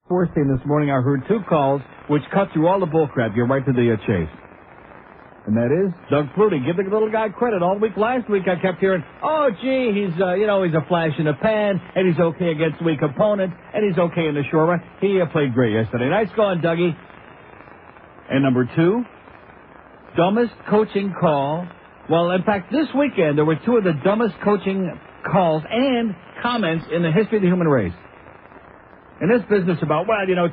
First thing this morning, I heard two calls which cut through all the bullcrap. Get right to the chase. And that is Doug Flutie. Give the little guy credit. All week last week, I kept hearing, oh, gee, he's a flash in the pan, and he's okay against weak opponents, and he's okay in the short run. He played great yesterday. Nice going, Dougie. And number two, dumbest coaching call. Well, in fact, this weekend, there were two of the dumbest coaching calls and comments in the history of the human race. In this business about,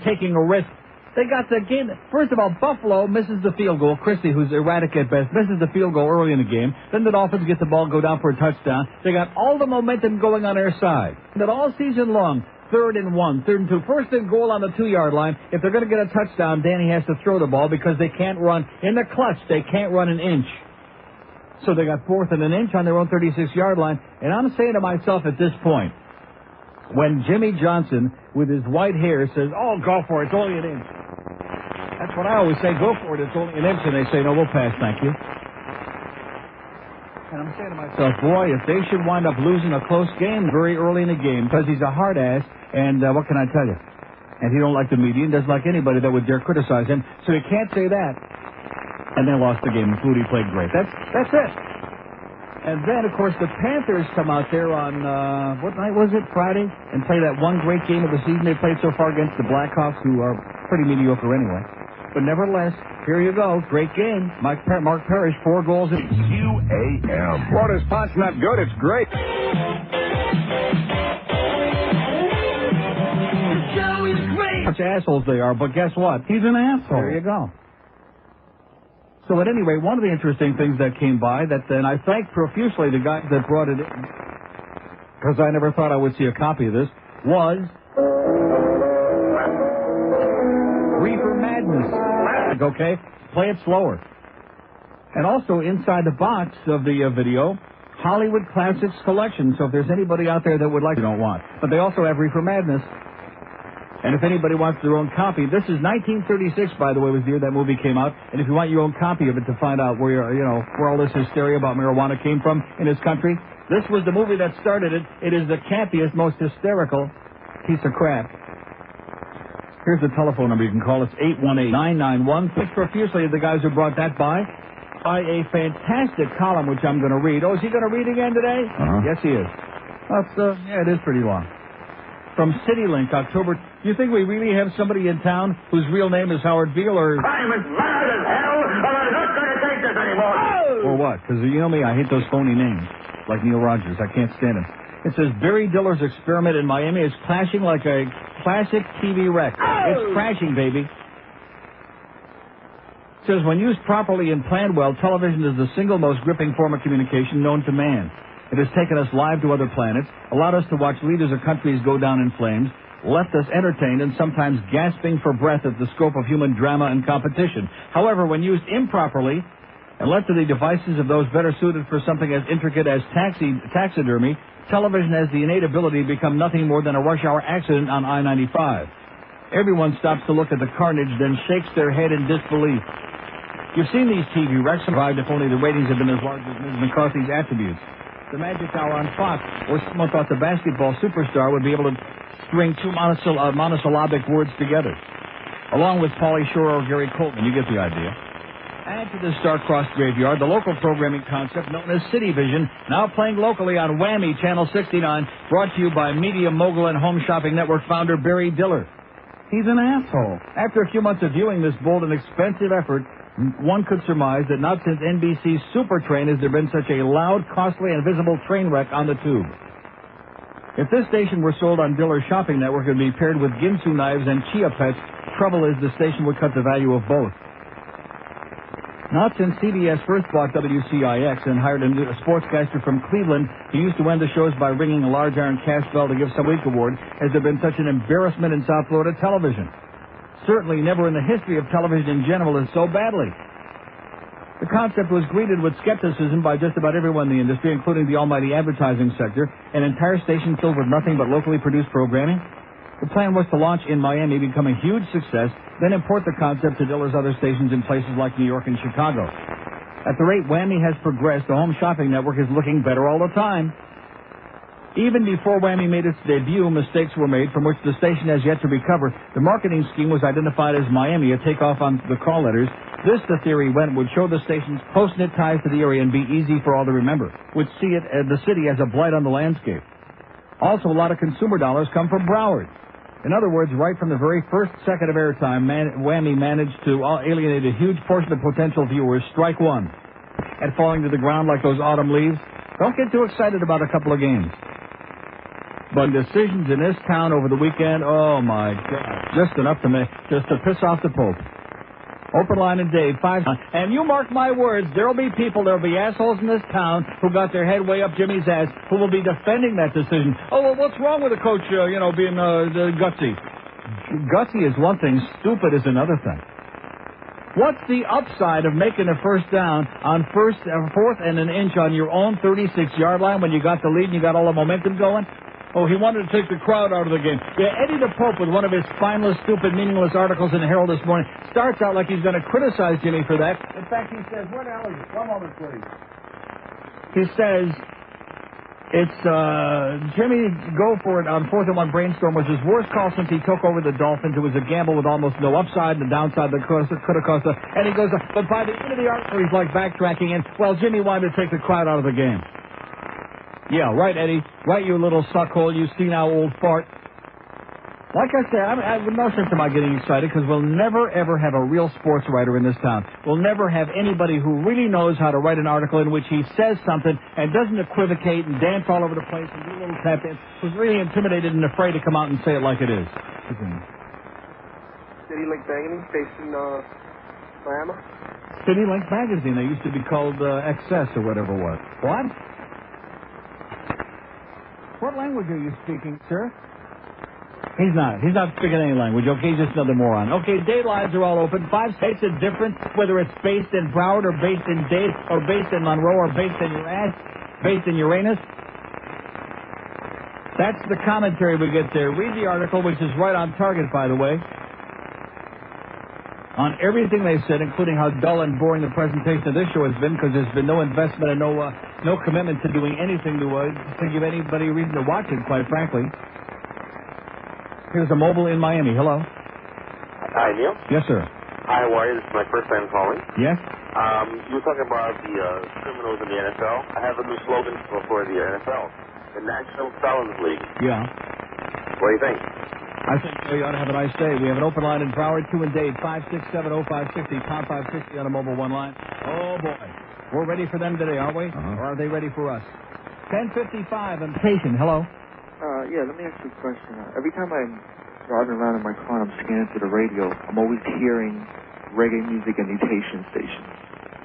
taking a risk. They got the game. First of all, Buffalo misses the field goal. Christie, who's erratic at best, misses the field goal early in the game. Then the Dolphins get the ball, go down for a touchdown. They got all the momentum going on their side. That all season long, 3rd and 1, 3rd and 2, first and goal on the 2-yard line. If they're going to get a touchdown, Danny has to throw the ball because they can't run. In the clutch, they can't run an inch. So they got 4th and an inch on their own 36-yard line. And I'm saying to myself at this point, when Jimmy Johnson, with his white hair, says, oh, go for it, it's only an inch. That's what I always say, go for it, it's only an inch. And they say, no, we'll pass, thank you. And I'm saying to myself, boy, if they should wind up losing a close game very early in the game, because he's a hard ass, and what can I tell you? And he don't like the media and doesn't like anybody that would dare criticize him, so he can't say that. And they lost the game, and Flutie played great. That's it. And then, of course, the Panthers come out there on, what night was it, Friday, and play that one great game of the season they played so far against the Blackhawks, who are pretty mediocre anyway. But nevertheless, here you go, great game. Mark Parrish, 4 goals. UAM. Florida's pot's not good, it's great. Joe is great. Such assholes they are, but guess what? He's an asshole. There you go. So at any rate, one of the interesting things that came by, and I thank profusely the guy that brought it in, because I never thought I would see a copy of this, was Reefer Madness. Okay? Play it slower. And also inside the box of the video, Hollywood Classics Collection. So if there's anybody out there that would like, you don't want. But they also have Reefer Madness. And if anybody wants their own copy, this is 1936, by the way, was the year that movie came out. And if you want your own copy of it to find out where where all this hysteria about marijuana came from in this country, this was the movie that started it. It is the campiest, most hysterical piece of crap. Here's the telephone number you can call. It's 818-991. Thanks profusely to the guys who brought that by a fantastic column, which I'm going to read. Oh, is he going to read again today? Uh-huh. Yes, he is. It is pretty long. From CityLink, October. Do you think we really have somebody in town whose real name is Howard Beale, or... I'm as mad as hell, and I'm not going to take this anymore. Oh! Or what? Because you know me, I hate those phony names, like Neil Rogers. I can't stand them. It says, Barry Diller's experiment in Miami is clashing like a classic TV wreck. Oh! It's crashing, baby. It says, when used properly and planned well, television is the single most gripping form of communication known to man. It has taken us live to other planets, allowed us to watch leaders of countries go down in flames, left us entertained and sometimes gasping for breath at the scope of human drama and competition. However, when used improperly and left to the devices of those better suited for something as intricate as taxidermy, television has the innate ability to become nothing more than a rush hour accident on I-95. Everyone stops to look at the carnage, then shakes their head in disbelief. You've seen these TV wrecks survived if only the ratings had been as large as Ms. McCarthy's attributes. The Magic Hour on Fox, or someone thought the basketball superstar would be able to string 2 monosyllabic words together, along with Pauly Shore or Gary Coleman. You get the idea. Add to this star-crossed graveyard the local programming concept known as City Vision, now playing locally on Whammy Channel 69, brought to you by media mogul and home shopping network founder Barry Diller. He's an asshole. After a few months of viewing this bold and expensive effort, one could surmise that not since NBC's Super Train has there been such a loud, costly, and visible train wreck on the tube. If this station were sold on Diller's shopping network, it would be paired with Ginsu knives and Chia Pets. Trouble is the station would cut the value of both. Not since CBS first bought WCIX and hired a sportscaster from Cleveland who used to end the shows by ringing a large iron cast bell to give some week award has there been such an embarrassment in South Florida television. Certainly never in the history of television in general is so badly. The concept was greeted with skepticism by just about everyone in the industry, including the almighty advertising sector, an entire station filled with nothing but locally produced programming. The plan was to launch in Miami, become a huge success, then import the concept to Diller's other stations in places like New York and Chicago. At the rate Whammy has progressed, the home shopping network is looking better all the time. Even before Whammy made its debut, mistakes were made from which the station has yet to recover. The marketing scheme was identified as Miami, a takeoff on the call letters. This, the theory went, would show the station's close-knit ties to the area and be easy for all to remember, would see it the city as a blight on the landscape. Also, a lot of consumer dollars come from Broward. In other words, right from the very first second of airtime, Whammy managed to alienate a huge portion of potential viewers. Strike one. And falling to the ground like those autumn leaves. Don't get too excited about a couple of games. But decisions in this town over the weekend, oh my God, just enough to piss off the Pope. Open line and Dave, 5. And you mark my words, there'll be assholes in this town who got their head way up Jimmy's ass who will be defending that decision. Oh, well, what's wrong with the coach, being gutsy? Gutsy is one thing, stupid is another thing. What's the upside of making a first down on fourth and an inch on your own 36-yard line when you got the lead and you got all the momentum going? Oh, he wanted to take the crowd out of the game. Yeah, Eddie the Pope, with one of his spineless, stupid, meaningless articles in the Herald this morning, starts out like he's going to criticize Jimmy for that. In fact, he says, where the hell is it? One moment, please. He says, it's Jimmy go for it on 4th and 1 brainstorm was his worst call since he took over the Dolphins. It was a gamble with almost no upside and the downside that could have cost us. And he goes, but by the end of the article, he's like backtracking and, well, Jimmy wanted to take the crowd out of the game. Yeah, right, Eddie. Right, you little suckhole, you senile old fart. Like I said, I have no sense about getting excited because we'll never, ever have a real sports writer in this town. We'll never have anybody who really knows how to write an article in which he says something and doesn't equivocate and dance all over the place and do a little tap dance. Who's really intimidated and afraid to come out and say it like it is. City Link Magazine, based in Miami. City Link Magazine. They used to be called XS or whatever it was. What? What language are you speaking, sir? He's not. He's not speaking any language, okay? He's just another moron. Okay, day lines are all open. 5 states are different, whether it's based in Broward or based in Dade or based in Monroe or based in your ass, based in Uranus. That's the commentary we get there. Read the article, which is right on target, by the way, on everything they've said, including how dull and boring the presentation of this show has been, because there's been no investment and no commitment to doing anything to give anybody a reason to watch it, quite frankly. Here's a mobile in Miami. Hello. Hi, Neil. Yes, sir. Hi, how are you? This is my first time calling. Yes? You were talking about the criminals in the NFL. I have a new slogan for the NFL, the National Felons League. Yeah. What do you think? I think you ought to have a nice day. We have an open line in Broward, 2 and Dade, 5670560, pound 560 on a mobile 1 line. Oh, boy. We're ready for them today, aren't we? Or are they ready for us? 10:55 and patient. Hello. Yeah, let me ask you a question. Every time I'm driving around in my car and I'm scanning through the radio, I'm always hearing reggae music and mutation stations.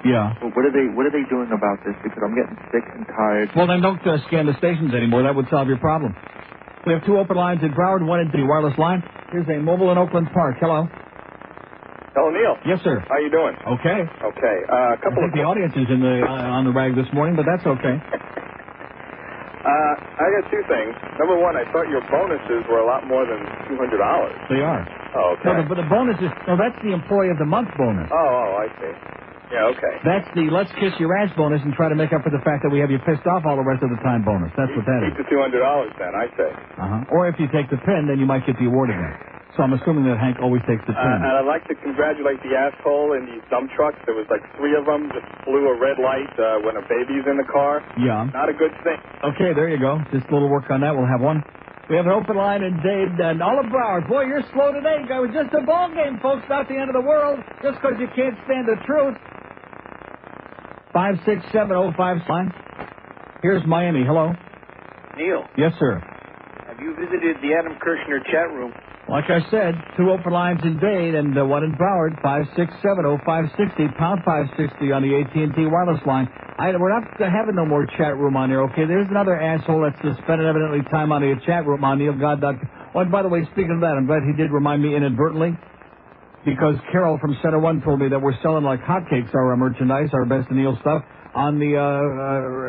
Yeah. Well, what are they doing about this? Because I'm getting sick and tired. Well, then don't scan the stations anymore. That would solve your problem. We have 2 open lines in Broward, 1 in the wireless line. Here's a mobile in Oakland Park. Hello. Hello, Neil. Yes, sir. How you doing? Okay. Okay. I think the audience is in on the rag this morning, but that's okay. I got 2 things. Number one, I thought your bonuses were a lot more than $200. They are. Oh, okay. No, but the bonus is, that's the Employee of the Month bonus. Oh, I see. Yeah, okay. That's the Let's Kiss Your Ass bonus and try to make up for the fact that we have you pissed off all the rest of the time bonus. That's what that is. Keep the $200 then, I say. Or if you take the pin, then you might get the award again. So I'm assuming that Hank always takes the pin. And I'd like to congratulate the asshole in these dump trucks. There was like 3 of them just blew a red light when a baby's in the car. Yeah. Not a good thing. Okay, there you go. Just a little work on that. We'll have one. We have an open line in Dade and all of Broward. Boy, you're slow today. It was just a ball game, folks. Not the end of the world. Just because you can't stand the truth. 56705 line. Here's Miami. Hello. Neil. Yes, sir. Have you visited the Adam Kirshner chat room? Like I said, 2 open lines in Dade and 1 in Broward. 5670560, pound 560 on the AT&T wireless line. We're not having no more chat room on there, okay? There's another asshole that's spending evidently time on the chat room on NeilGod.com. Oh, and by the way, speaking of that, I'm glad he did remind me inadvertently, because Carol from Center One told me that we're selling like hotcakes our merchandise, our Best of Neil stuff, on the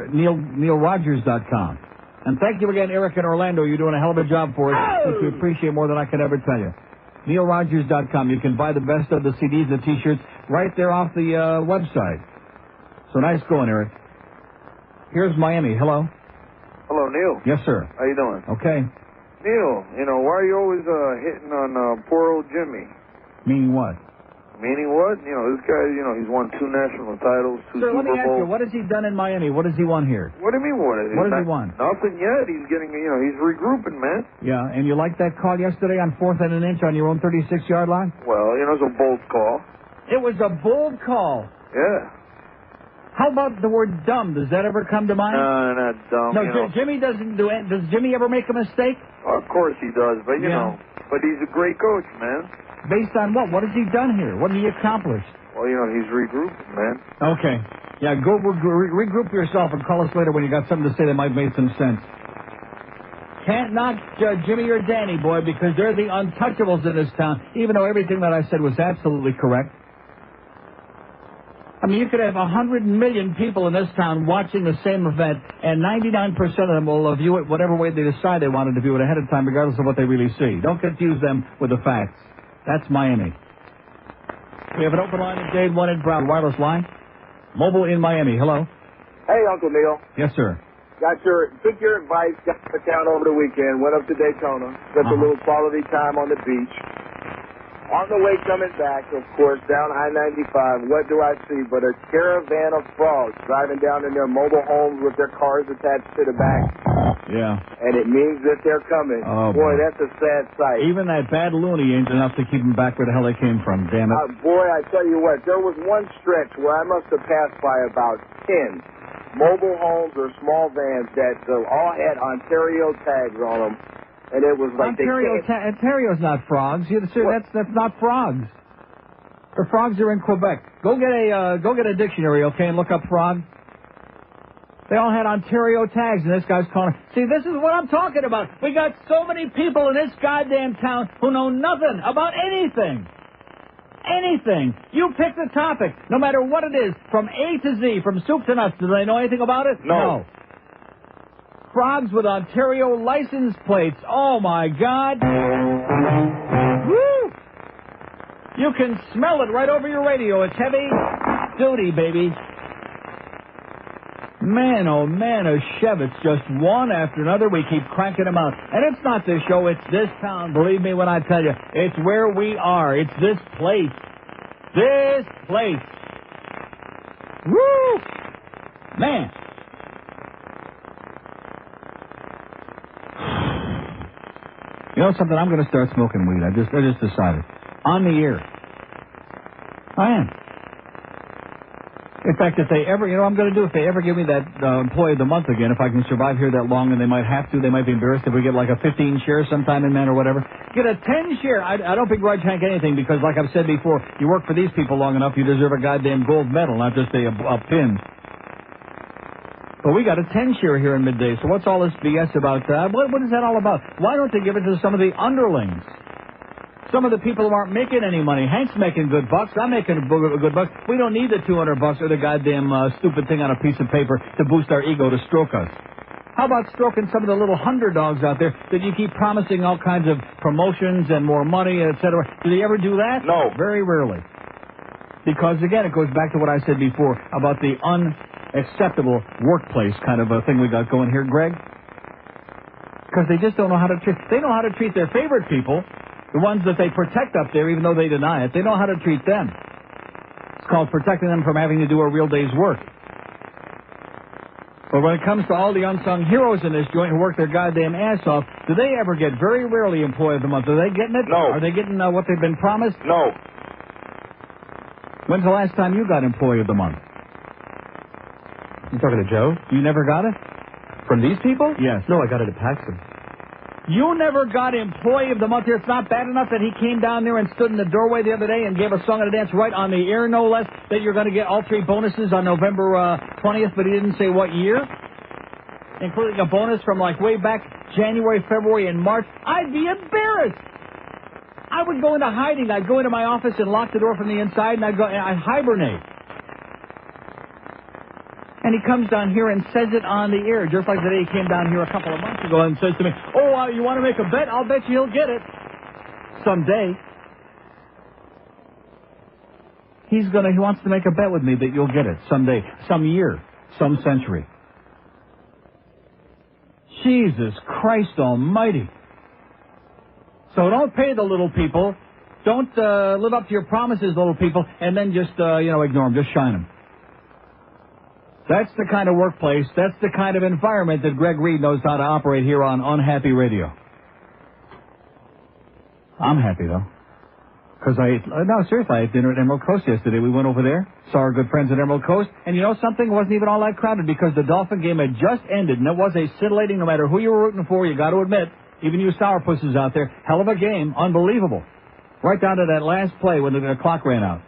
NeilRogers.com. And thank you again, Eric in Orlando. You're doing a hell of a job for us, which we appreciate more than I can ever tell you. NeilRogers.com. You can buy the best of the CDs and the T-shirts right there off the website. So nice going, Eric. Here's Miami. Hello. Hello, Neil. Yes, sir. How you doing? Okay. Neil, why are you always hitting on poor old Jimmy? Meaning what? Meaning what? This guy, he's won 2 national titles, 2 Sir, Super let me ask you, Bowls. what has he done in Miami? What has he won here? What do you mean, what is he? What has he won? Nothing yet. He's getting, he's regrouping, man. Yeah, and you liked that call yesterday on 4th and an inch on your own 36-yard line? Well, it's a bold call. It was a bold call. Yeah. How about the word dumb? Does that ever come to mind? No, not dumb. No, Jimmy doesn't do it. Does Jimmy ever make a mistake? Of course he does, but, but he's a great coach, man. Based on what? What has he done here? What has he accomplished? Well, he's regrouping, man. Okay. Yeah, go regroup yourself and call us later when you got something to say that might make some sense. Can't knock Jimmy or Danny, boy, because they're the untouchables in this town, even though everything that I said was absolutely correct. I mean, you could have 100 million people in this town watching the same event, and 99% of them will view it whatever way they decide they wanted to view it ahead of time, regardless of what they really see. Don't confuse them with the facts. That's Miami. We have an open line at Dade 1 in Brown. Wireless line. Mobile in Miami. Hello. Hey, Uncle Neil. Yes, sir. Took your advice, got to town over the weekend, went up to Daytona, spent a little quality time on the beach. On the way coming back, of course, down I-95, what do I see but a caravan of frogs driving down in their mobile homes with their cars attached to the back. Yeah. And it means that they're coming. Oh, boy, that's a sad sight. Even that bad loony ain't enough to keep them back where the hell they came from, damn it. Boy, I tell you what, there was one stretch where I must have passed by about 10 mobile homes or small vans that all had Ontario tags on them. And it was like Ontario's not frogs. That's not frogs. The frogs are in Quebec. Go get a dictionary, okay, and look up frog. They all had Ontario tags, and this guy's calling. See, this is what I'm talking about. We got so many people in this goddamn town who know nothing about anything. Anything. You pick the topic, no matter what it is, from A to Z, from soup to nuts. Do they know anything about it? No. Frogs with Ontario license plates. Oh, my God. Woo! You can smell it right over your radio. It's heavy duty, baby. Man, oh, man, a Chev. It's just one after another. We keep cranking them out. And it's not this show. It's this town. Believe me when I tell you. It's where we are. It's this place. This place. Woo! Man. You know something? I'm going to start smoking weed. I just decided. On the air. I am. In fact, if they ever, I'm going to do, if they ever give me that employee of the month again, if I can survive here that long, and they might have to, they might be embarrassed if we get like a 15 share sometime in man or whatever. Get a 10 share. I don't begrudge Hank anything because, like I've said before, you work for these people long enough, you deserve a goddamn gold medal, not just a pin. But we got a 10 share here in midday, so what's all this BS about? What is that all about? Why don't they give it to some of the underlings? Some of the people who aren't making any money. Hank's making good bucks. I'm making good bucks. We don't need the $200 or the goddamn stupid thing on a piece of paper to boost our ego to stroke us. How about stroking some of the little $100 out there that you keep promising all kinds of promotions and more money, etc.? Do they ever do that? No. Very rarely. Because, again, it goes back to what I said before about the unacceptable workplace kind of a thing we got going here, Greg. Because they just don't know how to treat. They know how to treat their favorite people. The ones that they protect up there, even though they deny it, they know how to treat them. It's called protecting them from having to do a real day's work. But when it comes to all the unsung heroes in this joint who work their goddamn ass off, do they ever get very rarely Employee of the Month? Are they getting it? No. Are they getting what they've been promised? No. When's the last time you got Employee of the Month? You talking to Joe? You never got it? From these people? Yes. No, I got it at Paxton. You never got Employee of the Month here. It's not bad enough that he came down there and stood in the doorway the other day and gave a song and a dance right on the air, no less, that you're going to get all 3 bonuses on November 20th, but he didn't say what year, including a bonus from like way back January, February, and March. I'd be embarrassed. I would go into hiding. I'd go into my office and lock the door from the inside, and I'd hibernate. And he comes down here and says it on the air, just like the day he came down here a couple of months ago and says to me, you want to make a bet? I'll bet you he'll get it someday. He wants to make a bet with me that you'll get it someday, some year, some century. Jesus Christ almighty. So don't pay the little people. Don't live up to your promises, little people, and then just, ignore them. Just shine them. That's the kind of workplace, that's the kind of environment that Greg Reed knows how to operate here on Unhappy Radio. I'm happy, though. Because seriously, I ate dinner at Emerald Coast yesterday. We went over there, saw our good friends at Emerald Coast, and you know something? It wasn't even all that crowded because the Dolphin game had just ended, and it was a scintillating, no matter who you were rooting for, you got to admit, even you sourpusses out there, hell of a game, unbelievable. Right down to that last play when the clock ran out.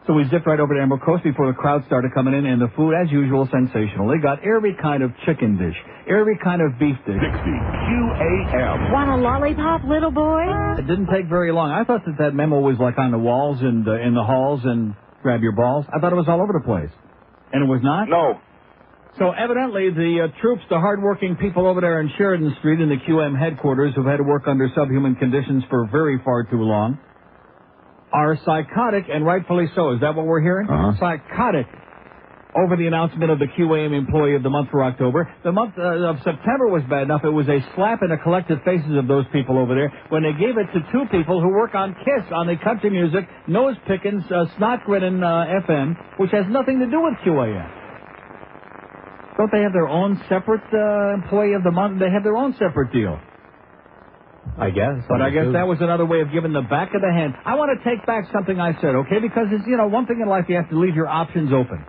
So we zipped right over to Emerald Coast before the crowd started coming in, and the food, as usual, sensational. They got every kind of chicken dish, every kind of beef dish. 60 QAM. Want a lollipop, little boy? It didn't take very long. I thought that memo was like on the walls and in the halls and grab your balls. I thought it was all over the place. And it was not? No. So evidently the troops, the hardworking people over there in Sheridan Street in the QM headquarters who've had to work under subhuman conditions for very far too long, are psychotic, and rightfully so. Is that what we're hearing? Psychotic over the announcement of the QAM Employee of the Month for October. The month of September was bad enough. It was a slap in the collective faces of those people over there when they gave it to two people who work on KISS, on the country music, nose pickings, snot grinning FM, which has nothing to do with QAM. Don't they have their own separate Employee of the Month? They have their own separate deal. I guess. But I guess that was another way of giving the back of the hand. I want to take back something I said, okay? Because it's, one thing in life, you have to leave your options open.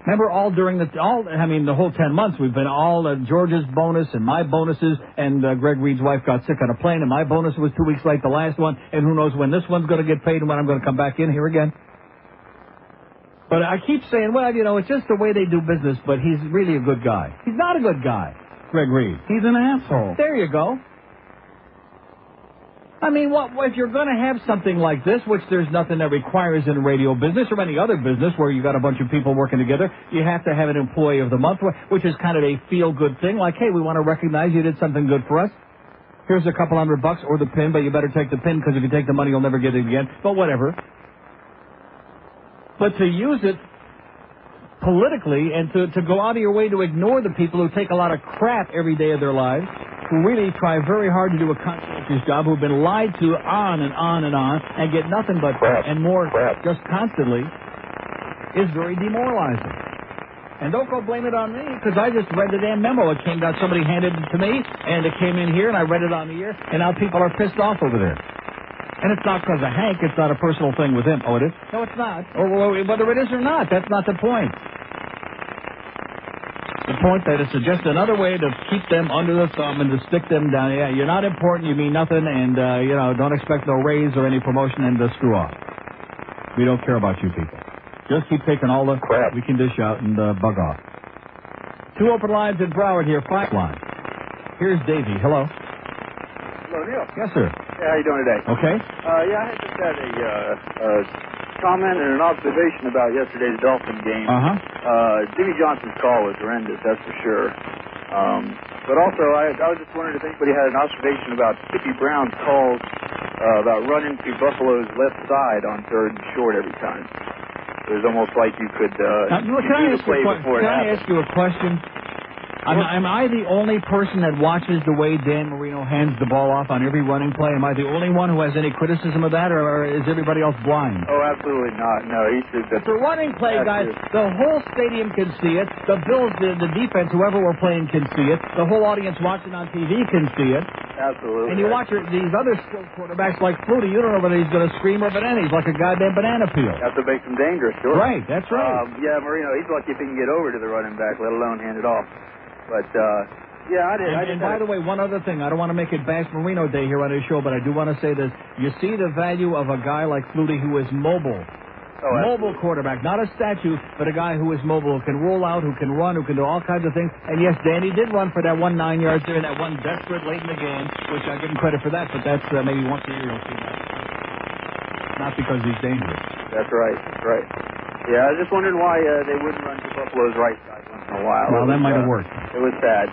Remember the whole 10 months, we've been George's bonus and my bonuses, and Greg Reed's wife got sick on a plane, and my bonus was 2 weeks late, the last one, and who knows when this one's going to get paid and when I'm going to come back in here again. But I keep saying, it's just the way they do business, but he's really a good guy. He's not a good guy, Greg Reed. He's an asshole. There you go. I mean, if you're going to have something like this, which there's nothing that requires in radio business or any other business where you got a bunch of people working together, you have to have an Employee of the Month, which is kind of a feel-good thing. Like, hey, we want to recognize you did something good for us. Here's a couple $100 or the pin, but you better take the pin because if you take the money, you'll never get it again. But whatever. But to use it politically and to go out of your way to ignore the people who take a lot of crap every day of their lives, who really try very hard to do a conscientious job, who've been lied to on and on and on, and get nothing but and more just constantly, is very demoralizing. And don't go blame it on me, because I just read the damn memo. It came down, somebody handed it to me, and it came in here, and I read it on the air, and now people are pissed off over there. And it's not because of Hank, it's not a personal thing with him. Oh, it is? No, it's not. Or whether it is or not, that's not the point. The point that it's just another way to keep them under the thumb and to stick them down. Yeah, you're not important, you mean nothing, and, don't expect no raise or any promotion, and screw off. We don't care about you people. Just keep taking all the crap we can dish out and bug off. 2 open lines in Broward here, 5 lines. Here's Davey. Hello. Hello, Neil. Yes, sir. Yeah, how you doing today? Okay. I just had a comment and an observation about yesterday's Dolphin game. Jimmy Johnson's call was horrendous, that's for sure. But also, I was just wondering if anybody had an observation about Skippy Brown's calls about running to Buffalo's left side on 3rd and short every time. It was almost like you could can I ask you a question? Am I the only person that watches the way Dan Marino hands the ball off on every running play? Am I the only one who has any criticism of that, or is everybody else blind? Oh, absolutely not. No, he should. It's a running play, guys. The whole stadium can see it. The Bills, the defense, whoever we're playing, can see it. The whole audience watching on TV can see it. Absolutely. And you watch these other skilled quarterbacks like Flutie, you don't know whether he's going to scream or banana. He's like a goddamn banana peel. That's what makes him dangerous, sure. Right, that's right. Marino, he's lucky if he can get over to the running back, let alone hand it off. But, I did. And by the way, one other thing. I don't want to make it Bash Marino Day here on his show, but I do want to say this. You see the value of a guy like Flutie who is mobile. Mobile quarterback. Not a statue, but a guy who is mobile, who can roll out, who can run, who can do all kinds of things. And yes, Danny did run for that 9 yards there in that one desperate late in the game, which I give him credit for that, but that's maybe once a year you'll see that. Not because he's dangerous. That's right. Yeah, I was just wondering why they wouldn't run to Buffalo's right side once in a while. Well, that might have worked. It was sad.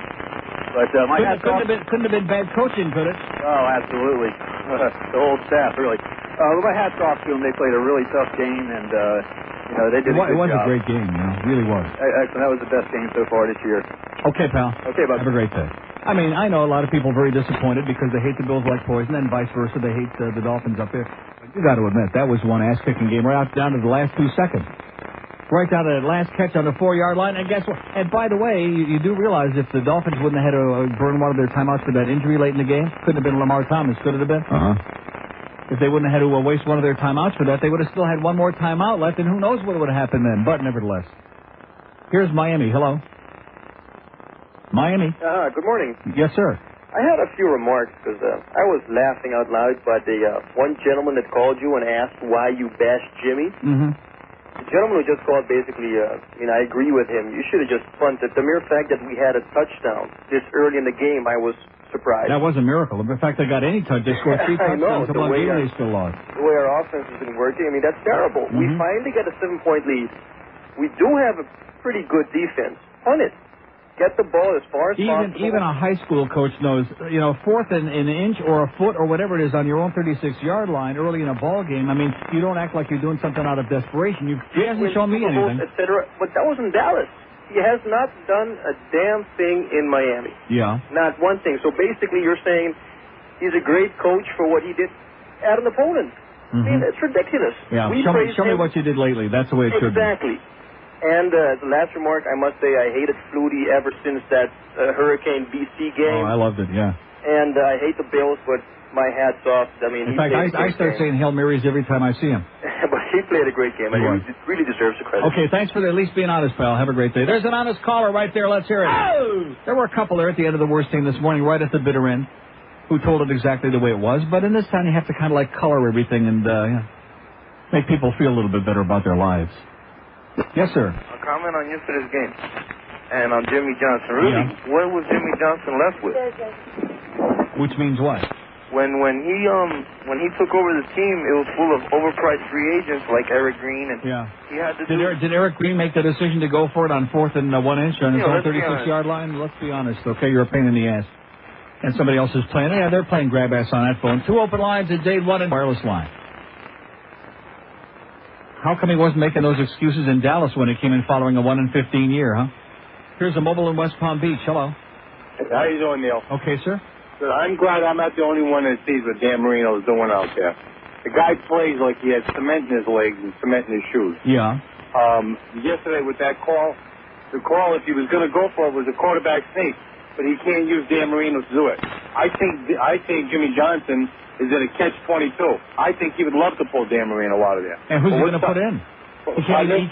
But couldn't have been bad coaching, could it? Oh, absolutely. The whole staff, really. My hat's off to them. They played a really tough game, and they did a good job. It was a great game, it really was. Excellent. That was the best game so far this year. Okay, pal. Okay, bud. Have a great day. I mean, I know a lot of people are very disappointed because they hate the Bills like poison, and vice versa. They hate the Dolphins up there. But you got to admit, that was one ass-kicking game right out down to the last 2 seconds. Right down to that last catch on the 4-yard line. And guess what? And by the way, you do realize if the Dolphins wouldn't have had to burn one of their timeouts for that injury late in the game, couldn't have been Lamar Thomas, could it have been? If they wouldn't have had to waste one of their timeouts for that, they would have still had one more timeout left, and who knows what would have happened then. But nevertheless. Here's Miami. Hello. Miami. Good morning. Yes, sir. I had a few remarks because I was laughing out loud by the one gentleman that called you and asked why you bashed Jimmy. Mm-hmm. The gentleman who just called basically, I agree with him. You should have just punted. The mere fact that we had a touchdown this early in the game, I was surprised. That was a miracle. In fact, they got any touch. They scored 3 touchdowns to one game and they still lost. The way our offense has been working, I mean, that's terrible. We finally get a 7-point lead. We do have a pretty good defense. Punt it. Get the ball as far as possible. Even a high school coach knows, fourth and an inch or a foot or whatever it is on your own 36-yard line early in a ball game. I mean, you don't act like you're doing something out of desperation. He hasn't shown me anything. Etc. But that was in Dallas. He has not done a damn thing in Miami. Yeah. Not one thing. So basically you're saying he's a great coach for what he did at an opponent. I mean, it's ridiculous. Yeah, show me what you did lately. That's the way it should be. Exactly. And as a last remark, I must say I hated Flutie ever since that Hurricane BC game. Oh, I loved it, yeah. And I hate the Bills, but my hat's off. I mean, in fact, I start saying Hail Marys every time I see him. But he played a great game. He really deserves the credit. Okay, thanks for at least being honest, pal. Have a great day. There's an honest caller right there. Let's hear it. Oh! There were a couple there at the end of the worst team this morning, right at the bitter end, who told it exactly the way it was. But in this town, you have to kind of color everything and make people feel a little bit better about their lives. Yes, sir. A comment on yesterday's game and on Jimmy Johnson. Really, what was Jimmy Johnson left with? Which means what? When he took over the team, it was full of overpriced free agents like Eric Green, and he had to Did Eric Green make the decision to go for it on 4th and 1 inch on his own 36-yard line? Let's be honest, okay? You're a pain in the ass. And somebody else is playing. Yeah, they're playing grab ass on that phone. 2 open lines at Dade 1 and wireless line. How come he wasn't making those excuses in Dallas when he came in following a 1-15 year, huh? Here's a mobile in West Palm Beach. Hello. How you doing, Neil? Okay, sir. Good. I'm glad I'm not the only one that sees what Dan Marino is doing out there. The guy plays like he has cement in his legs and cement in his shoes. Yeah. Yesterday with that call, the call, if he was going to go for it, was a quarterback sneak, but he can't use Dan Marino to do it. I think Jimmy Johnson is in a catch-22. I think he would love to pull Dan Marino out of there. And who's he going to put in? He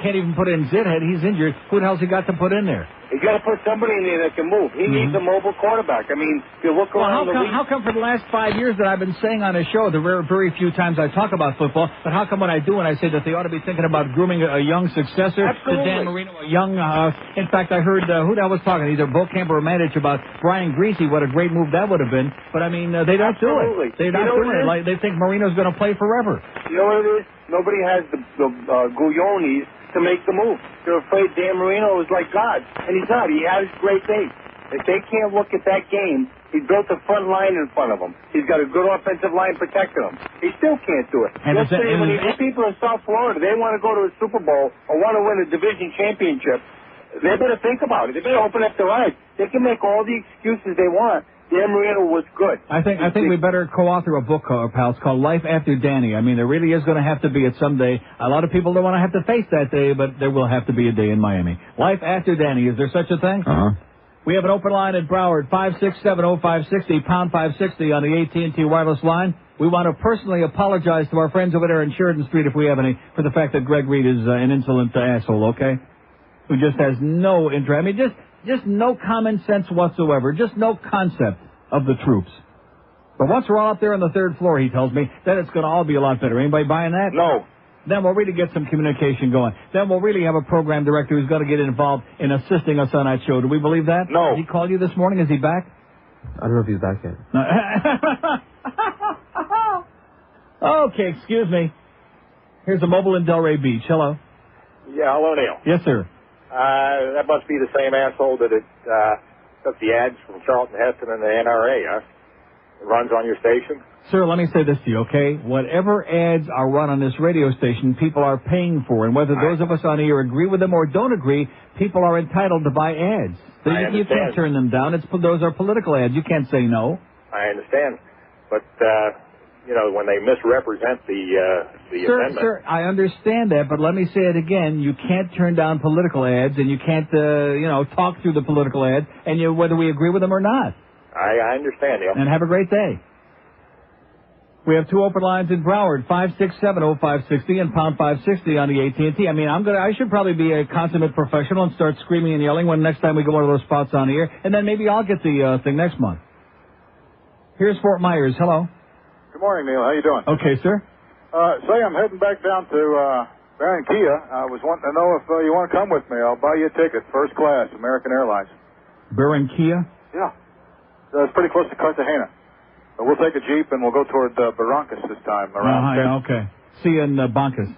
can't even put in Zithead. He's injured. Who the hell's he got to put in there? He's got to put somebody in there that can move. He needs a mobile quarterback. I mean, if you look around the league. How come for the last 5 years that I've been saying on this show, the very few times I talk about football, but how come when I do and I say that they ought to be thinking about grooming a young successor to Dan Marino, a young, in fact, I heard, who the hell was talking, either Bokamp or Manich about Brian Greasy, what a great move that would have been. But, I mean, they don't do it. They're not doing it. Like, they think Marino's going to play forever. You know what it is? Nobody has the Guglionis to make the move. They're afraid Dan Marino is like God, and he's not. He has great things. If they can't look at that game, he built a front line in front of him. He's got a good offensive line protecting him. He still can't do it. And yesterday, when these people in South Florida, they want to go to a Super Bowl or want to win a division championship, they better think about it. They better open up their eyes. They can make all the excuses they want. Dan Marino was good. I think we better co-author a book, pal. It's called Life After Danny. I mean, there really is going to have to be it someday. A lot of people don't want to have to face that day, but there will have to be a day in Miami. Life After Danny. Is there such a thing? We have an open line at Broward, 5670560, pound 560 on the AT&T wireless line. We want to personally apologize to our friends over there in Sheridan Street, if we have any, for the fact that Greg Reed is an insolent asshole, okay? Who just has no interest. I mean, just no common sense whatsoever. Just no concept of the troops. But once we're all up there on the 3rd floor, he tells me, then it's going to all be a lot better. Anybody buying that? No. Then we'll really get some communication going. Then we'll really have a program director who's going to get involved in assisting us on that show. Do we believe that? No. Did he call you this morning? Is he back? I don't know if he's back yet. Okay, excuse me. Here's a mobile in Delray Beach. Hello. Yeah, hello, Neil. Yes, sir. That must be the same asshole that took the ads from Charlton Heston and the NRA, huh? It runs on your station? Sir, let me say this to you, okay? Whatever ads are run on this radio station, people are paying for. And whether those of us on here agree with them or don't agree, people are entitled to buy ads. So you can't turn them down. Those are political ads. You can't say no. I understand. But, when they misrepresent the amendment. Sir, I understand that, but let me say it again. You can't turn down political ads, and you can't, talk through the political ads, and whether we agree with them or not. I understand, Neil. And have a great day. We have 2 open lines in Broward, 567-0560 and pound 560 on the AT&T. I mean, I should probably be a consummate professional and start screaming and yelling when next time we go one of those spots on the air, and then maybe I'll get the thing next month. Here's Fort Myers. Hello. Good morning, Neil. How you doing? Okay, sir. Say I'm heading back down to Barranquilla. I was wanting to know if you want to come with me. I'll buy you a ticket, first class, American Airlines. Barranquilla? Yeah. It's pretty close to Cartagena. We'll take a Jeep and we'll go toward Barrancas this time. Around okay. See you in Bancas,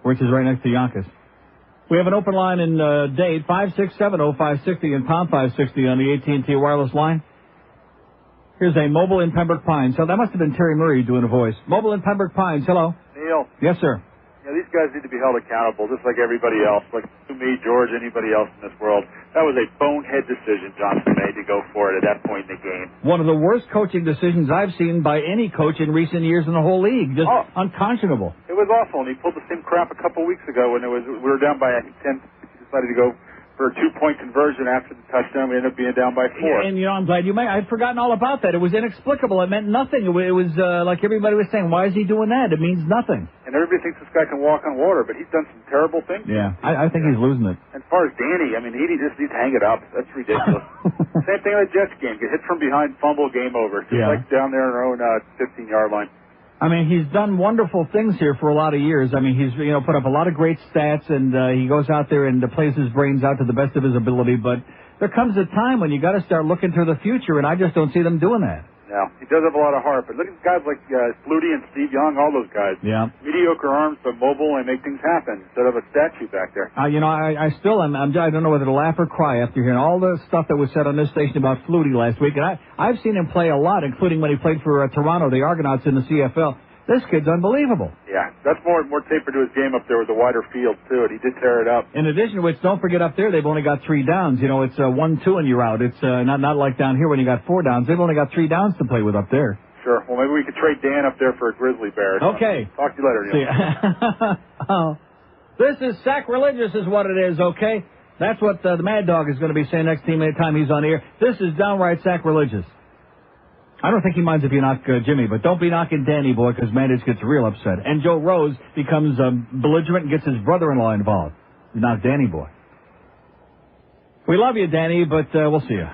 which is right next to Yonkers. We have an open line in Dade, 567-0560 and pound 560 on the AT&T wireless line. Here's a mobile in Pembroke Pines. So that must have been Terry Murray doing a voice. Mobile in Pembroke Pines. Hello. Neil. Yes, sir. Yeah, these guys need to be held accountable, just like everybody else, like me, George, anybody else in this world. That was a bonehead decision Johnson made to go for it at that point in the game. One of the worst coaching decisions I've seen by any coach in recent years in the whole league. Just unconscionable. It was awful, and he pulled the same crap a couple weeks ago when we were down by, I think, 10. He decided to go for a 2-point conversion after the touchdown. We ended up being down by 4. Yeah, and, I'm glad I'd forgotten all about that. It was inexplicable. It meant nothing. It was like everybody was saying, why is he doing that? It means nothing. And everybody thinks this guy can walk on water, but he's done some terrible things. Yeah, I think he's losing it. As far as Danny, I mean, he just needs to hang it up. That's ridiculous. Same thing with the Jets game. Get hit from behind, fumble, game over. Just like down there on our own 15-yard line. I mean, he's done wonderful things here for a lot of years. I mean, he's, put up a lot of great stats, and he goes out there and plays his brains out to the best of his ability. But there comes a time when you got to start looking to the future, and I just don't see them doing that. No, he does have a lot of heart. But look at guys like Flutie and Steve Young, all those guys. Yeah. Mediocre arms, but mobile and make things happen instead of a statue back there. I still am. I don't know whether to laugh or cry after hearing all the stuff that was said on this station about Flutie last week. And I've seen him play a lot, including when he played for Toronto, the Argonauts in the CFL. This kid's unbelievable. Yeah, that's more tapered to his game up there with the wider field, too, and he did tear it up. In addition to which, don't forget up there, they've only got 3 downs. It's 1-2 and you're out. It's not like down here when you got 4 downs. They've only got 3 downs to play with up there. Sure. Well, maybe we could trade Dan up there for a grizzly bear. Okay. Talk to you later, Neil. This is sacrilegious is what it is, okay? That's what the Mad Dog is going to be saying next time he's on the air. This is downright sacrilegious. I don't think he minds if you knock Jimmy, but don't be knocking Danny Boy, because Mandage gets real upset. And Joe Rose becomes belligerent and gets his brother-in-law involved. You knock Danny Boy. We love you, Danny, but we'll see you.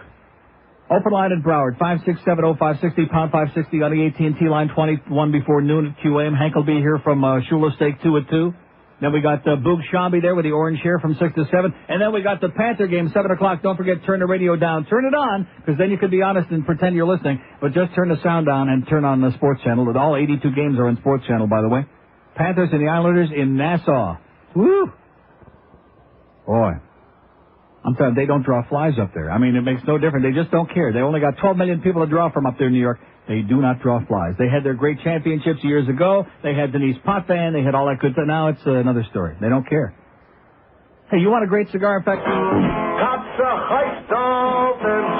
Open line at Broward, 567-0560, pound 560 on the AT&T line, 21 before noon at QAM. Hank will be here from Shula Steak 2 at 2. Then we got Boog Shambi there with the orange hair from 6 to 7. And then we got the Panther game, 7 o'clock. Don't forget, turn the radio down. Turn it on, because then you can be honest and pretend you're listening. But just turn the sound down and turn on the Sports Channel. All 82 games are on Sports Channel, by the way. Panthers and the Islanders in Nassau. Woo! Boy. I'm telling you, they don't draw flies up there. I mean, it makes no difference. They just don't care. They only got 12 million people to draw from up there in New York. They do not draw flies. They had their great championships years ago. They had Denise Potvin. They had all that good stuff. Now it's another story. They don't care. Hey, you want a great cigar? In fact, Heist Dolphins.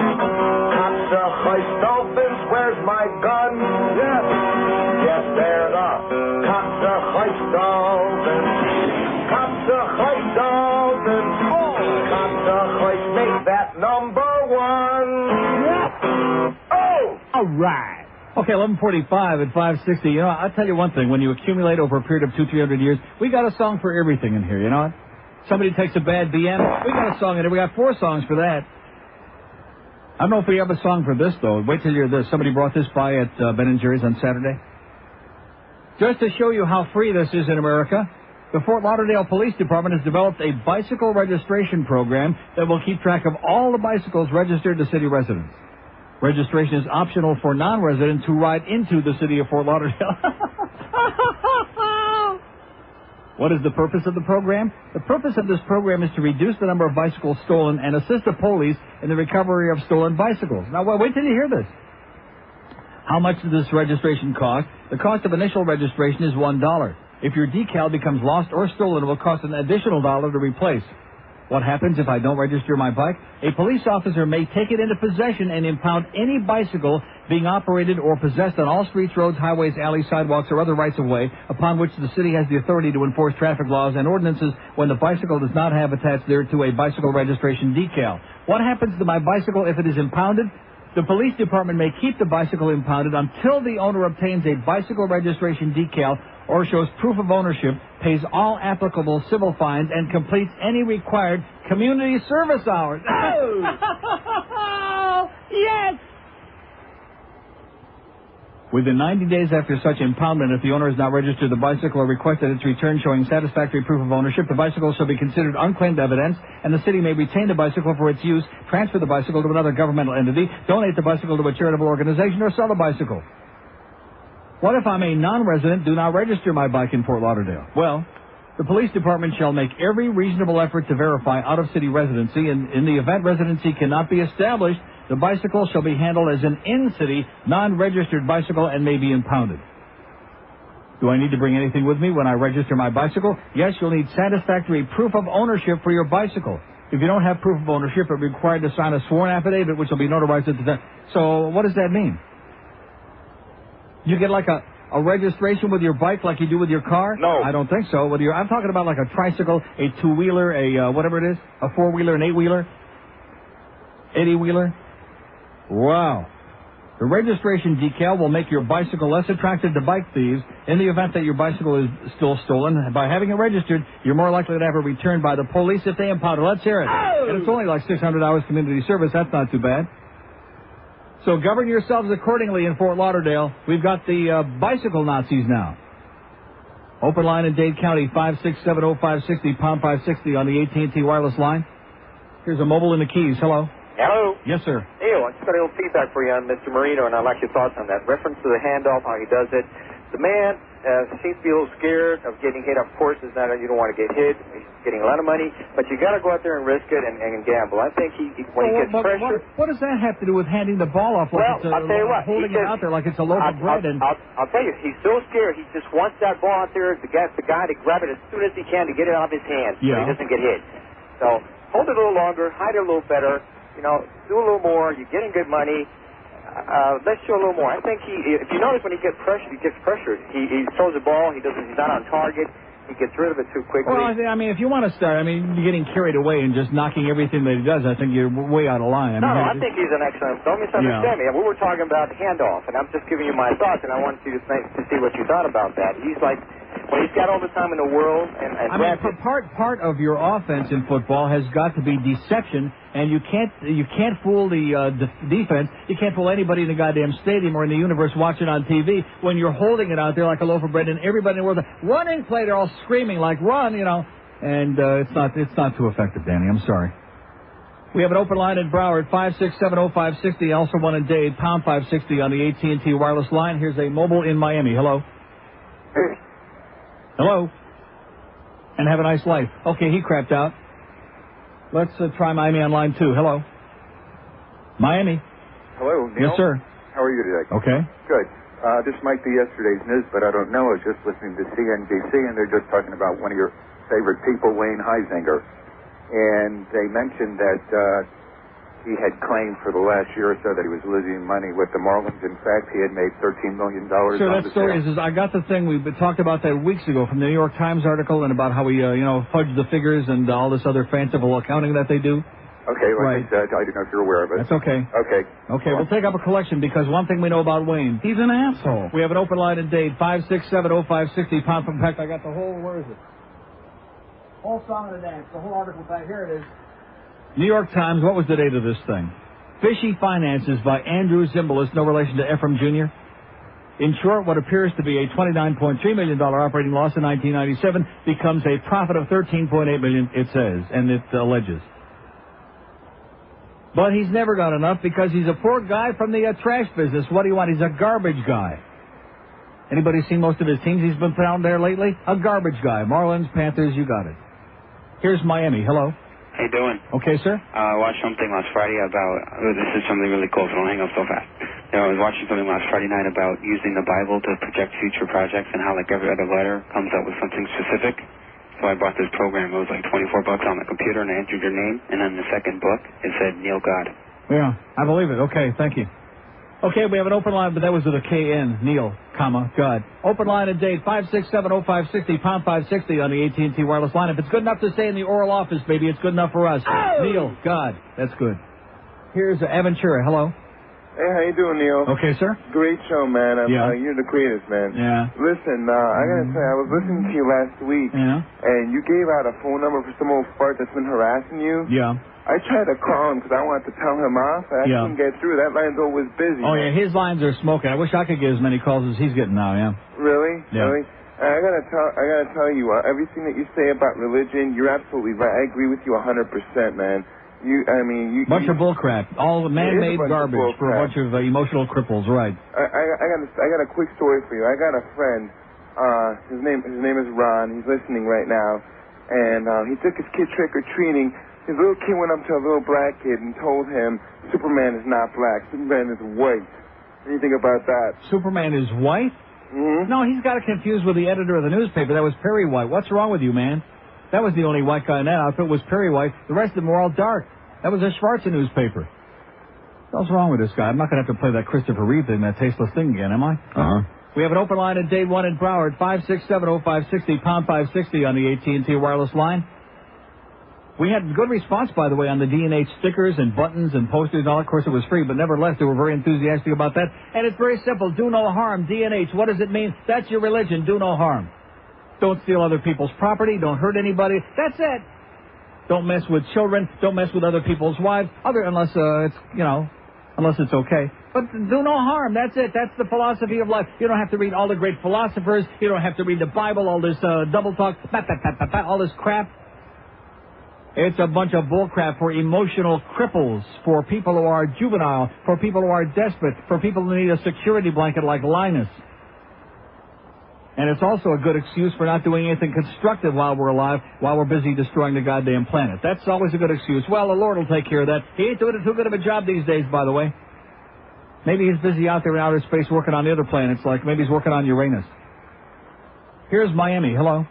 Heist Dolphins. Where's my gun? Yes. Yes, they're the Heist Dolphins. Heist Dolphins. Heist make that number 1. Yes. Oh! All right. Okay, 11:45 at 560. I'll tell you one thing. When you accumulate over a period of 200-300 years, we got a song for everything in here, you know what? Somebody takes a bad BM, we got a song in it. We got 4 songs for that. I don't know if we have a song for this, though. Wait till you hear this. Somebody brought this by at Ben & Jerry's on Saturday. Just to show you how free this is in America, the Fort Lauderdale Police Department has developed a bicycle registration program that will keep track of all the bicycles registered to city residents. Registration is optional for non-residents who ride into the city of Fort Lauderdale. What is the purpose of the program? The purpose of this program is to reduce the number of bicycles stolen and assist the police in the recovery of stolen bicycles. Now, wait till you hear this. How much does this registration cost? The cost of initial registration is $1. If your decal becomes lost or stolen, it will cost an additional $1 to replace. What happens if I don't register my bike? A police officer may take it into possession and impound any bicycle being operated or possessed on all streets, roads, highways, alleys, sidewalks, or other rights-of-way upon which the city has the authority to enforce traffic laws and ordinances when the bicycle does not have attached thereto a bicycle registration decal. What happens to my bicycle if it is impounded? The police department may keep the bicycle impounded until the owner obtains a bicycle registration decal or shows proof of ownership, pays all applicable civil fines, and completes any required community service hours. Oh! Yes! Within 90 days after such impoundment, if the owner has not registered the bicycle or requested its return showing satisfactory proof of ownership, the bicycle shall be considered unclaimed evidence, and the city may retain the bicycle for its use, transfer the bicycle to another governmental entity, donate the bicycle to a charitable organization, or sell the bicycle. What if I'm a non-resident, do not register my bike in Fort Lauderdale? Well, the police department shall make every reasonable effort to verify out-of-city residency, and in the event residency cannot be established, the bicycle shall be handled as an in-city, non-registered bicycle and may be impounded. Do I need to bring anything with me when I register my bicycle? Yes, you'll need satisfactory proof of ownership for your bicycle. If you don't have proof of ownership, you're required to sign a sworn affidavit, which will be notarized at the time. So what does that mean? You get like a registration with your bike like you do with your car? No. I don't think so. I'm talking about like a tricycle, a two-wheeler, a whatever it is, a four-wheeler, an eight-wheeler, 80-wheeler. Wow. The registration decal will make your bicycle less attractive to bike thieves in the event that your bicycle is still stolen. By having it registered, you're more likely to have it returned by the police if they impound it. Let's hear it. Oh! And it's only like 600 hours community service. That's not too bad. So govern yourselves accordingly in Fort Lauderdale. We've got the bicycle Nazis now. Open line in Dade County, 5670560, pound 560 on the AT&T wireless line. Here's a mobile in the Keys. Hello. Hello. Yes, sir. Neil, I just got a little feedback for you on Mr. Marino, and I'd like your thoughts on that. Reference to the handoff, how he does it. The man seems to be a little scared of getting hit. Of course, it's not that you don't want to get hit. He's getting a lot of money, but you got to go out there and risk it and gamble. I think when he gets pressure. What does that have to do with handing the ball off? Well, I'll tell you what. Holding it out there like it's a loaf of bread. I'll tell you, he's so scared. He just wants that ball out there to get the guy to grab it as soon as he can to get it out of his hand so he doesn't get hit. So hold it a little longer, hide it a little better. You know, do a little more. You're getting good money. Let's show a little more. I think if you notice when he gets pressured, he throws the ball. He's not on target. He gets rid of it too quickly. Well, I mean, if you want to start, you're getting carried away and just knocking everything that he does. I think you're way out of line. I think he's an excellent. Don't misunderstand me. We were talking about handoff, and I'm just giving you my thoughts, and I wanted you to see what you thought about that. He's like, well, he's got all the time in the world, and part of your offense in football has got to be deception, and you can't fool the defense. You can't fool anybody in the goddamn stadium or in the universe watching on TV when you're holding it out there like a loaf of bread, and everybody in the world running play. They're all screaming like run, and it's not too effective, Danny. I'm sorry. We have an open line in Broward, 5670560. Also one in Dade, pound 560 on the AT&T wireless line. Here's a mobile in Miami. Hello. Hello. And have a nice life. Okay, he crapped out. Let's try Miami on line 2. Hello. Miami. Hello, Neil. Yes, sir. How are you today? Okay. Good. This might be yesterday's news, but I don't know. I was just listening to CNBC, and they're just talking about one of your favorite people, Wayne Huizenga. And they mentioned that he had claimed for the last year or so that he was losing money with the Marlins. In fact, he had made $13 million Sure, on that story is I got the thing. We talked about that weeks ago from the New York Times article and about how we, fudged the figures and all this other fanciful accounting that they do. Okay, right. I don't know if you're aware of it. That's okay. Okay, we'll take up a collection because one thing we know about Wayne. He's an asshole. We have an open line in Dade, 5670560, pound. In fact, I got the whole, where is it? Whole song and the dance, the whole article back here it is. New York Times, what was the date of this thing? Fishy Finances by Andrew Zimbalist, no relation to Ephraim Jr. In short, what appears to be a $29.3 million operating loss in 1997 becomes a profit of $13.8 million, it says, and it alleges. But he's never got enough because he's a poor guy from the trash business. What do you want? He's a garbage guy. Anybody seen most of his teams he's been found there lately? A garbage guy. Marlins, Panthers, you got it. Here's Miami. Hello. How you doing? Okay, sir. I watched something last Friday about, this is something really cool, so don't hang up so fast. I was watching something last Friday night about using the Bible to project future projects and how like every other letter comes up with something specific. So I bought this program. It was like $24 on the computer, and I entered your name, and then the second book, it said Neil God. Yeah, I believe it. Okay, thank you. Okay, we have an open line, but that was with a K-N, Neil, comma, God. Open line and date, 567-0560, pound 560 on the AT&T wireless line. If it's good enough to stay in the oral office, baby, it's good enough for us. Oh! Neil, God, that's good. Here's Aventura. Hello. Hey, how you doing, Neil? Okay, sir. Great show, man. Yeah. You're the greatest, man. Yeah. Listen, I gotta say, I was listening to you last week, and you gave out a phone number for some old fart that's been harassing you. Yeah. I tried to call him because I wanted to tell him off. I couldn't get through. That line's always busy. Oh, yeah, his lines are smoking. I wish I could get as many calls as he's getting now, yeah. Really? Yeah. Really? I gotta tell you, everything that you say about religion, you're absolutely right. I agree with you 100%, man. Bunch of bullcrap. All man-made garbage for a bunch of emotional cripples, right. I got a quick story for you. I got a friend. His name is Ron. He's listening right now. And he took his kid trick-or-treating. His little kid went up to a little black kid and told him Superman is not black. Superman is white. What do you think about that? Superman is white? Mm-hmm. No, he's got it confused with the editor of the newspaper. That was Perry White. What's wrong with you, man? That was the only white guy in that outfit was Perry White. The rest of them were all dark. That was a Schwarzer newspaper. What's wrong with this guy? I'm not going to have to play that Christopher Reeve thing, that tasteless thing again, am I? Uh-huh. We have an open line at day 1 in Broward, 567-0560, pound 560 on the AT&T wireless line. We had good response, by the way, on the D&H stickers and buttons and posters and all. Of course, it was free, but nevertheless, they were very enthusiastic about that. And it's very simple. Do no harm. D&H, what does it mean? That's your religion. Do no harm. Don't steal other people's property. Don't hurt anybody. That's it. Don't mess with children. Don't mess with other people's wives. Unless it's okay. But do no harm. That's it. That's the philosophy of life. You don't have to read all the great philosophers. You don't have to read the Bible, all this double talk, all this crap. It's a bunch of bullcrap for emotional cripples, for people who are juvenile, for people who are desperate, for people who need a security blanket like Linus. And it's also a good excuse for not doing anything constructive while we're alive, while we're busy destroying the goddamn planet. That's always a good excuse. Well, the Lord will take care of that. He ain't doing too good of a job these days, by the way. Maybe he's busy out there in outer space working on the other planets, like maybe he's working on Uranus. Here's Miami. Hello.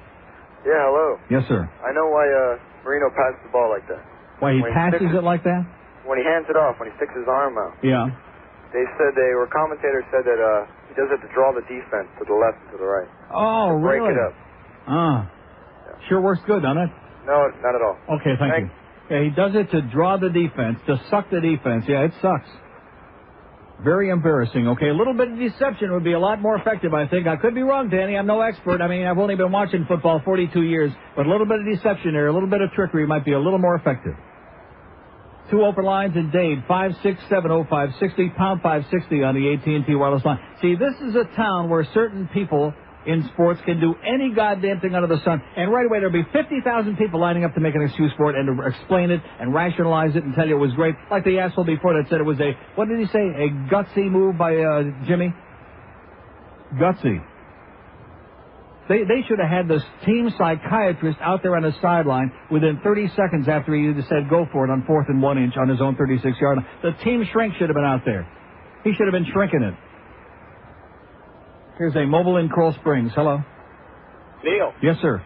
Yeah, hello. Yes, sir. I know why Marino passes the ball like that. Why he passes it like that? When he hands it off, when he sticks his arm out. Yeah. Commentators said that he does it to draw the defense to the left and to the right. Oh, really? Break it up. Sure works good, doesn't it? No, not at all. Okay, thank you. Yeah, he does it to draw the defense, to suck the defense. Yeah, it sucks. Very embarrassing. Okay, a little bit of deception would be a lot more effective, I think. I could be wrong, Danny. I'm no expert. I mean, I've only been watching football 42 years. But a little bit of deception there, a little bit of trickery might be a little more effective. 2 open lines in Dade, 567-0560, pound 560 on the AT&T wireless line. See, this is a town where certain people in sports can do any goddamn thing under the sun. And right away, there'll be 50,000 people lining up to make an excuse for it and to explain it and rationalize it and tell you it was great. Like the asshole before that said it was what did he say? A gutsy move by Jimmy? Gutsy. They should have had this team psychiatrist out there on the sideline within 30 seconds after he said go for it on 4th and 1 inch on his own 36-yard line. The team shrink should have been out there. He should have been shrinking it. Here's a mobile in Coral Springs. Hello. Neil. Yes, sir.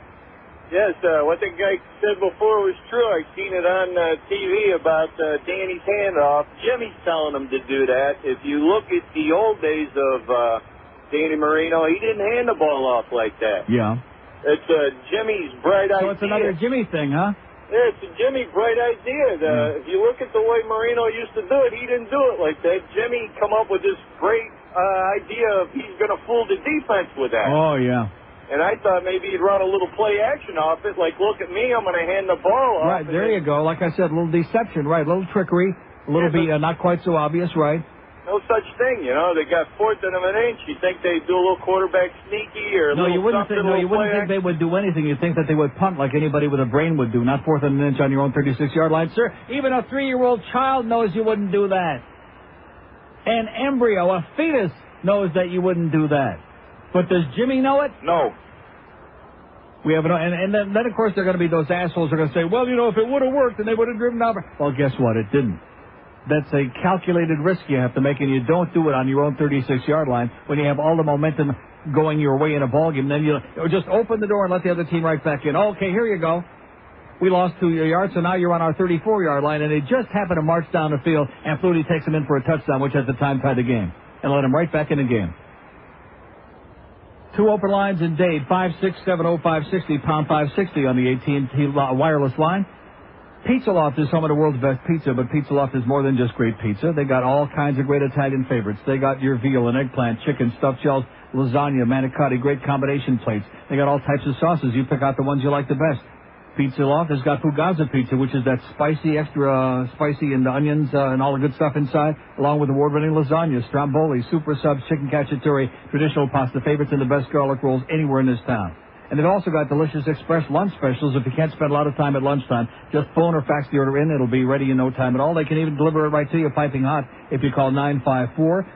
Yes, what the guy said before was true. I seen it on TV about Danny's handoff. Jimmy's telling him to do that. If you look at the old days of Danny Marino, he didn't hand the ball off like that. Yeah. It's Jimmy's bright idea. So it's another Jimmy thing, huh? Yeah, it's a Jimmy bright idea. If you look at the way Marino used to do it, he didn't do it like that. Jimmy come up with this great idea of he's going to fool the defense with that. Oh, yeah. And I thought maybe he'd run a little play action off it, like, look at me, I'm going to hand the ball off. Right, there you go. Like I said, a little deception, right, a little trickery, a little bit not quite so obvious, right? No such thing, you know. They got 4th and an inch. You think they'd do a little quarterback sneaky or a little something? No, you wouldn't think they would do anything. You'd think that they would punt like anybody with a brain would do, not 4th and an inch on your own 36-yard line. Sir, even a 3-year-old child knows you wouldn't do that. An embryo, a fetus, knows that you wouldn't do that. But does Jimmy know it? No. We have and then of course, there are going to be those assholes who are going to say, well, you know, if it would have worked, then they would have driven down. Well, guess what? It didn't. That's a calculated risk you have to make, and you don't do it on your own 36-yard line when you have all the momentum going your way in a ballgame. Then you just open the door and let the other team right back in. Okay, here you go. We lost 2 yards, so now you're on our 34-yard line, and they just happen to march down the field, and Flutie takes him in for a touchdown, which at the time tied the game, and let him right back in the game. 2 open lines in Dade, 5670560, pound 560 on the AT&T wireless line. Pizza Loft is some of the world's best pizza, but Pizza Loft is more than just great pizza. They got all kinds of great Italian favorites. They got your veal and eggplant, chicken, stuffed shells, lasagna, manicotti, great combination plates. They got all types of sauces. You pick out the ones you like the best. Pizza Loft has got Fugaza pizza, which is that spicy, extra spicy, and the onions and all the good stuff inside, along with award-winning lasagna, stromboli, super subs, chicken cacciatore, traditional pasta favorites, and the best garlic rolls anywhere in this town. And they've also got delicious express lunch specials. If you can't spend a lot of time at lunchtime, just phone or fax the order in. It'll be ready in no time at all. They can even deliver it right to you piping hot if you call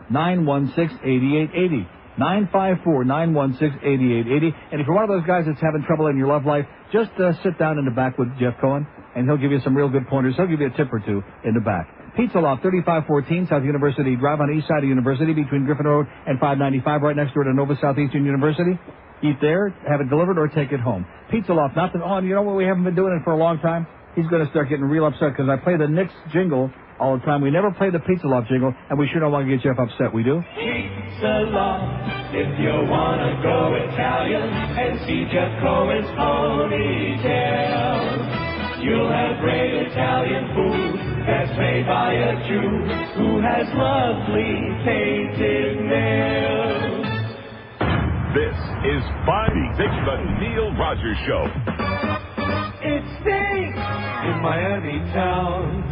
954-916-8880. 954-916-8880. And if you're one of those guys that's having trouble in your love life, just sit down in the back with Jeff Cohen, and he'll give you some real good pointers. He'll give you a tip or two in the back. Pizza Loft, 3514 South University Drive on the east side of University between Griffin Road and 595, right next door to Nova Southeastern University. Eat there, have it delivered, or take it home. Pizza Loft, not that, you know what, we haven't been doing it for a long time? He's going to start getting real upset because I play the Knicks jingle all the time. We never play the Pizza Loft jingle, and we sure don't want to get Jeff upset. We do? Pizza Loft, if you want to go Italian and see Jeff Cohen's ponytail. You'll have great Italian food that's made by a Jew who has lovely painted nails. This is 560, the Neil Rogers Show. It stinks in Miami town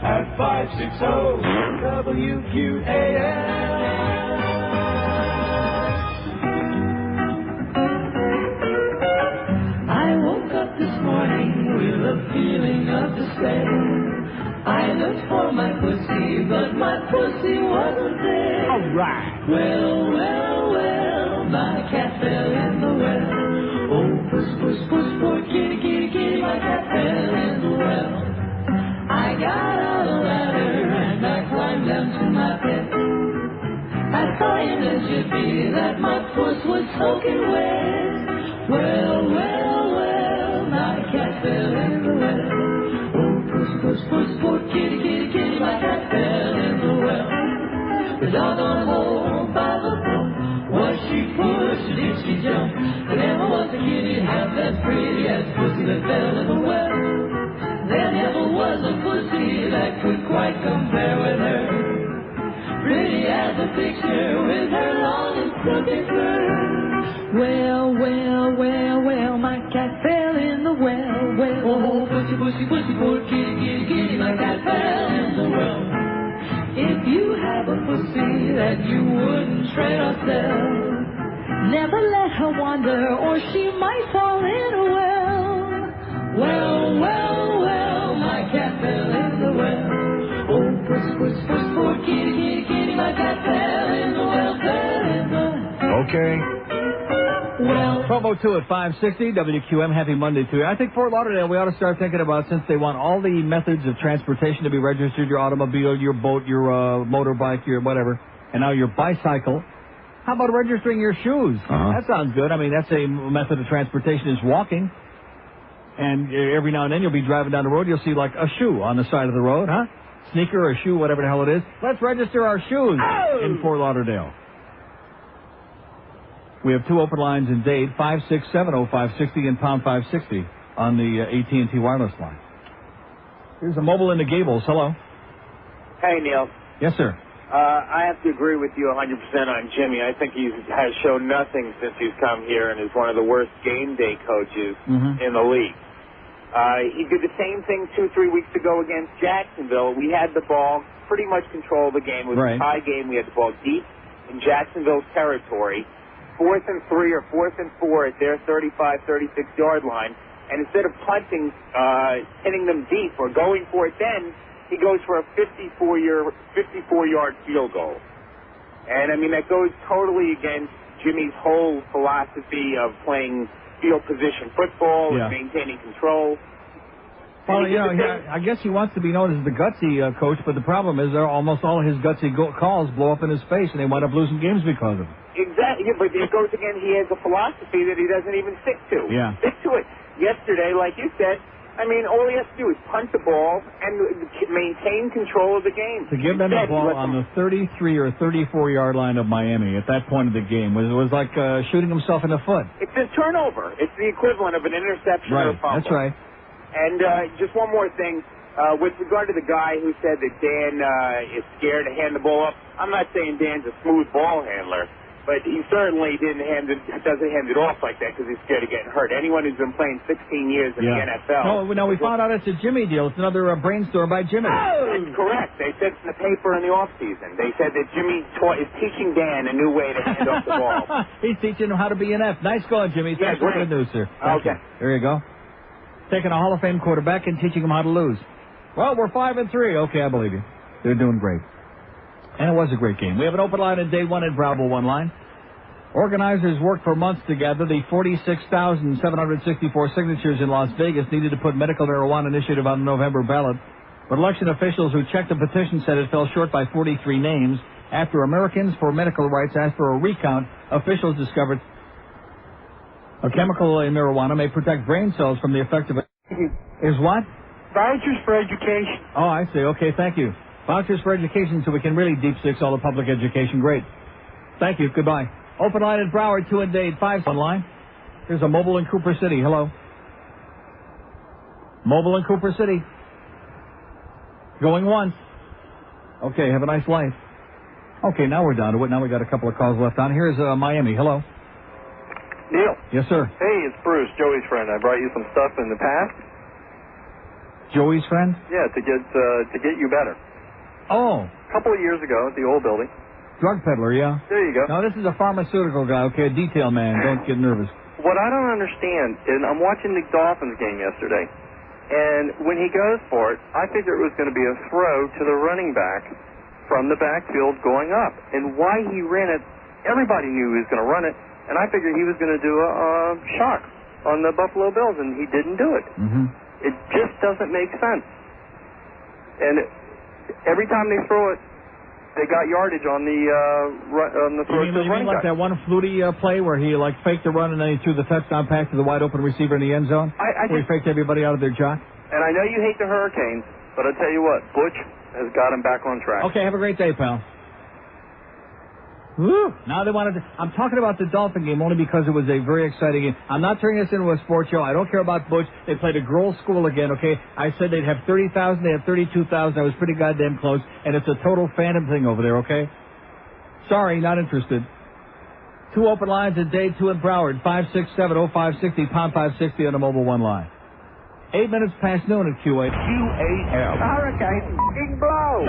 at 560 WQAM. I woke up this morning with a feeling of despair. I looked for my pussy, but my pussy wasn't there. All right. Well, my cat fell in the well. Oh, puss, puss, puss, poor kitty, kitty, kitty, my cat fell in the well. I got out a ladder and I climbed down to my pet. I saw in a jiffy that my puss was soaking wet. Well, my cat fell in the well. Oh, puss, puss, puss, poor kitty, kitty, kitty, my cat fell in the well. The doggone hole by the pump, was she pushed, did she jump? There never was a kitty half as pretty as pussy that fell in the well. There never was a pussy that could quite compare with her. Pretty as a picture with her long and silky fur. Well, my cat fell in the well. Well, oh, pussy, pussy, pussy, poor kitty, kitty, kitty, my cat fell in the well. If you have a pussy that you wouldn't tread or sell, never let her wander or she might fall in a well. Well, my cat fell in the well. Oh, puss, puss, puss, poor kitty, kitty, kitty, my cat fell in the well, fell in the... Okay. Well, 12:02 at 560 WQM. Happy Monday to you. I think Fort Lauderdale, we ought to start thinking about, since they want all the methods of transportation to be registered, your automobile, your boat, your motorbike, your whatever, and now your bicycle. How about registering your shoes? That sounds good. I mean, that's a method of transportation, is walking. And every now and then you'll be driving down the road, you'll see like a shoe on the side of the road, huh? Sneaker or a shoe, whatever the hell it is. Let's register our shoes in Fort Lauderdale. We have 2 open lines in Dade, 5670560 and pound 560 on the AT&T wireless line. Here's a mobile in the Gables. Hello. Hey, Neil. Yes, sir. I have to agree with you 100% on Jimmy. I think he has shown nothing since he's come here and is one of the worst game day coaches in the league. He did the same thing 2-3 weeks ago against Jacksonville. We had the ball, pretty much control the game. It was a tie game. We had the ball deep in Jacksonville's territory. 4th and 3 or 4th and 4 at their 35, 36-yard line. And instead of punting, hitting them deep or going for it then, he goes for a 54-yard field goal. And, I mean, that goes totally against Jimmy's whole philosophy of playing field position football and maintaining control. Well, I guess he wants to be known as the gutsy coach, but the problem is almost all his gutsy calls blow up in his face, and they wind up losing games because of it. Exactly, but it goes again, he has a philosophy that he doesn't even stick to. Yeah. Stick to it. Yesterday, like you said, I mean, all he has to do is punt the ball and maintain control of the game. To give them the ball on the 33 or 34-yard line of Miami at that point of the game was like shooting himself in the foot. It's a turnover. It's the equivalent of an interception or a fumble. That's right. And just one more thing. With regard to the guy who said that Dan is scared to hand the ball up, I'm not saying Dan's a smooth ball handler, but he certainly doesn't hand it off like that because he's scared of getting hurt. Anyone who's been playing 16 years in the NFL. No, we found out it's a Jimmy deal. It's another brainstorm by Jimmy. That's correct. They said in the paper in the offseason. They said that Jimmy is teaching Dan a new way to hand off the ball. He's teaching him how to be an F. Nice going, Jimmy. Thanks for the news, sir. Okay. There you go. Taking a Hall of Fame quarterback and teaching him how to lose. Well, we're 5-3. Okay, I believe you. They're doing great. And it was a great game. We have an open line in day one at Bravo One line. Organizers worked for months to gather the 46,764 signatures in Las Vegas needed to put medical marijuana initiative on the November ballot. But election officials who checked the petition said it fell short by 43 names. After Americans for Medical Rights asked for a recount, officials discovered a chemical in marijuana may protect brain cells from the effect of it. Is what? Vouchers for education. Oh, I see. Okay, thank you. Vouchers for education so we can really deep six all the public education. Great. Thank you. Goodbye. Open line at Broward, 2 and Dade, 5 on line. Here's a mobile in Cooper City. Hello. Mobile in Cooper City. Going once. Okay, have a nice life. Okay, now we're down to it. Now we got a couple of calls left on. Here's Miami. Hello. Neil. Yes, sir. Hey, it's Bruce, Joey's friend. I brought you some stuff in the past. Joey's friend? Yeah, to get you better. Oh. A couple of years ago at the old building. Drug peddler, yeah. There you go. No, this is a pharmaceutical guy. Okay, a detail man. Don't get nervous. What I don't understand, and I'm watching the Dolphins game yesterday, and when he goes for it, I figured it was going to be a throw to the running back from the backfield going up. And why he ran it, everybody knew he was going to run it, and I figured he was going to do a shock on the Buffalo Bills, and he didn't do it. Mm-hmm. It just doesn't make sense. And every time they throw it, they got yardage on the throw to the running like back. that one Flutie play where he faked the run and then he threw the touchdown pass to the wide open receiver in the end zone? Where he faked everybody out of their jock? And I know you hate the Hurricanes, but I'll tell you what, Butch has got him back on track. Okay, have a great day, pal. Woo! Now they wanted to... I'm talking about the Dolphin game only because it was a very exciting game. I'm not turning this into a sports show. I don't care about Butch. They played a girls' school again, okay? I said they'd have 30,000. They had 32,000. I was pretty goddamn close. And it's a total phantom thing over there, okay? Sorry, not interested. 2 open lines at day 2 in Broward. 567-0560, pound 560 on the mobile 1 line. 8 minutes past noon at QA. QAM. Hurricane, big blow.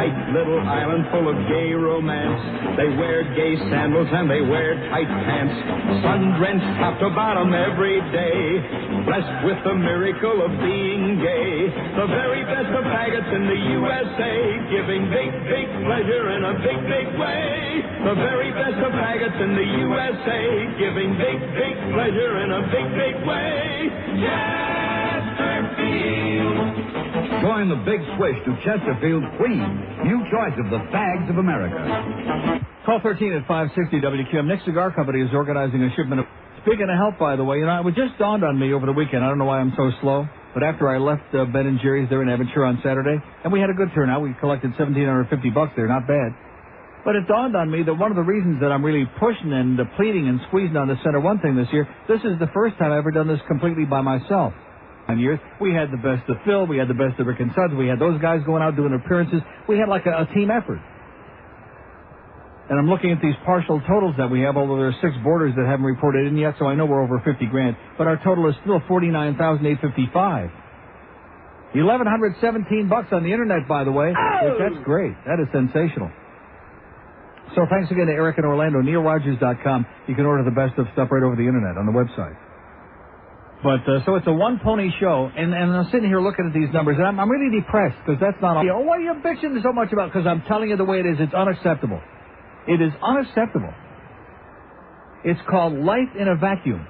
Tight little island full of gay romance. They wear gay sandals and they wear tight pants. Sun-drenched top to bottom every day. Blessed with the miracle of being gay. The very best of faggots in the USA. Giving big, big pleasure in a big, big way. The very best of faggots in the USA. Giving big, big pleasure in a big, big way. Chesterfield. Join the big swish to Chesterfield Queen, new choice of the fags of America. Call 13 at 560 WQM. Nick Cigar Company is organizing a shipment of... Speaking of health, by the way, it just dawned on me over the weekend. I don't know why I'm so slow, but after I left Ben & Jerry's there in Aventura on Saturday, and we had a good turnout. We collected $1,750 there, not bad. But it dawned on me that one of the reasons that I'm really pushing and pleading and squeezing on the Center One thing this year, this is the first time I've ever done this completely by myself. Years. We had the best of Phil, we had the best of Rick and Suds, we had those guys going out doing appearances. We had like a team effort. And I'm looking at these partial totals that we have, although there are 6 boarders that haven't reported in yet, so I know we're over 50 grand. But our total is still $49,855. $1,117 on the internet, by the way. Which that's great. That is sensational. So thanks again to Eric in Orlando. NeilRogers.com. You can order the best of stuff right over the internet on the website. But, so it's a one-pony show, and I'm sitting here looking at these numbers, and I'm really depressed, because that's not all. Oh, what are you bitching so much about? Because I'm telling you the way it is. It's unacceptable. It is unacceptable. It's called life in a vacuum.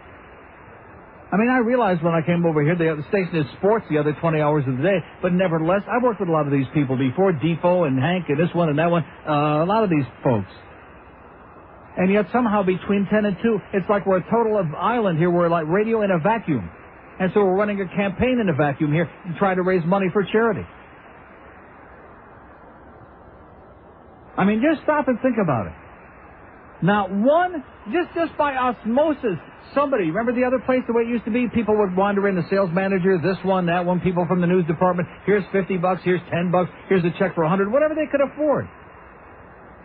I mean, I realized when I came over here, the station is sports the other 20 hours of the day, but nevertheless, I worked with a lot of these people before, Defoe and Hank and this one and that one, a lot of these folks. And yet somehow between 10 and 2, it's like we're a total of island here. We're like radio in a vacuum. And so we're running a campaign in a vacuum here to try to raise money for charity. I mean, just stop and think about it. Not one, just by osmosis, somebody, remember the other place, the way it used to be? People would wander in, the sales manager, this one, that one, people from the news department, here's $50, here's $10, here's a check for $100, whatever they could afford.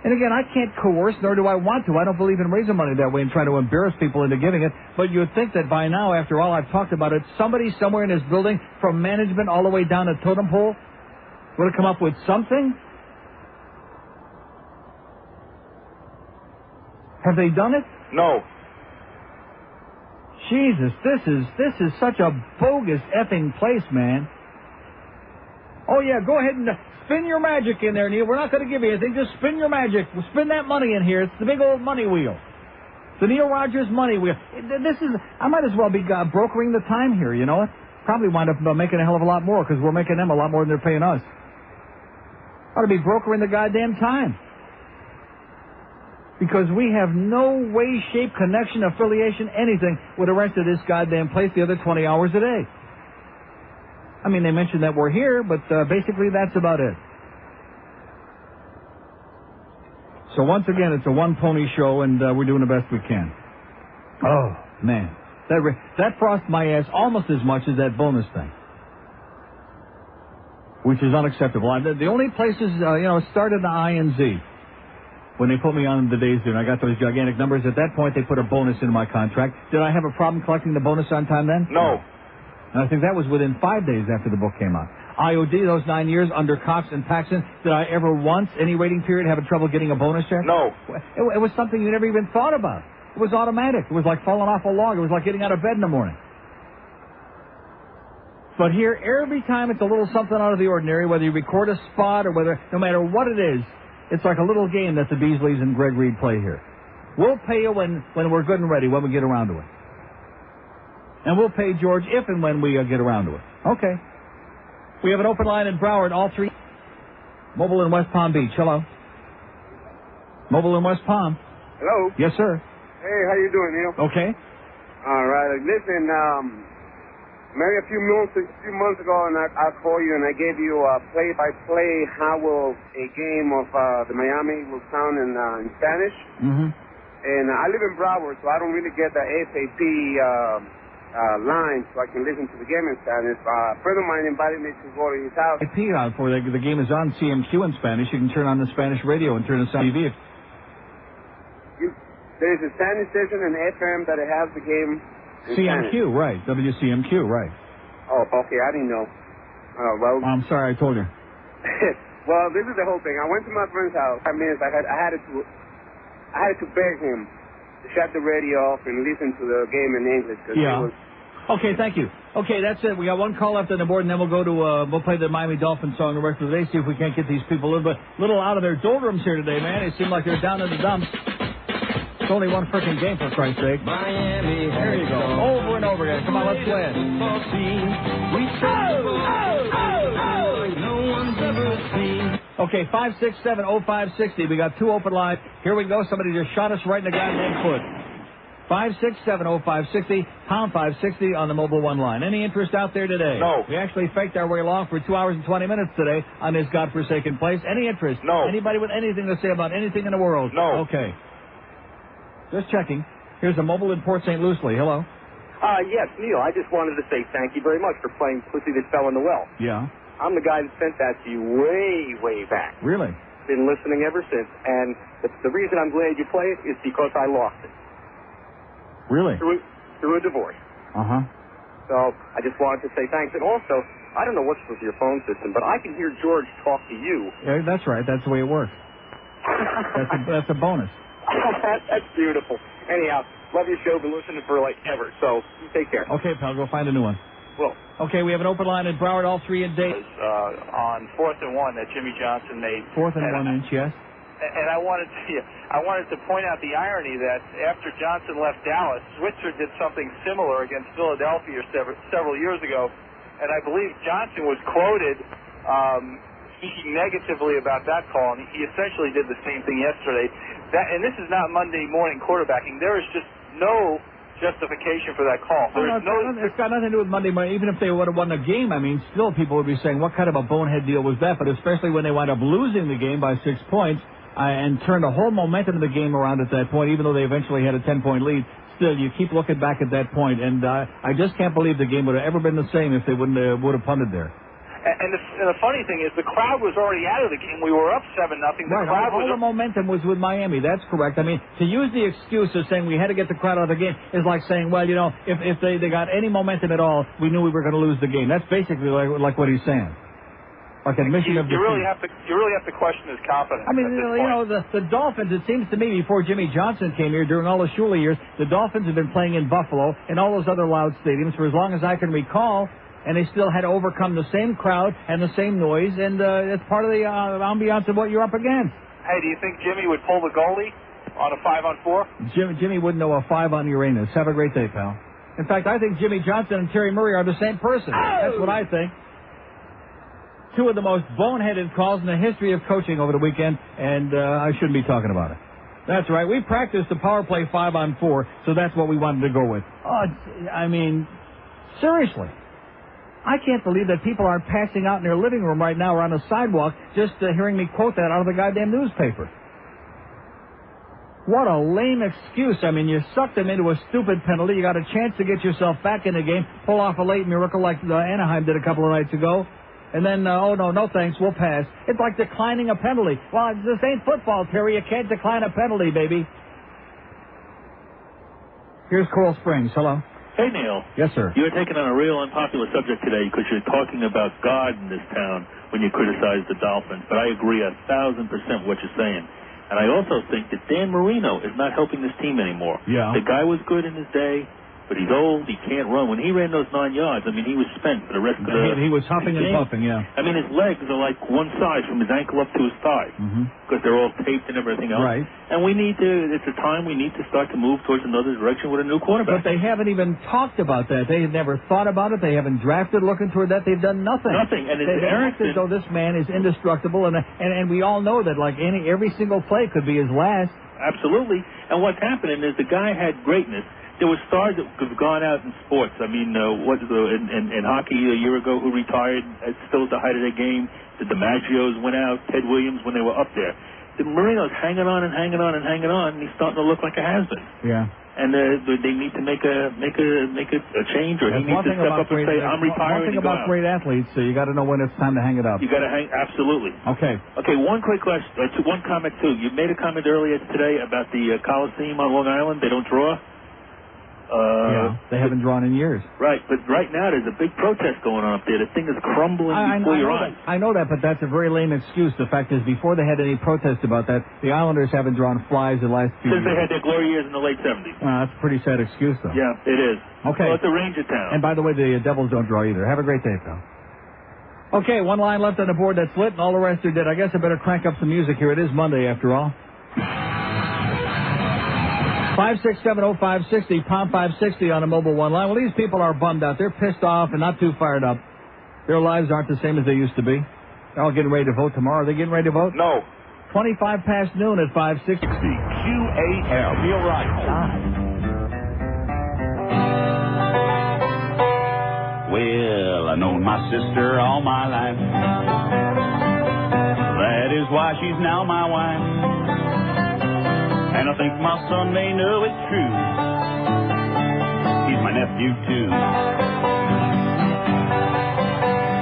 And again, I can't coerce, nor do I want to. I don't believe in raising money that way and trying to embarrass people into giving it. But you would think that by now, after all I've talked about it, somebody somewhere in this building, from management all the way down the totem pole, would have come up with something. Have they done it? No. Jesus, this is such a bogus effing place, man. Oh, yeah, go ahead and spin your magic in there, Neil. We're not going to give you anything. Just spin your magic. We'll spin that money in here. It's the big old money wheel. The Neil Rogers money wheel. I might as well be brokering the time here, you know what? Probably wind up making a hell of a lot more because we're making them a lot more than they're paying us. Ought to be brokering the goddamn time. Because we have no way, shape, connection, affiliation, anything with the rest of this goddamn place the other 20 hours a day. I mean, they mentioned that we're here, but basically that's about it. So once again, it's a one-pony show, and we're doing the best we can. Oh, man. That frosts my ass almost as much as that bonus thing, which is unacceptable. The only places, it started the I and Z. When they put me on the days there, and I got those gigantic numbers, at that point they put a bonus in my contract. Did I have a problem collecting the bonus on time then? No. And I think that was within 5 days after the book came out. IOD, those 9 years under Cox and Paxson, did I ever once, any waiting period, have trouble getting a bonus check? No. It was something you never even thought about. It was automatic. It was like falling off a log. It was like getting out of bed in the morning. But here, every time it's a little something out of the ordinary, whether you record a spot or no matter what it is, it's like a little game that the Beasleys and Greg Reed play here. We'll pay you when we're good and ready, when we get around to it. And we'll pay George if and when we get around to it. Okay. We have an open line in Broward, all three. Mobile in West Palm Beach. Hello. Mobile in West Palm. Hello. Yes, sir. Hey, how you doing, Neil? Okay. All right. Listen, maybe a few months ago, and I called you and I gave you a play-by-play how will a game of the Miami will sound in Spanish. Mm-hmm. And I live in Broward, so I don't really get the FAP line, so I can listen to the game in Spanish. A friend of mine invited me to go to his house. For the game is on CMQ in Spanish. You can turn on the Spanish radio and turn it on TV. There's a Spanish station and FM that has the game. CMQ, right. WCMQ, right. Oh, okay, I didn't know. Well, I'm sorry, I told you. Well, this is the whole thing. I went to my friend's house. 5 minutes. I had to beg him to shut the radio off and listen to the game in English. Yeah. Okay, thank you. Okay, that's it. We got one call left on the board, and then we'll go to we'll play the Miami Dolphins song the rest of the day. See if we can't get these people a little out of their doldrums here today, man. They seem like they're down in the dumps. It's only one freaking game, for Christ's sake. Miami, there you go. Over and over again. Come on, let's play it. Okay, 567-0560. We got two open lines. Here we go. Somebody just shot us right in the goddamn foot. 567-0560, pound 560 on the mobile one line. Any interest out there today? No. We actually faked our way along for 2 hours and 20 minutes today on this godforsaken place. Any interest? No. Anybody with anything to say about anything in the world? No. Okay. Just checking. Here's a mobile in Port St. Lucie. Hello. Yes, Neil, I just wanted to say thank you very much for playing Pussy That Fell in the Well. Yeah. I'm the guy that sent that to you way back. Really? Been listening ever since, and the reason I'm glad you play it is because I lost it. Really? Through a divorce. Uh-huh. So I just wanted to say thanks. And also, I don't know what's with your phone system, but I can hear George talk to you. Yeah, that's right. That's the way it works. That's a bonus. That's beautiful. Anyhow, love your show. Been listening for like ever. So you take care. Okay, pal. Go find a new one. Well. Okay, we have an open line in Broward, all three in date. On 4th and 1 that Jimmy Johnson made. 4th and 1 inch, yes. And I wanted to point out the irony that after Johnson left Dallas, Switzer did something similar against Philadelphia several years ago, and I believe Johnson was quoted speaking negatively about that call, and he essentially did the same thing yesterday. And this is not Monday morning quarterbacking. There is just no justification for that call. It's got nothing to do with Monday morning. Even if they would have won the game, I mean, still people would be saying, what kind of a bonehead deal was that? But especially when they wind up losing the game by 6 points and turned the whole momentum of the game around at that point, even though they eventually had a 10-point lead, still, you keep looking back at that point, and I just can't believe the game would have ever been the same if they would have punted there. And the funny thing is, the crowd was already out of the game. We were up 7-0. All the momentum was with Miami. That's correct. I mean, to use the excuse of saying we had to get the crowd out of the game is like saying, well, you know, if they got any momentum at all, we knew we were going to lose the game. That's basically like what he's saying. Like admission of defeat. You really have to question his confidence. I mean, you know, the Dolphins, it seems to me, before Jimmy Johnson came here, during all the Shula years, the Dolphins have been playing in Buffalo and all those other loud stadiums for as long as I can recall, and they still had to overcome the same crowd and the same noise, and it's part of the ambiance of what you're up against. Hey, do you think Jimmy would pull the goalie on a 5-on-4? Jimmy wouldn't know a 5 on Uranus. Have a great day, pal. In fact, I think Jimmy Johnson and Terry Murray are the same person. Oh! That's what I think. Two of the most boneheaded calls in the history of coaching over the weekend, and I shouldn't be talking about it. That's right. We practiced the power play 5-on-4, so that's what we wanted to go with. Oh, I mean, seriously. I can't believe that people aren't passing out in their living room right now or on the sidewalk just hearing me quote that out of the goddamn newspaper. What a lame excuse. I mean, you sucked them into a stupid penalty. You got a chance to get yourself back in the game, pull off a late miracle like Anaheim did a couple of nights ago. And then, oh, no thanks, we'll pass. It's like declining a penalty. Well, this ain't football, Terry. You can't decline a penalty, baby. Here's Coral Springs. Hello. Hey, Neil. Yes, sir. You're taking on a real unpopular subject today because you're talking about God in this town when you criticize the Dolphins. But I agree 1,000% with what you're saying. And I also think that Dan Marino is not helping this team anymore. Yeah. The guy was good in his day, but he's old, he can't run. When he ran those 9 yards, I mean, he was spent for the rest of the He was huffing and puffing, yeah. I mean, his legs are like one size from his ankle up to his thigh because they're all taped and everything else. Right. And it's a time we need to start to move towards another direction with a new quarterback. But they haven't even talked about that. They have never thought about it. They haven't drafted looking toward that. They've done nothing. Nothing. And they act as though this man is indestructible, and we all know that like every single play could be his last. Absolutely. And what's happening is the guy had greatness. There were stars that have gone out in sports. I mean, in hockey a year ago who retired still at the height of their game. The DiMaggios went out. Ted Williams when they were up there. The Marino's hanging on, and he's starting to look like a has-been. Yeah. And they need to make a change, or he needs to step up and say, "I'm retiring." One thing about great athletes, you got to know when it's time to hang it up. You got to hang. Absolutely. Okay. Okay. One quick question. One comment too. You made a comment earlier today about the Coliseum on Long Island. They don't draw. Yeah, they haven't drawn in years. Right, but right now there's a big protest going on up there. The thing is crumbling before your eyes. I know that, but that's a very lame excuse. The fact is, before they had any protest about that, the Islanders haven't drawn flies the last few years. Since they had their glory years in the late 70s. That's a pretty sad excuse, though. Yeah, it is. Okay. Well, it's a Ranger town. And by the way, the Devils don't draw either. Have a great day, pal. Okay, one line left on the board that's lit, and all the rest are dead. I guess I better crank up some music here. It is Monday, after all. 5670560, pound 560 on a mobile one line. Well, these people are bummed out. They're pissed off and not too fired up. Their lives aren't the same as they used to be. They're all getting ready to vote tomorrow. Are they getting ready to vote? No. 25 past noon at 560. QAM. Neil Rogers. Well, I known my sister all my life. That is why she's now my wife. And I think my son may know it's true. He's my nephew, too.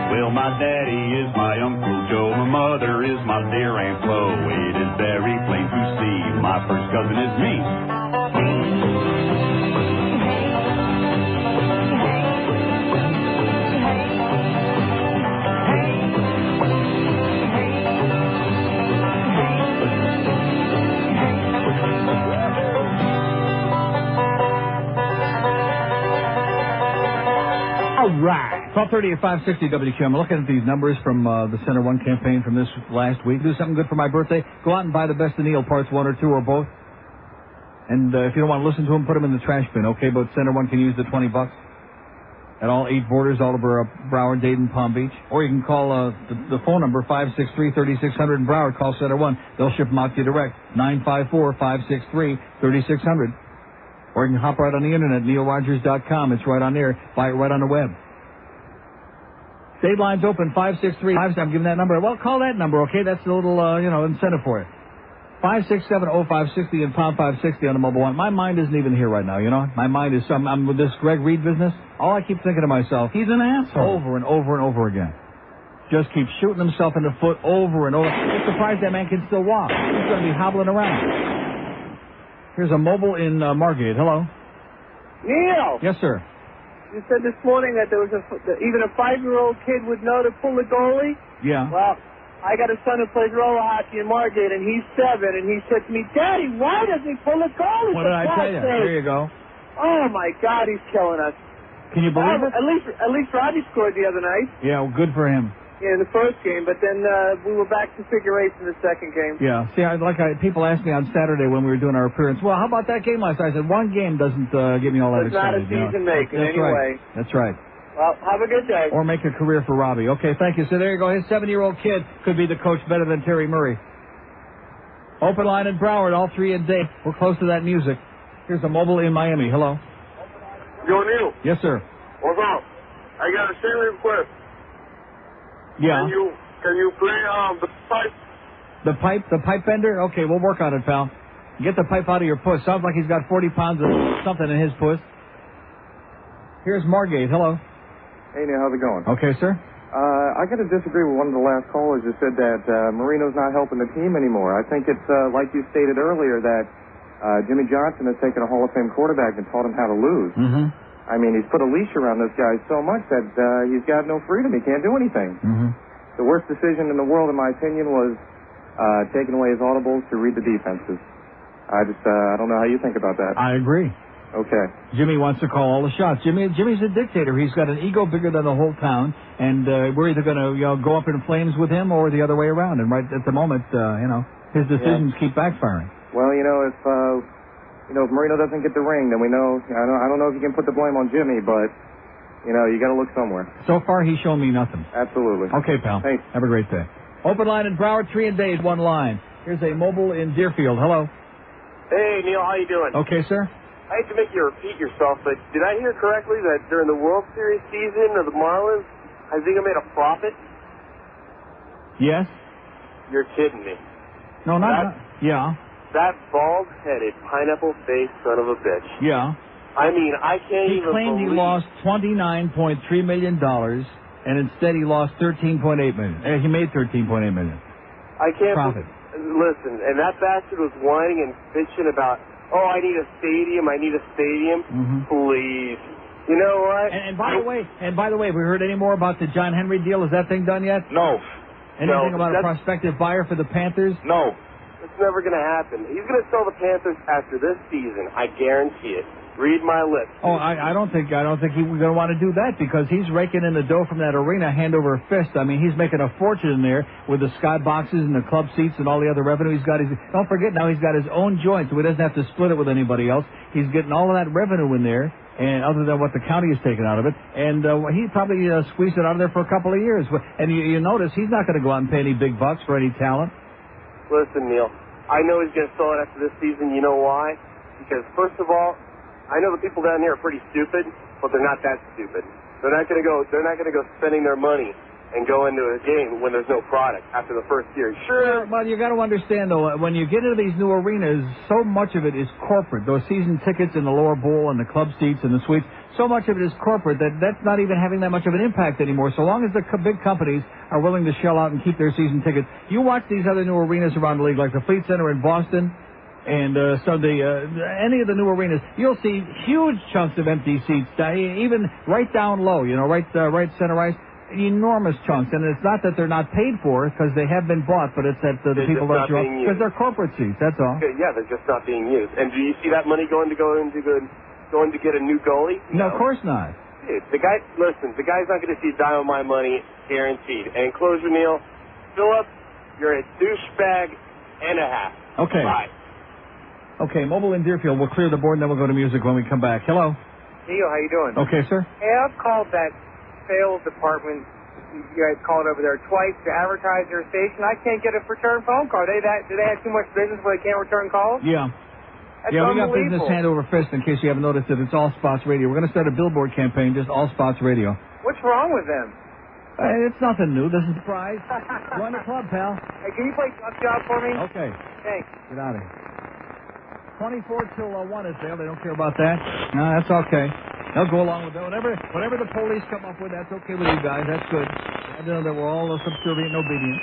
Well, my daddy is my Uncle Joe. My mother is my dear Aunt Flo. It is very plain to see my first cousin is me. All right. 12:30 at 560 WQAM. I'm looking at these numbers from the Center One campaign from this last week. Do something good for my birthday. Go out and buy the Best of Neil parts 1 or 2 or both. And if you don't want to listen to them, put them in the trash bin, okay? But Center One can use the $20 at all 8 borders all over Broward, Dayton, Palm Beach. Or you can call the phone number 563-3600 in Broward. Call Center One. They'll ship them out to you direct. 954-563-3600. Or you can hop right on the internet, neilrogers.com. It's right on there. Buy it right on the web. State line's open, 563. I'm giving that number. Well, call that number, okay? That's a little, incentive for you. 567-0560 and pound 560 on the mobile one. My mind isn't even here right now, you know? My mind is I'm with this Greg Reed business. All I keep thinking to myself, he's an asshole. Over and over and over again. Just keeps shooting himself in the foot over and over. I'm surprised that man can still walk. He's going to be hobbling around. Here's a mobile in Margate. Hello. Neil! Yes, sir. You said this morning that there was even a 5-year-old kid would know to pull a goalie? Yeah. Well, I got a son who plays roller hockey in Margate, and he's 7, and he said to me, Daddy, why doesn't he pull a goalie? What did I tell you? There you go. Oh, my God, he's killing us. Can you believe it? At least Robbie scored the other night. Yeah, well, good for him. In the first game, but then we were back to figure 8 in the second game. Yeah. See, people asked me on Saturday when we were doing our appearance, well, how about that game last night? I said, one game doesn't get me all that It's excited. not a season-making anyway. Right. That's right. Well, have a good day. Or make a career for Robbie. Okay, thank you. So there you go. His 7-year-old kid could be the coach better than Terry Murray. Open line in Broward, all 3 in Dayton. We're close to that music. Here's a mobile in Miami. Hello. Yo, Neil. Yes, sir. What's up? I got a serious request. Yeah. Can you play the pipe? The pipe bender? Okay, we'll work on it, pal. Get the pipe out of your puss. Sounds like he's got 40 pounds of something in his puss. Here's Margate. Hello. Hey, Neil, how's it going? Okay, sir. I got to disagree with one of the last callers who said that Marino's not helping the team anymore. I think it's like you stated earlier that Jimmy Johnson has taken a Hall of Fame quarterback and taught him how to lose. Mm-hmm. I mean, he's put a leash around this guy so much that he's got no freedom. He can't do anything. Mm-hmm. The worst decision in the world, in my opinion, was taking away his audibles to read the defenses. I don't know how you think about that. I agree. Okay. Jimmy wants to call all the shots. Jimmy's a dictator. He's got an ego bigger than the whole town, and we're either going to go up in flames with him or the other way around. And right at the moment, his decisions keep backfiring. Well, if Marino doesn't get the ring, then we know. I don't know if you can put the blame on Jimmy, but you got to look somewhere. So far, he's shown me nothing. Absolutely. Okay, pal. Thanks. Have a great day. Open line in Broward, 3 in Dade, 1 line. Here's a mobile in Deerfield. Hello. Hey, Neil, how you doing? Okay, sir. I hate to make you repeat yourself, but did I hear correctly that during the World Series season of the Marlins, Huizinga made a profit? Yes. You're kidding me. No, not. Yeah. That bald-headed, pineapple-faced son of a bitch. Yeah. I mean, I can't He even claimed he lost $29.3 million, and instead he lost $13.8 million. He made $13.8 million. I can't profit. Listen, and that bastard was whining and bitching about, I need a stadium. Mm-hmm. Please. You know what? And by the way, have we heard any more about the John Henry deal? Is that thing done yet? No. Anything about a prospective buyer for the Panthers? No. It's never going to happen. He's going to sell the Panthers after this season. I guarantee it. Read my lips. Oh, I don't think he's going to want to do that because he's raking in the dough from that arena hand over fist. I mean, he's making a fortune in there with the sky boxes and the club seats and all the other revenue he's got. Don't forget now he's got his own joint, so he doesn't have to split it with anybody else. He's getting all of that revenue in there, and other than what the county is taking out of it, and he probably squeezed it out of there for a couple of years. And you notice he's not going to go out and pay any big bucks for any talent. Listen, Neil, I know he's going to sell it after this season. You know why? Because first of all, I know the people down here are pretty stupid, but they're not that stupid. They're not going to go spending their money and go into a game when there's no product after the first year. Sure. Well, you got to understand though, when you get into these new arenas, so much of it is corporate. Those season tickets in the lower bowl and the club seats and the suites, so much of it is corporate that's not even having that much of an impact anymore. So long as the big companies are willing to shell out and keep their season tickets. You watch these other new arenas around the league, like the Fleet Center in Boston. And any of the new arenas, you'll see huge chunks of empty seats, even right down low, right center ice, enormous chunks. And it's not that they're not paid for because they have been bought, but it's that the people don't show up because they're corporate seats. That's all. Okay, yeah, they're just not being used. And do you see that money going to get a new goalie? No, of course not. Dude, the guy's not going to see a dime of my money, guaranteed. And in closure, Neil, Philip, you're a douchebag and a half. Okay. Bye. Okay, mobile in Deerfield. We'll clear the board and then we'll go to music when we come back. Hello. Neil, how you doing? Okay, sir. Hey, I've called that sales department. You guys called over there twice to advertise your station. I can't get a return phone call. Do they have too much business where they can't return calls? Yeah. That's we got business unbelievable. hand over fist. In case you haven't noticed it, it's All Spots Radio. We're going to start a billboard campaign, just All Spots Radio. What's wrong with them? It's nothing new. This is the prize. Join the club, pal. Hey, can you play Tough Job for me? Okay. Thanks. Get out of here. 24 till 1 is there. They don't care about that. No, that's okay. They'll go along with that. Whatever the police come up with, that's okay with you guys. That's good. I know that we're all subservient and obedient.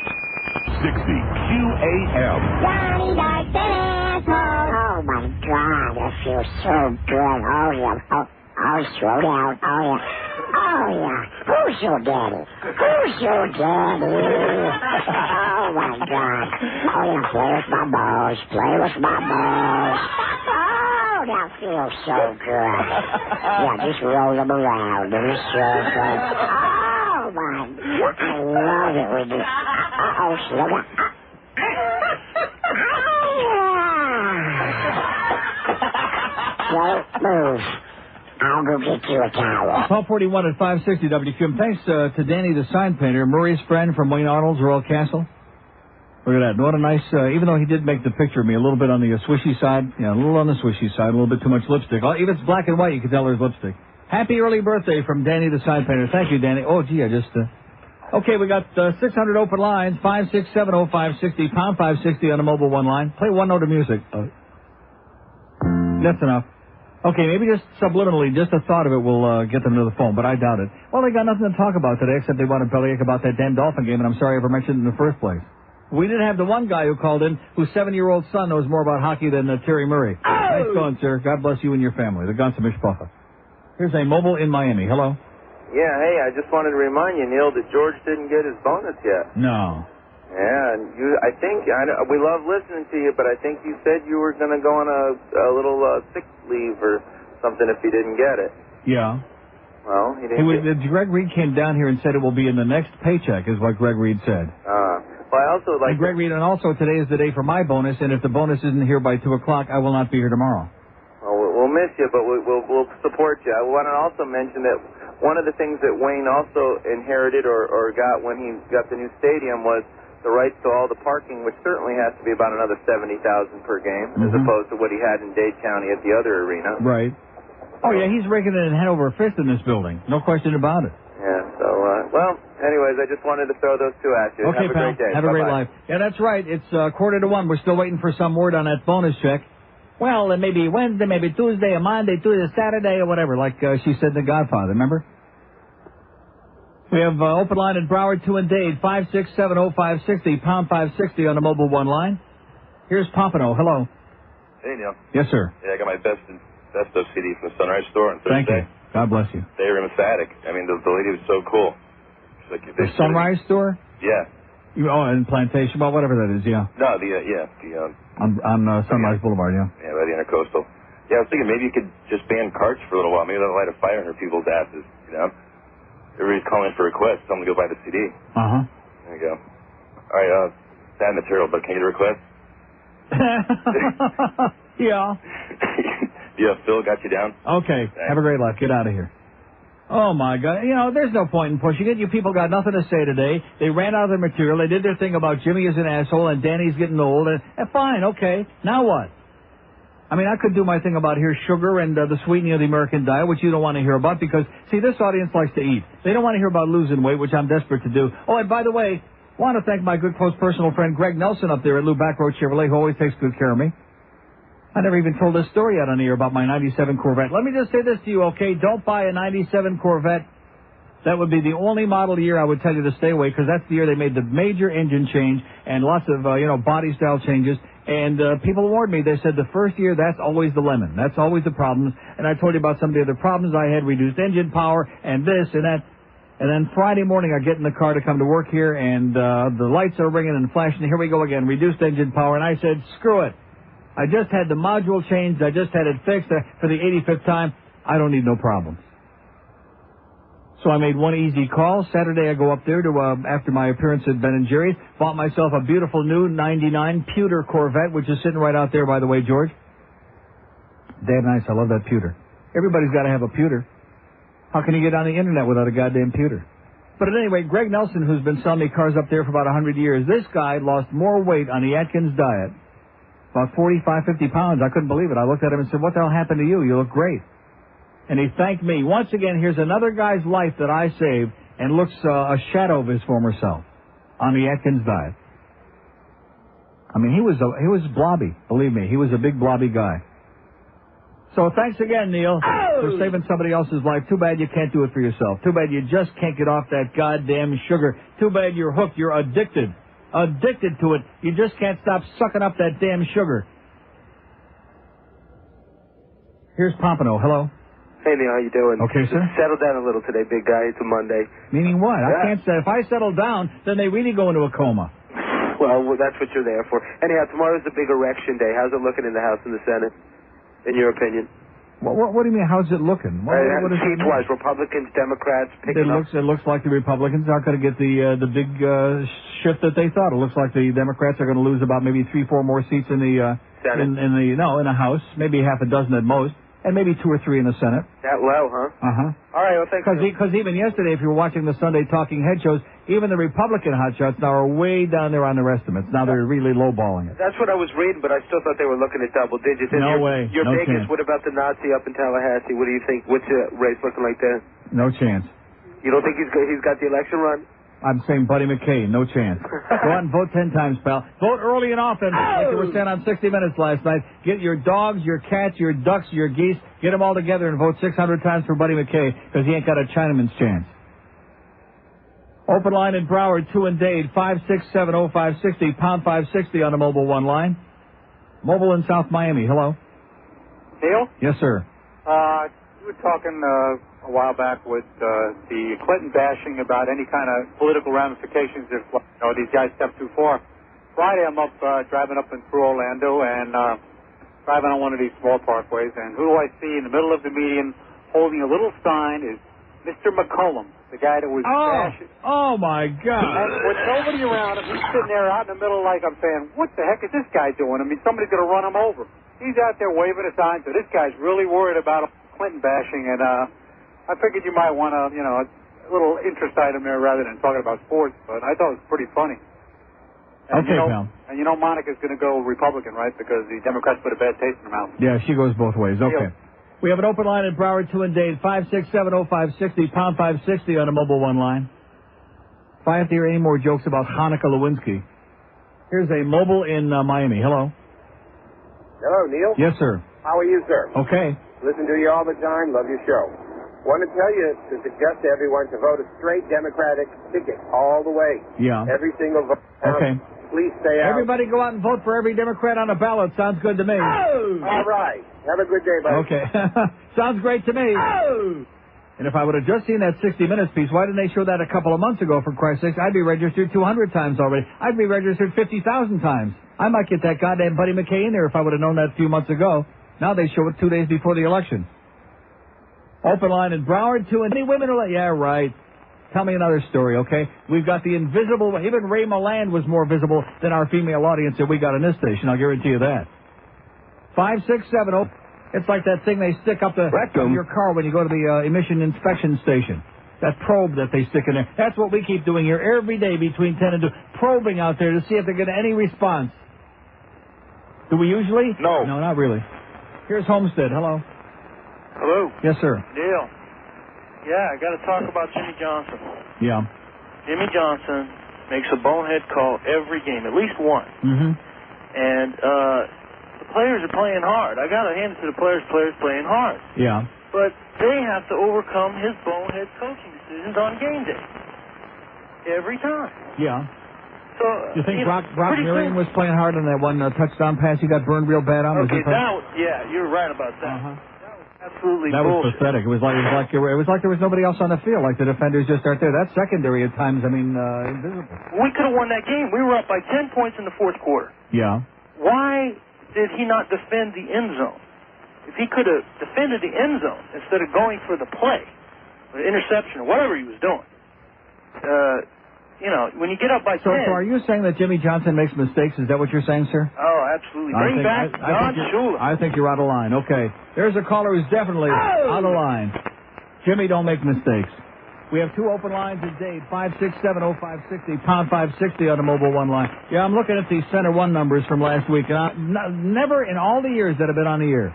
60 QAM. Johnny like that asshole. Oh, my God. That feels so good. Oh, yeah. Oh, slow down. Oh, yeah. Oh, yeah. Who's your daddy? Who's your daddy? Oh, my God. Oh, yeah. Play with my balls. Play with my balls. Oh, that feels so good. Yeah, just roll them around. It is so good. Oh, my God. I love it when you... Uh-oh, slow down. Don't move. I'll go get you a towel. 1241 at 560 WQM. Thanks to Danny the sign painter, Murray's friend from Wayne Arnold's Royal Castle. Look at that. What a nice, even though he did make the picture of me a little bit on the swishy side, a little on the swishy side, a little bit too much lipstick. Even if it's black and white, you can tell there's lipstick. Happy early birthday from Danny the sign painter. Thank you, Danny. Oh, gee, Okay, we got 600 open lines, 5670560, pound 560 on the mobile one line. Play one note of music. That's enough. Okay, maybe just subliminally, just the thought of it will get them to the phone, but I doubt it. Well, they got nothing to talk about today except they want to bellyache about that damn Dolphin game, and I'm sorry I ever mentioned it in the first place. We didn't have the one guy who called in whose 7-year-old son knows more about hockey than Terry Murray. Oh! Nice going, sir. God bless you and your family. The Guns of Mishpacha. Here's a mobile in Miami. Hello? Yeah, hey, I just wanted to remind you, Neil, that George didn't get his bonus yet. No. Yeah, and we love listening to you, but I think you said you were going to go on a little sick leave or something if he didn't get it. Yeah. Well, he didn't Greg Reed came down here and said it will be in the next paycheck, is what Greg Reed said. Well, I also like... And Greg Reed, and also today is the day for my bonus, and if the bonus isn't here by 2 o'clock, I will not be here tomorrow. Well, we'll miss you, but we'll support you. I want to also mention that one of the things that Wayne also inherited or got when he got the new stadium was the rights to all the parking, which certainly has to be about another $70,000 per game, as opposed to what he had in Dade County at the other arena. Right. Oh, yeah, he's raking it in hand over fist in this building. No question about it. Yeah, so, well, anyways, I just wanted to throw those two at you. Okay, Have a pal. great day. Have a great life. Yeah, that's right. It's 1:45. We're still waiting for some word on that bonus check. Well, it may be Wednesday, maybe Tuesday, or Monday, Tuesday, Saturday, or whatever, like she said in The Godfather, remember? We have open line in Broward, 2 and Dade, 5670560, pound 560 on the mobile one line. Here's Pompano. Hello. Hey, Neil. Yes, sir. Yeah, I got my best of CD from the Sunrise store on Thursday. Thank you. God bless you. They were emphatic. I mean, the lady was so cool. She's like, The Sunrise store? Yeah. In Plantation, well, whatever that is, yeah. No, On Sunrise Boulevard, yeah. Yeah, by the Intercoastal. Yeah, I was thinking maybe you could just ban carts for a little while. Maybe that'll light a fire under people's asses, Everybody's calling for requests. Tell them to go buy the CD. Uh-huh. There you go. All right, bad material, but can you get a request? Yeah. Yeah, Phil got you down? Okay. Thanks. Have a great life. Get out of here. Oh, my God. There's no point in pushing it. You people got nothing to say today. They ran out of their material. They did their thing about Jimmy is an asshole and Danny's getting old. And fine, okay. Now what? I mean, I could do my thing about here's sugar and the sweetening of the American diet, which you don't want to hear about because, see, this audience likes to eat. They don't want to hear about losing weight, which I'm desperate to do. Oh, and by the way, I want to thank my good, close personal friend Greg Nelson up there at Lou Backroad Chevrolet, who always takes good care of me. I never even told this story out on the air about my 97 Corvette. Let me just say this to you, okay? Don't buy a 97 Corvette. That would be the only model year I would tell you to stay away because that's the year they made the major engine change and lots of, body style changes. And people warned me. They said the first year, that's always the lemon. That's always the problems. And I told you about some of the other problems I had, reduced engine power and this and that. And then Friday morning, I get in the car to come to work here, and the lights are ringing and flashing. Here we go again, reduced engine power. And I said, screw it. I just had the module changed. I just had it fixed for the 85th time. I don't need no problems. So I made one easy call. Saturday I go up there to after my appearance at Ben & Jerry's. Bought myself a beautiful new 99 pewter Corvette, which is sitting right out there, by the way, George. Damn nice. I love that pewter. Everybody's got to have a pewter. How can you get on the internet without a goddamn pewter? But at any rate, Greg Nelson, who's been selling me cars up there for about 100 years, this guy lost more weight on the Atkins diet, about 45, 50 pounds. I couldn't believe it. I looked at him and said, what the hell happened to you? You look great. And he thanked me. Once again, here's another guy's life that I saved and looks a shadow of his former self on the Atkins diet. I mean, he was blobby. Believe me, he was a big blobby guy. So thanks again, Neil, for saving somebody else's life. Too bad you can't do it for yourself. Too bad you just can't get off that goddamn sugar. Too bad you're hooked. You're addicted. Addicted to it. You just can't stop sucking up that damn sugar. Here's Pompano. Hello. Hey, Neil, how you doing? Okay, sir. Just settle down a little today, big guy. It's a Monday. Meaning what? Yeah. I can't say. If I settle down, then they really go into a coma. Well, that's what you're there for. Anyhow, tomorrow's the big election day. How's it looking in the House and the Senate, in your opinion? What do you mean? How's it looking? What is it? Seat-wise, Republicans, Democrats, picking up. It looks like the Republicans aren't going to get the big shift that they thought. It looks like the Democrats are going to lose about maybe 3-4 more seats in the Senate. in the House, maybe half a dozen at most, and maybe 2 or 3 in the Senate. That low, huh? All right, well, thanks. Because even yesterday, if you were watching the Sunday Talking Head shows, even the Republican hotshots now are way down there on their estimates. Now they're really lowballing it. That's what I was reading, but I still thought they were looking at double digits. No way. Your No Vegas, chance. what about the Nazi up in Tallahassee? What do you think? What's the race looking like there? No chance. You don't think he's got the election run? I'm saying Buddy McKay, no chance. Go out and vote 10 times, pal. Vote early and often, like you were saying on 60 Minutes last night. Get your dogs, your cats, your ducks, your geese, get them all together and vote 600 times for Buddy McKay, because he ain't got a Chinaman's chance. Open line in Broward, 2 and Dade, 5670560, pound 560 on the Mobile 1 line. Mobile in South Miami, hello. Neil? Yes, sir. You were talking a while back with the Clinton bashing about any kind of political ramifications if these guys step too far. Friday, I'm up driving up and through Orlando and driving on one of these small parkways, and who do I see in the middle of the median holding a little sign is Mr. McCollum, the guy that was bashing. Oh, my God. And with nobody around him, he's sitting there out in the middle like I'm saying, what the heck is this guy doing? I mean, somebody's going to run him over. He's out there waving a sign, so this guy's really worried about Clinton bashing, and I figured you might want a little interest item there rather than talking about sports, but I thought it was pretty funny. And Okay, pal. And Monica's going to go Republican, right, because the Democrats put a bad taste in her mouth. Yeah, she goes both ways. Okay. We have an open line in Broward, 2 and Dade, 5670560, pound 560 on the Mobile 1 line. If I have to hear any more jokes about Hanukkah Lewinsky, here's a Mobile in Miami. Hello. Hello, Neil. Yes, sir. How are you, sir? Okay. Listen to you all the time. Love your show. Want to tell you to suggest to everyone to vote a straight Democratic ticket all the way. Yeah. Every single vote. Okay. Please stay out. Everybody go out and vote for every Democrat on the ballot. Sounds good to me. All right. Have a good day, buddy. Okay. Sounds great to me. And if I would have just seen that 60 Minutes piece, why didn't they show that a couple of months ago, for Christ's sake? I'd be registered 200 times already. I'd be registered 50,000 times. I might get that goddamn Buddy McKay in there if I would have known that a few months ago. Now they show it 2 days before the election. Open line in Broward, 2 and... Any women are like, yeah, right. Tell me another story, okay? We've got the invisible... Even Ray Milland was more visible than our female audience that we got in this station. I'll guarantee you that. 5670. It's like that thing they stick up in your car when you go to the emission inspection station. That probe that they stick in there. That's what we keep doing here every day between 10 and 2. Probing out there to see if they get any response. Do we usually? No. No, not really. Here's Homestead. Hello. Hello. Yes, sir. Neil. Yeah, I got to talk about Jimmy Johnson. Yeah. Jimmy Johnson makes a bonehead call every game, at least one. Mm-hmm. And the players are playing hard. I got to hand it to the players playing hard. Yeah. But they have to overcome his bonehead coaching decisions on game day. Every time. Yeah. So, You think Brock Miriam was playing hard on that one touchdown pass he got burned real bad on? Okay, you're right about that. Uh-huh. That was absolutely That was bullshit. pathetic. It was like there was nobody else on the field. Like the defenders just aren't there. That secondary at times, invisible. We could have won that game. We were up by 10 points in the fourth quarter. Yeah. Why did he not defend the end zone? If he could have defended the end zone instead of going for the play, or interception, or whatever he was doing. When you get up by 10... So are you saying that Jimmy Johnson makes mistakes? Is that what you're saying, sir? Oh, absolutely. Bring back Don Shula. I think you're out of line. Okay. There's a caller who's definitely out of line. Jimmy, don't make mistakes. We have two open lines at Dade, 567-0560, pound 560 on the mobile one line. Yeah, I'm looking at these center one numbers from last week, and never in all the years that have been on the air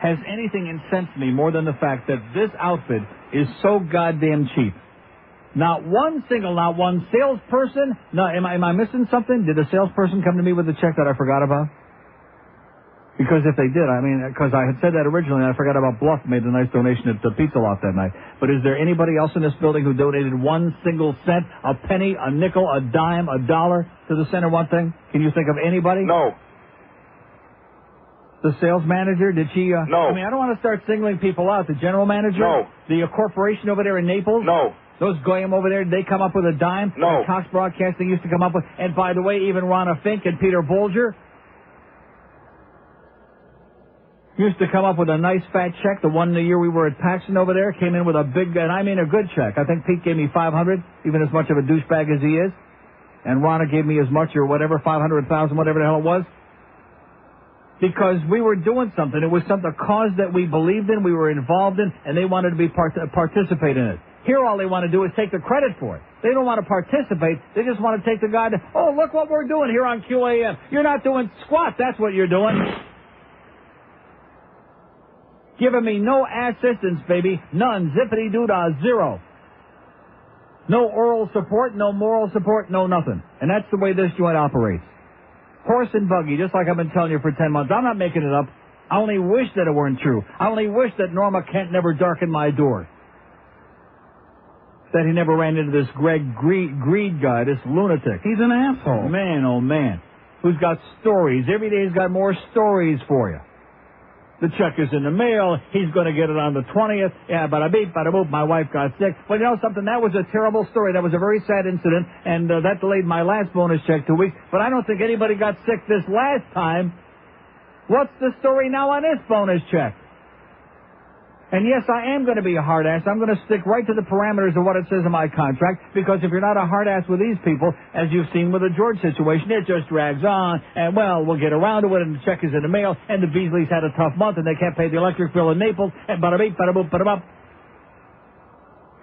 has anything incensed me more than the fact that this outfit is so goddamn cheap. Not one salesperson. No, am I missing something? Did a salesperson come to me with a check that I forgot about? Because if they did, because I had said that originally, and I forgot about Bluff made a nice donation at the Pizza Loft that night. But is there anybody else in this building who donated 1 single cent, a penny, a nickel, a dime, a dollar to the Center One thing? Can you think of anybody? No. The sales manager, did she? No. I don't want to start singling people out. The general manager? No. The corporation over there in Naples? No. Those goyim over there, did they come up with a dime? No. Cox Broadcasting used to come up with. And by the way, even Ronna Fink and Peter Bolger used to come up with a nice fat check. The one the year we were at Paxton over there came in with a big, and I mean a good check. I think Pete gave me $500, even as much of a douchebag as he is. And Ronna gave me as much or whatever, 500,000, whatever the hell it was. Because we were doing something. It was a cause that we believed in, we were involved in, and they wanted to participate in it. Here all they want to do is take the credit for it. They don't want to participate. They just want to take the guy to, oh, look what we're doing here on QAM. You're not doing squat. That's what you're doing. Giving me no assistance, baby. None. Zippity-doo-dah. Zero. No oral support, no moral support, no nothing. And that's the way this joint operates. Horse and buggy, just like I've been telling you for 10 months. I'm not making it up. I only wish that it weren't true. I only wish that Norma Kent never darkened my door. That he never ran into this Greg Greed guy, this lunatic. He's an asshole. Man, oh man. Who's got stories. Every day he's got more stories for you. The check is in the mail. He's going to get it on the 20th. Yeah, bada beep, bada boop. My wife got sick. Well, you know something? That was a terrible story. That was a very sad incident, and that delayed my last bonus check 2 weeks. But I don't think anybody got sick this last time. What's the story now on this bonus check? And yes, I am going to be a hard ass. I'm going to stick right to the parameters of what it says in my contract, because if you're not a hard ass with these people, as you've seen with the George situation, it just drags on, and well, we'll get around to it, and the check is in the mail, and the Beasleys had a tough month, and they can't pay the electric bill in Naples, and bada beep, bada boop, bada bop.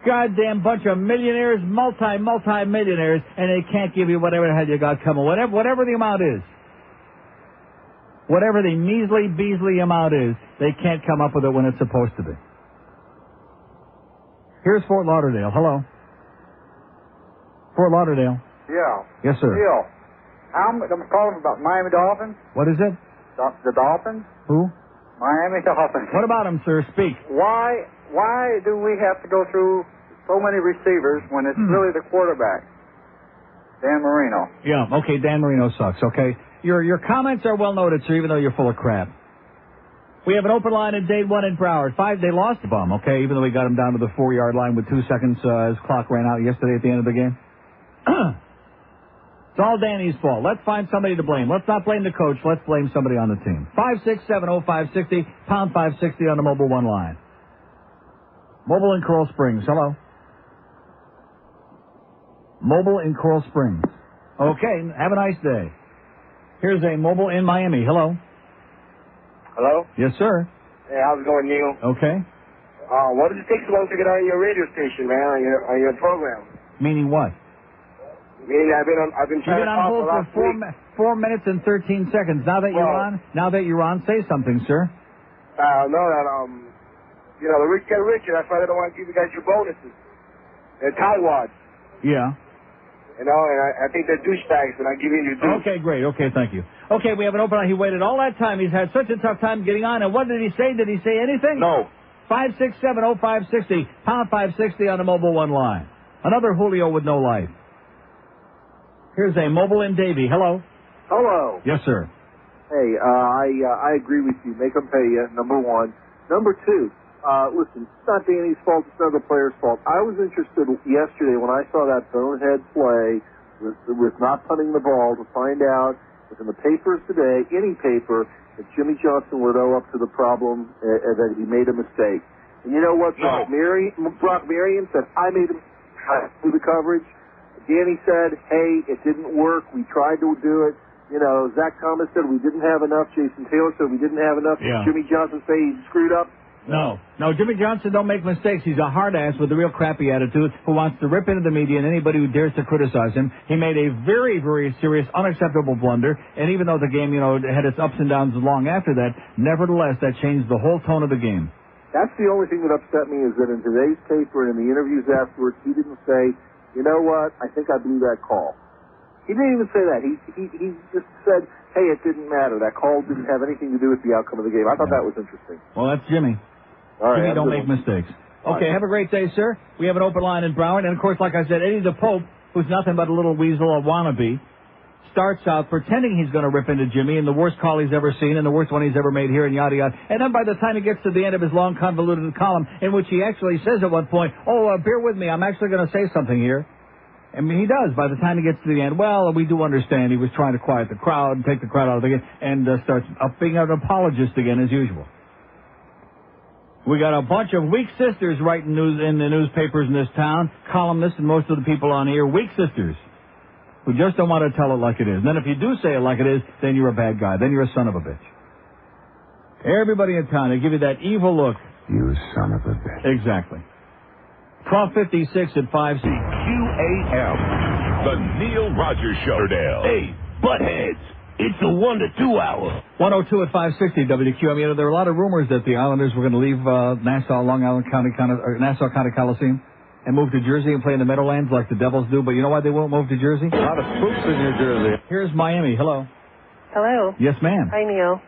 Goddamn bunch of millionaires, multi-millionaires, and they can't give you whatever the hell you got coming, whatever the amount is. Whatever the measly, beasly amount is, they can't come up with it when it's supposed to be. Here's Fort Lauderdale. Hello. Fort Lauderdale. Yeah. Yes, sir. Neil, I'm calling about Miami Dolphins. What is it? The Dolphins? Who? Miami Dolphins. What about them, sir? Speak. Why do we have to go through so many receivers when it's really the quarterback? Dan Marino. Yeah, okay, Dan Marino sucks, okay? Your comments are well noted, sir, even though you're full of crap. We have an open line in Dade 1 in Broward. 5, they lost the bum, okay, even though we got him down to the 4-yard line with 2 seconds. His clock ran out yesterday at the end of the game. It's all Danny's fault. Let's find somebody to blame. Let's not blame the coach. Let's blame somebody on the team. 5670560, pound 560 on the mobile one line. Mobile in Coral Springs. Hello. Mobile in Coral Springs. Okay, have a nice day. Here's a mobile in Miami. Hello. Hello? Yes, sir. Hey, how's it going, Neil? Okay. What does it take so long to get on your radio station, man, on your program? Meaning what? Meaning I've been trying to call for the last week. 4 minutes and 13 seconds. Now that you're on, say something, sir. No, the rich get richer. That's why they don't want to give you guys your bonuses. They're tightwads. Yeah. And I think they're douchebags, and I'm giving you douche. Okay, great. Okay, thank you. Okay, we have an open line. He waited all that time. He's had such a tough time getting on. And what did he say? Did he say anything? No. 5670560, pound 560 on the mobile one line. Another Julio with no life. Here's a mobile in Davie. Hello. Hello. Yes, sir. Hey, I agree with you. Make them pay you, number one. Number two, listen, it's not Danny's fault, it's not the player's fault. I was interested yesterday when I saw that bonehead play with not punting the ball to find out if in the papers today, any paper, if Jimmy Johnson would owe up to the problem that he made a mistake. And you know what? Brock Marion said, I made him do the coverage. Danny said, hey, it didn't work. We tried to do it. You know, Zach Thomas said we didn't have enough. Jason Taylor said we didn't have enough. Yeah. Jimmy Johnson said he screwed up. No, Jimmy Johnson don't make mistakes. He's a hard ass with a real crappy attitude who wants to rip into the media and anybody who dares to criticize him. He made a very, very serious, unacceptable blunder, and even though the game, you know, had its ups and downs long after that, nevertheless, that changed the whole tone of the game. That's the only thing that upset me is that in today's paper and in the interviews afterwards, he didn't say, you know what, I think I blew that call. He didn't even say that. He just said, hey, it didn't matter. That call didn't have anything to do with the outcome of the game. I thought that was interesting. Well, that's Jimmy. All right, Jimmy don't make mistakes. Okay, have a great day, sir. We have an open line in Broward. And, of course, like I said, Eddie the Pope, who's nothing but a little weasel, a wannabe, starts out pretending he's going to rip into Jimmy and the worst call he's ever seen and the worst one he's ever made here and yada, yada. And then by the time he gets to the end of his long, convoluted column in which he actually says at one point, bear with me, I'm actually going to say something here. I mean, he does. By the time he gets to the end, well, we do understand he was trying to quiet the crowd and take the crowd out of the game and starts up being an apologist again as usual. We got a bunch of weak sisters writing news in the newspapers in this town, columnists and most of the people on here, weak sisters, who just don't want to tell it like it is. And then if you do say it like it is, then you're a bad guy. Then you're a son of a bitch. Everybody in town, they give you that evil look. You son of a bitch. Exactly. 12:56 at 5. QAM. The Neil Rogers Show. Hey, buttheads. It's a 1 to 2 hour. 102 at 560 WQAM. You know, there are a lot of rumors that the Islanders were going to leave Nassau County Coliseum and move to Jersey and play in the Meadowlands like the Devils do. But you know why they won't move to Jersey? A lot of spooks in New Jersey. Here's Miami. Hello. Hello. Yes, ma'am. Hi, Neil.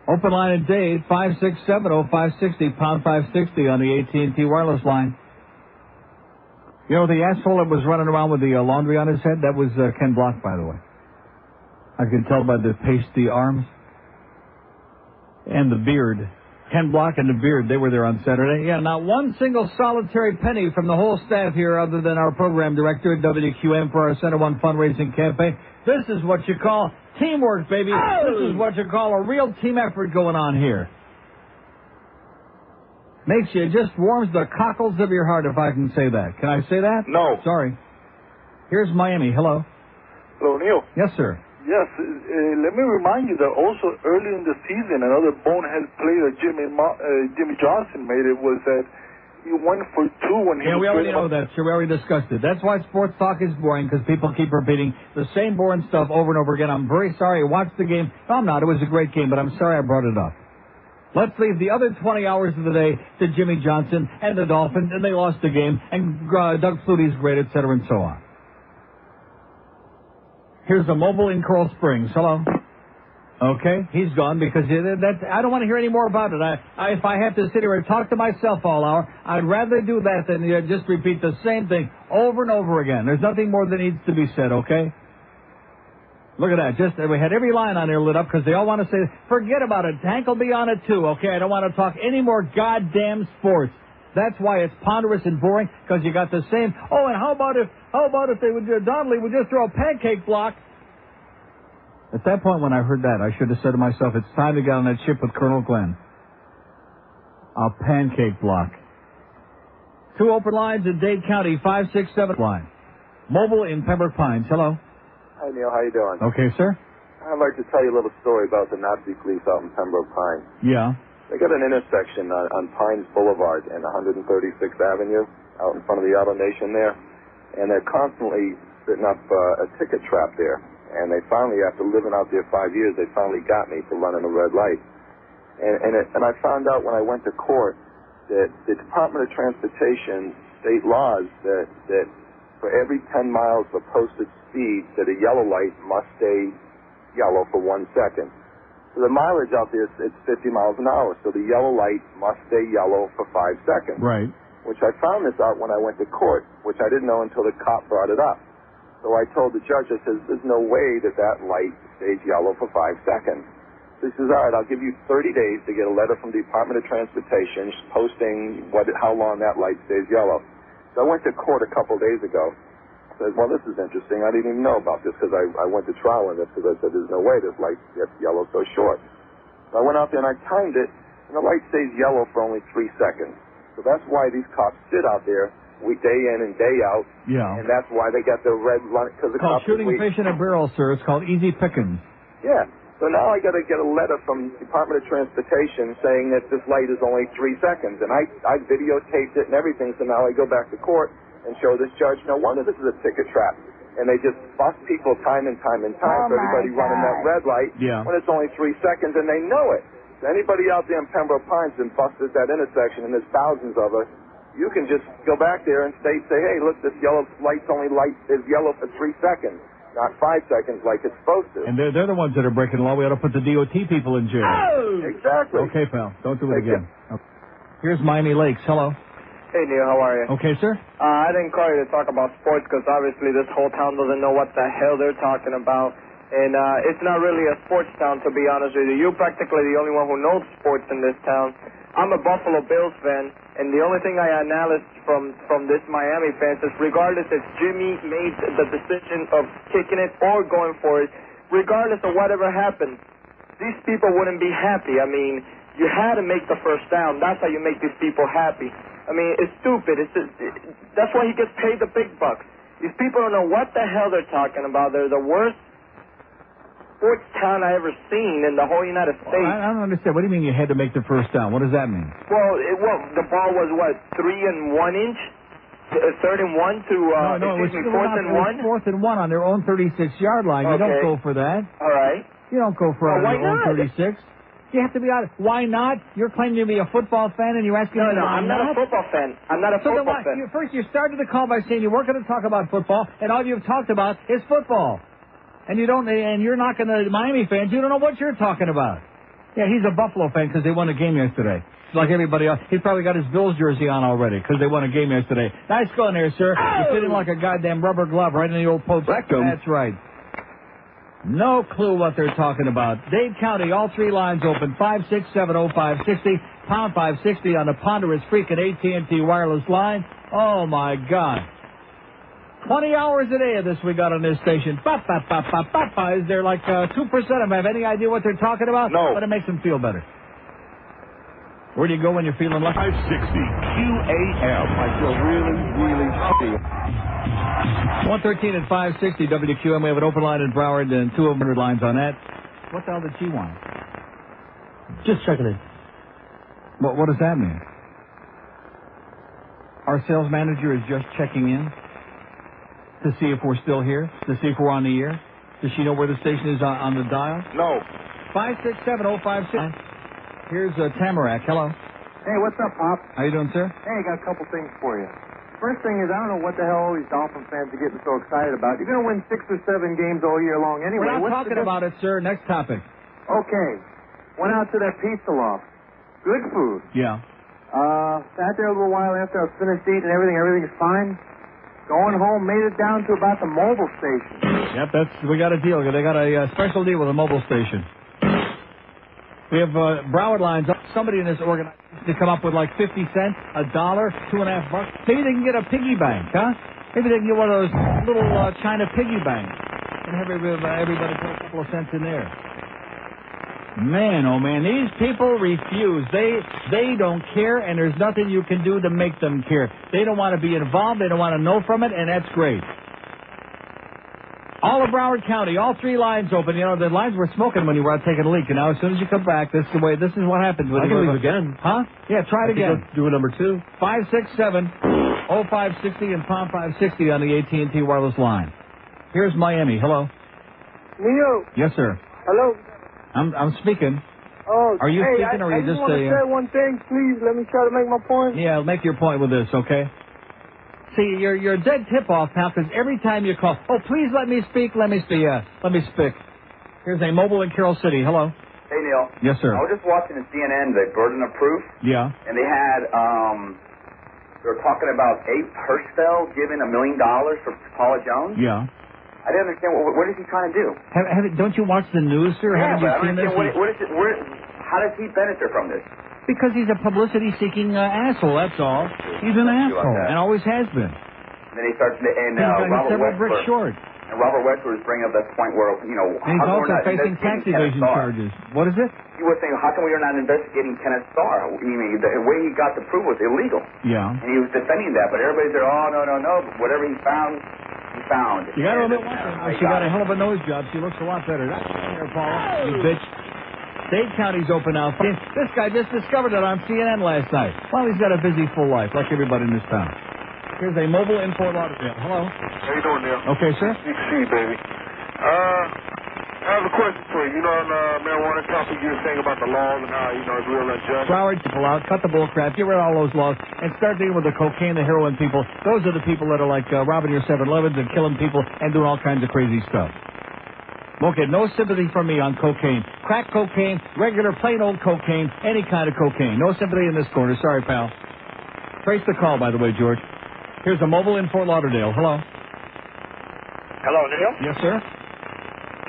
Open line at Dave, 567-0560, pound 560 on the AT&T wireless line. You know, the asshole that was running around with the laundry on his head, that was Ken Block, by the way. I can tell by the pasty arms and the beard. Ken Block and the beard, they were there on Saturday. Yeah, not one single solitary penny from the whole staff here other than our program director at WQM for our Center One fundraising campaign. This is what you call teamwork, baby. Oh! This is what you call a real team effort going on here. Makes you, just warms the cockles of your heart, if I can say that. Can I say that? No. Sorry. Here's Miami. Hello. Hello, Neil. Yes, sir. Yes, let me remind you that also early in the season, another bonehead play that Jimmy Johnson made it was that he went for two when he was... Yeah, we already know that, sir. We already discussed it. That's why sports talk is boring, because people keep repeating the same boring stuff over and over again. I'm very sorry I watched the game. No, I'm not. It was a great game, but I'm sorry I brought it up. Let's leave the other 20 hours of the day to Jimmy Johnson and the Dolphins, and they lost the game, and Doug Flutie's great, et cetera, and so on. Here's the mobile in Coral Springs. Hello. Okay, he's gone because I don't want to hear any more about it. If I have to sit here and talk to myself all hour, I'd rather do that than just repeat the same thing over and over again. There's nothing more that needs to be said, okay? Look at that. We had every line on there lit up because they all want to say, forget about it. Hank will be on it too, okay? I don't want to talk any more goddamn sports. That's why it's ponderous and boring, because you got the same. Oh, and how about if they would Donnelly would just throw a pancake block? At that point, when I heard that, I should have said to myself, it's time to get on that ship with Colonel Glenn. A pancake block. 2 open lines in Dade County, 567 line. Mobile in Pembroke Pines. Hello. Hi, Neil. How you doing? Okay, sir. I'd like to tell you a little story about the Nazi police out in Pembroke Pines. Yeah. They got an intersection on Pines Boulevard and 136th Avenue out in front of the Auto Nation there, and they're constantly setting up a ticket trap there. And they finally, after living out there 5 years, they finally got me for running a red light. And I found out when I went to court that the Department of Transportation state laws that for every 10 miles of posted speed, that a yellow light must stay yellow for 1 second. So the mileage out there, it's 50 miles an hour, so the yellow light must stay yellow for 5 seconds. Right. Which I found this out when I went to court, which I didn't know until the cop brought it up. So I told the judge, I said, there's no way that light stays yellow for 5 seconds. So he says, all right, I'll give you 30 days to get a letter from the Department of Transportation posting how long that light stays yellow. So I went to court a couple days ago. I said, well, this is interesting. I didn't even know about this because I went to trial on this because I said, there's no way this light gets yellow so short. So I went out there and I timed it, and the light stays yellow for only 3 seconds. So that's why these cops sit out there day in and day out. Yeah. And that's why they got the red light, because the It's called cops shooting wait. fish in a barrel, sir. It's called easy pickings. Yeah. So now I got to get a letter from the Department of Transportation saying that this light is only 3 seconds, and I videotaped it and everything. So now I go back to court and show this judge, no wonder this is a ticket trap. And they just bust people time and time and time for everybody running that red light when it's only 3 seconds, and they know it. So anybody out there in Pembroke Pines that busted that intersection, and there's thousands of us, you can just go back there and say, hey, look, this yellow light's only is yellow for 3 seconds, not 5 seconds like it's supposed to. And they're the ones that are breaking the law. We ought to put the DOT people in jail. Oh! Exactly. Okay, pal. Don't do it again. Okay. Here's Miami Lakes. Hello. Hey, Neil, how are you? Okay, sir. I didn't call you to talk about sports because obviously this whole town doesn't know what the hell they're talking about. And it's not really a sports town, to be honest with you. You're practically the only one who knows sports in this town. I'm a Buffalo Bills fan, and the only thing I analyzed from this Miami fans is regardless if Jimmy made the decision of kicking it or going for it, regardless of whatever happened, these people wouldn't be happy. I mean, you had to make the first down. That's how you make these people happy. I mean, it's stupid. That's why he gets paid the big bucks. These people don't know what the hell they're talking about. They're the worst sports town I ever seen in the whole United States. Well, I don't understand. What do you mean you had to make the first down? What does that mean? Well, the ball was, 3 1 inch? 3rd and 1 to, no, it was 4th and 1? 4th and 1 on their own 36-yard line. You don't go for that. All right. You don't go for it on why your own not? 36. You have to be out. Why not? You're claiming to be a football fan and you're asking me No, why I'm not a football fan. I'm not a so football then fan. First, you started the call by saying you weren't going to talk about football, and all you've talked about is football. And you're not going to Miami fans. You don't know what you're talking about. Yeah, he's a Buffalo fan because they won a game yesterday. It's like everybody else. He probably got his Bills jersey on already because they won a game yesterday. Nice going there, sir. You fit in like a goddamn rubber glove right in the old post. That's right. No clue what they're talking about. Dade County, all 3 lines open. 5670560, pound 560 on the ponderous freaking AT&T wireless line. Oh my God. 20 hours a day of this we got on this station. Is there like 2% of them have any idea what they're talking about? No. But it makes them feel better. Where do you go when you're feeling lucky? 560 QAM. I feel really, really shitty. 113 and 560 WQM. We have an open line in Broward and 200 lines on that. What the hell did she want? Just checking in. What does that mean? Our sales manager is just checking in to see if we're still here, to see if we're on the air. Does she know where the station is on the dial? No. 5670560. Here's Tamarack. Hello. Hey, what's up, Pop? How you doing, sir? Hey, I got a couple things for you. First thing is, I don't know what the hell all these Dolphin fans are getting so excited about. You're going to win 6 or 7 games all year long anyway. We're not talking about it, sir. Next topic. Okay. Went out to that pizza loft. Good food. Yeah. Sat there a little while after I was finished eating everything's fine. Going home, made it down to about the mobile station. Yep, we got a deal. They got a special deal with a mobile station. We have Broward lines. Somebody in this organization to come up with like 50 cents, $1, $2.50. Maybe they can get a piggy bank, huh? Maybe they can get one of those little China piggy banks and have everybody put a couple of cents in there. Man, oh man, these people refuse. They don't care, and there's nothing you can do to make them care. They don't want to be involved. They don't want to know from it, and that's great. All of Broward County, all 3 lines open. You know, the lines were smoking when you were out taking a leak, and now as soon as you come back, this is what happens. I can leave again. Huh? Yeah, try it again. Do a number 2. 567-0560 and pound 560 on the AT&T wireless line. Here's Miami. Hello. Neo. Yes, sir. Hello. I'm speaking. Oh, are you hey, speaking or are you just just want to say one thing, please. Let me try to make my point. Yeah, make your point with this, okay? See, you're a dead tip-off, pal, because every time you call, oh, please let me speak, let me speak. Here's a mobile in Carroll City. Hello. Hey, Neil. Yes, sir. I was just watching the CNN, the Burden of Proof. Yeah. And they had, they were talking about Abe Hirschfeld giving $1 million for Paula Jones. Yeah. I didn't understand, what is he trying to do? Don't you watch the news, sir? Yeah, Haven't you seen this? How does he benefit from this? Because he's a publicity-seeking asshole, that's all. He's an asshole, and always has been. And then he starts, and he's Robert several Wexler. bricks short. And And Robert Wexler was bringing up that point where, And he's also facing tax evasion charges. What is it? He was saying, how come we are not investigating Kenneth Starr? I mean, the way he got the proof was illegal. Yeah. And he was defending that, but everybody said, oh, no. Whatever he found, he found. You got to admit one thing. She got a hell of a nose job. She looks a lot better. That's there, Paula. You bitch. Dade County's open now. This guy just discovered it on CNN last night. Well, he's got a busy, full life, like everybody in this town. Here's a mobile in Fort Lauderdale. Hello. How you doing, Neil? Okay, sir. Big C, baby. I have a question for you. You know, on the marijuana topic, you were saying about the laws and how, it's real unjust. Broward people out, cut the bull crap, get rid of all those laws, and start dealing with the cocaine, the heroin people. Those are the people that are like robbing your 7-Elevens and killing people and doing all kinds of crazy stuff. Won't get no sympathy from me on cocaine. Crack cocaine, regular plain old cocaine, any kind of cocaine. No sympathy in this corner. Sorry, pal. Trace the call, by the way, George. Here's a mobile in Fort Lauderdale. Hello. Hello, Neil? Yes, sir?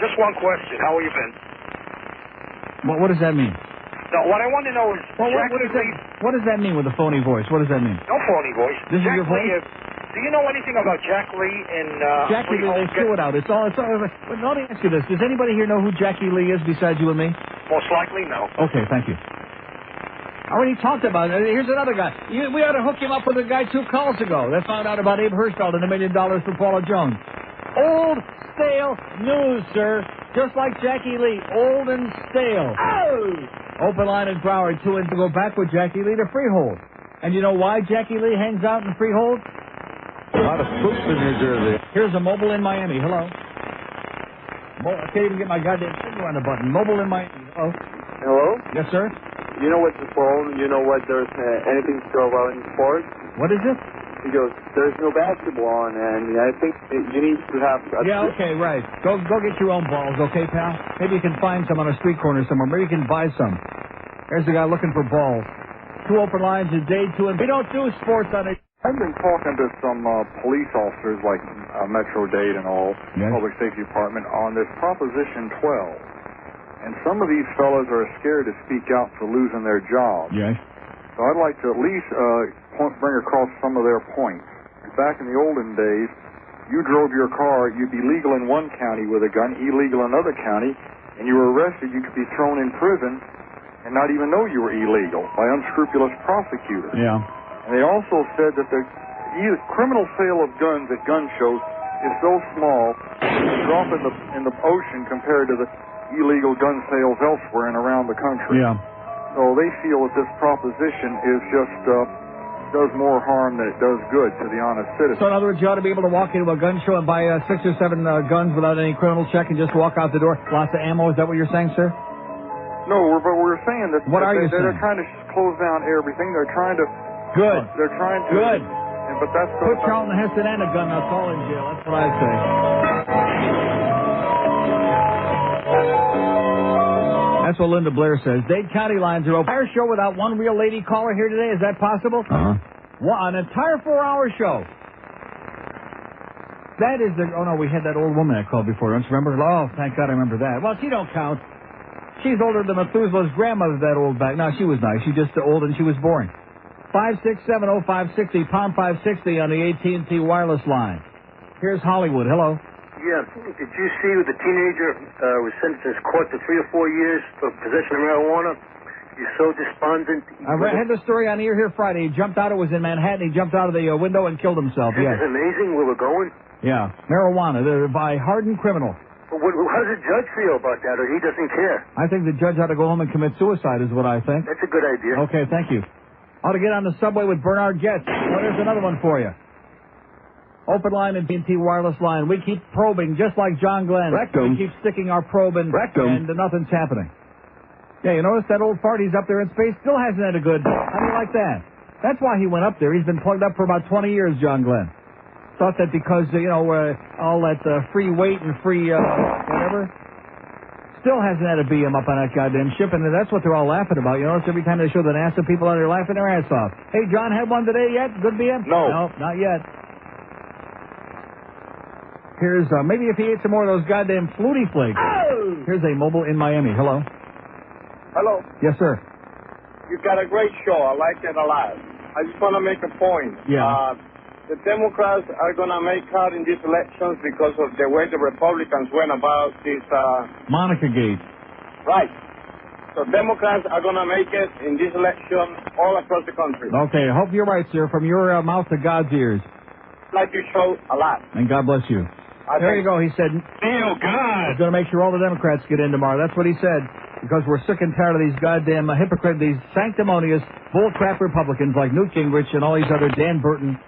Just one question. How have you been? What does that mean? No, what I want to know is... Well, what does that mean with a phony voice? What does that mean? No phony voice. This is your voice? Do you know anything about Jack Lee and... Jackie Lee, they threw it out. It's all... But let me ask you this. Does anybody here know who Jackie Lee is besides you and me? Most likely, no. Okay, thank you. I already talked about it. Here's another guy. We ought to hook him up with a guy 2 calls ago that found out about Abe Hirschfeld and $1 million for Paula Jones. Old, stale news, sir. Just like Jackie Lee. Old and stale. Oh! Open line in Broward, 2 and to go back with Jackie Lee to Freehold. And you know why Jackie Lee hangs out in Freehold? A lot of spooks in New Jersey. Here's a mobile in Miami. Hello. I can't even get my goddamn finger on the button. Mobile in Miami. Hello. Hello? Yes, sir? You know what's the phone? You know what? There's anything to go about in sports? What is it? He goes, there's no basketball on, and I think you need to have... Yeah, okay, right. Go get your own balls, okay, pal? Maybe you can find some on a street corner somewhere. Maybe you can buy some. There's the guy looking for balls. 2 open lines a day, 2 and... We don't do sports on it. I've been talking to some police officers like Metro-Dade and all, yes. Public Safety Department, on this Proposition 12. And some of these fellas are scared to speak out for losing their jobs. Yes. So I'd like to at least bring across some of their points. Back in the olden days, you drove your car, you'd be legal in one county with a gun, illegal in another county, and you were arrested, you could be thrown in prison and not even know you were illegal by unscrupulous prosecutors. Yeah. And they also said that the criminal sale of guns at gun shows is so small, it's a drop in the ocean compared to the illegal gun sales elsewhere and around the country. Yeah. So they feel that this proposition is just does more harm than it does good to the honest citizen. So in other words, you ought to be able to walk into a gun show and buy 6 or 7 guns without any criminal check and just walk out the door. Lots of ammo. Is that what you're saying, sir? No, but we're saying that. What are you saying? They're trying to close down everything. They're trying to. Good. They're trying to. Good. But that's put Charlton Heston and a gun. That's all in jail. That's what I say. That's what Linda Blair says. Dade County lines are open. Entire show without one real lady caller here today. Is that possible? Uh-huh. An entire 4-hour show. That is the... Oh, no, we had that old woman that called before. Don't you remember? Oh, thank God I remember that. Well, she don't count. She's older than Methuselah's grandmother, that old back. No, she was nice. She just old and she was boring. 5670560, pound 560 on the AT&T wireless line. Here's Hollywood. Hello. Yeah, did you see the teenager was sentenced in court to 3 or 4 years for possession of marijuana? He's so despondent. I had the story on the air here Friday. He jumped out. It was in Manhattan. He jumped out of the window and killed himself. This is amazing where we're going. Yeah, marijuana by hardened criminal. Well, how does the judge feel about that, or he doesn't care? I think the judge ought to go home and commit suicide is what I think. That's a good idea. Okay, thank you. Ought to get on the subway with Bernard Getz. Well, there's another one for you. Open line and AT&T wireless line. We keep probing just like John Glenn. Rectum. We keep sticking our probe in, and nothing's happening. Yeah, you notice that old fart he's up there in space still hasn't had a good... How do you like that? That's why he went up there. He's been plugged up for about 20 years, John Glenn. Thought that because, all that free weight and free whatever, still hasn't had a BM up on that goddamn ship, and that's what they're all laughing about. You notice every time they show the NASA people out there laughing their ass off. Hey, John, had one today yet? Good BM? No. No, not yet. Here's, maybe if he ate some more of those goddamn Flutie Flakes. Oh! Here's a mobile in Miami. Hello? Hello. Yes, sir. You've got a great show. I like it a lot. I just want to make a point. Yeah. the Democrats are going to make out in these elections because of the way the Republicans went about this. Monica Gate. Right. So Democrats are going to make it in this election all across the country. Okay, I hope you're right, sir. From your mouth to God's ears. Like you show a lot. And God bless you. There you go. He said, Neil, God. He's going to make sure all the Democrats get in tomorrow. That's what he said. Because we're sick and tired of these goddamn hypocrites, these sanctimonious bullcrap Republicans like Newt Gingrich and all these other Dan Burton,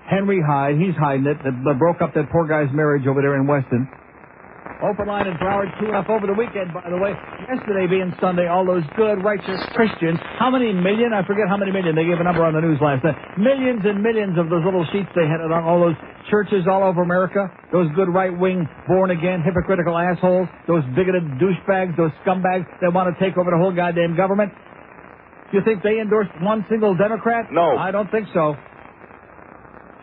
Henry Hyde. He's hiding it. That broke up that poor guy's marriage over there in Weston. Open line in Broward, 2-0 over the weekend, by the way. Yesterday being Sunday, all those good, righteous Christians. How many million? I forget how many million. They gave a number on the news last night. Millions and millions of those little sheets they had on all those churches all over America. Those good right-wing, born-again, hypocritical assholes. Those bigoted douchebags, those scumbags that want to take over the whole goddamn government. Do you think they endorsed one single Democrat? No. I don't think so.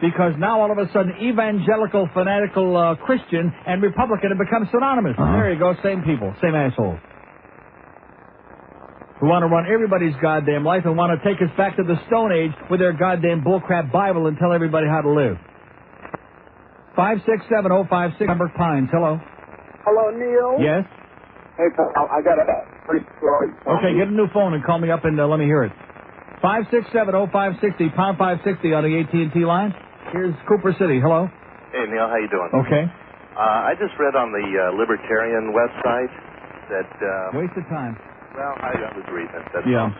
Because now all of a sudden evangelical, fanatical Christian and Republican have become synonymous. There you go, same people, same assholes. Who want to run everybody's goddamn life and want to take us back to the Stone Age with their goddamn bullcrap Bible and tell everybody how to live. 567-056, Pembroke Pines, hello. Hello, Neil. Yes? Hey, pal, I got a pretty story. Okay, get a new phone and call me up and let me hear it. 567-0560, pound 560 on the AT&T line. Here's Cooper City. Hello. Hey, Neil, how you doing? Okay. I just read on the Libertarian website that... Waste of time. Well, I was reading it. That's yeah. all.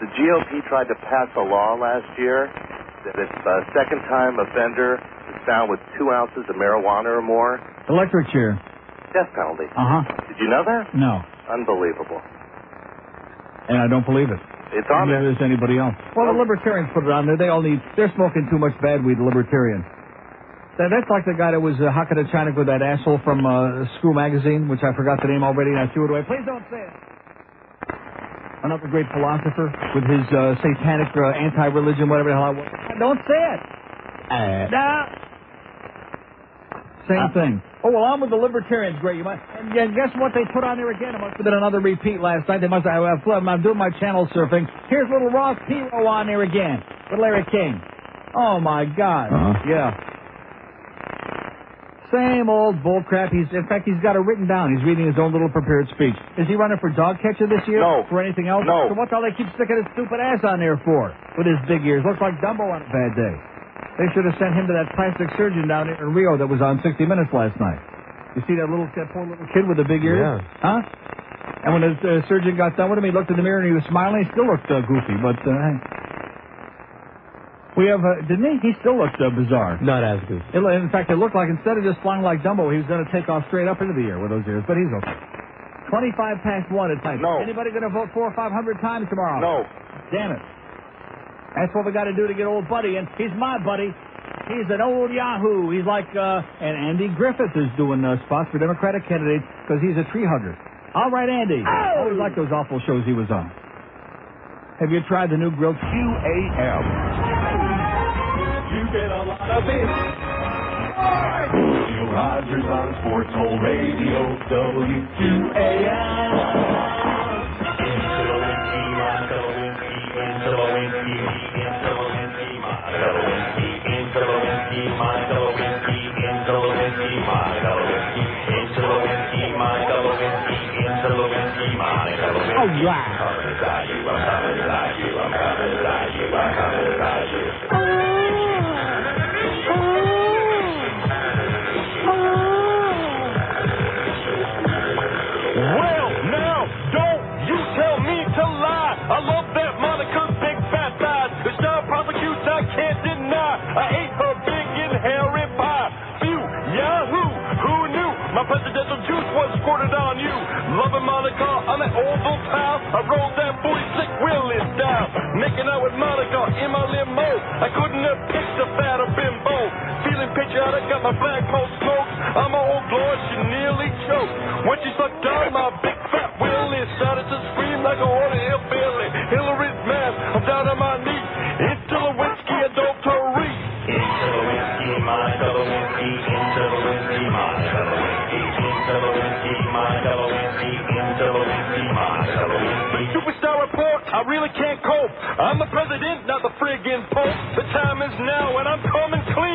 The GOP tried to pass a law last year that if a second-time offender is found with 2 ounces of marijuana or more... Electric chair. Death penalty. Uh-huh. Did you know that? No. Unbelievable. And I don't believe it. It's on there. Neither is anybody else. Well, the Libertarians put it on there. They're smoking too much bad weed, the Libertarians. That's like the guy that was hocking a China with that asshole from Screw Magazine, which I forgot the name already, and I threw it away. Please don't say it. Another great philosopher with his satanic anti-religion, whatever the hell I was. Don't say it. Same thing. Oh, well, I'm with the Libertarians, great. You might, and guess what they put on there again? It must have been another repeat last night. They must have, I'm doing my channel surfing. Here's little Ross Perot on there again with Larry King. Oh, my God. Yeah. Same old bullcrap. In fact, he's got it written down. He's reading his own little prepared speech. Is he running for dog catcher this year? No. For anything else? No. So what the hell they keep sticking his stupid ass on there for? With his big ears. Looks like Dumbo on a bad day. They should have sent him to that plastic surgeon down there in Rio that was on 60 Minutes last night. You see that poor little kid with the big ears? Yeah. Huh? And when the surgeon got done with him, he looked in the mirror and he was smiling. He still looked goofy, but we have, didn't he? He still looked bizarre. Not as good. In fact, it looked like instead of just flying like Dumbo, he was going to take off straight up into the air with those ears, but he's okay. 25 past 1 at night. No. Anybody going to vote 400 or 500 times tomorrow? No. Damn it. That's what we got to do to get old Buddy, and he's my buddy. He's an old yahoo. He's like, and Andy Griffith is doing spots for Democratic candidates because he's a tree hugger. All right, Andy. I always like those awful shows he was on. Have you tried the new grilled QAM? You get a lot of it. Neil Rogers on Sports Hole Radio, WQAM. Oh, yeah. Well, now, don't you tell me to lie. I love that Monica's big fat thighs. The child prosecution I can't deny. I ate her big and hairy pie. Phew, yahoo, who knew? My presidential juice was squirted on you. Loving Monica on that oval tile. I rolled that booty slick Willie style. Making out with Monica in my limo. I couldn't have picked a fatter bimbo. Feeling patriotic, got my black coat smoked. I'm an old Lord, she nearly choked. When she sucked down my big fat Willie, started to scream like a horny hillbilly. Hillary's mad, I'm down on my knees. Into the whiskey, I doped her reef. Into the whiskey, my double whiskey. Into the whiskey, my double whiskey. Into the whiskey, my double whiskey. Into the whiskey, my double whiskey. Superstar report, I really can't cope. I'm the president, not the friggin' pope. The time is now, and I'm coming clean.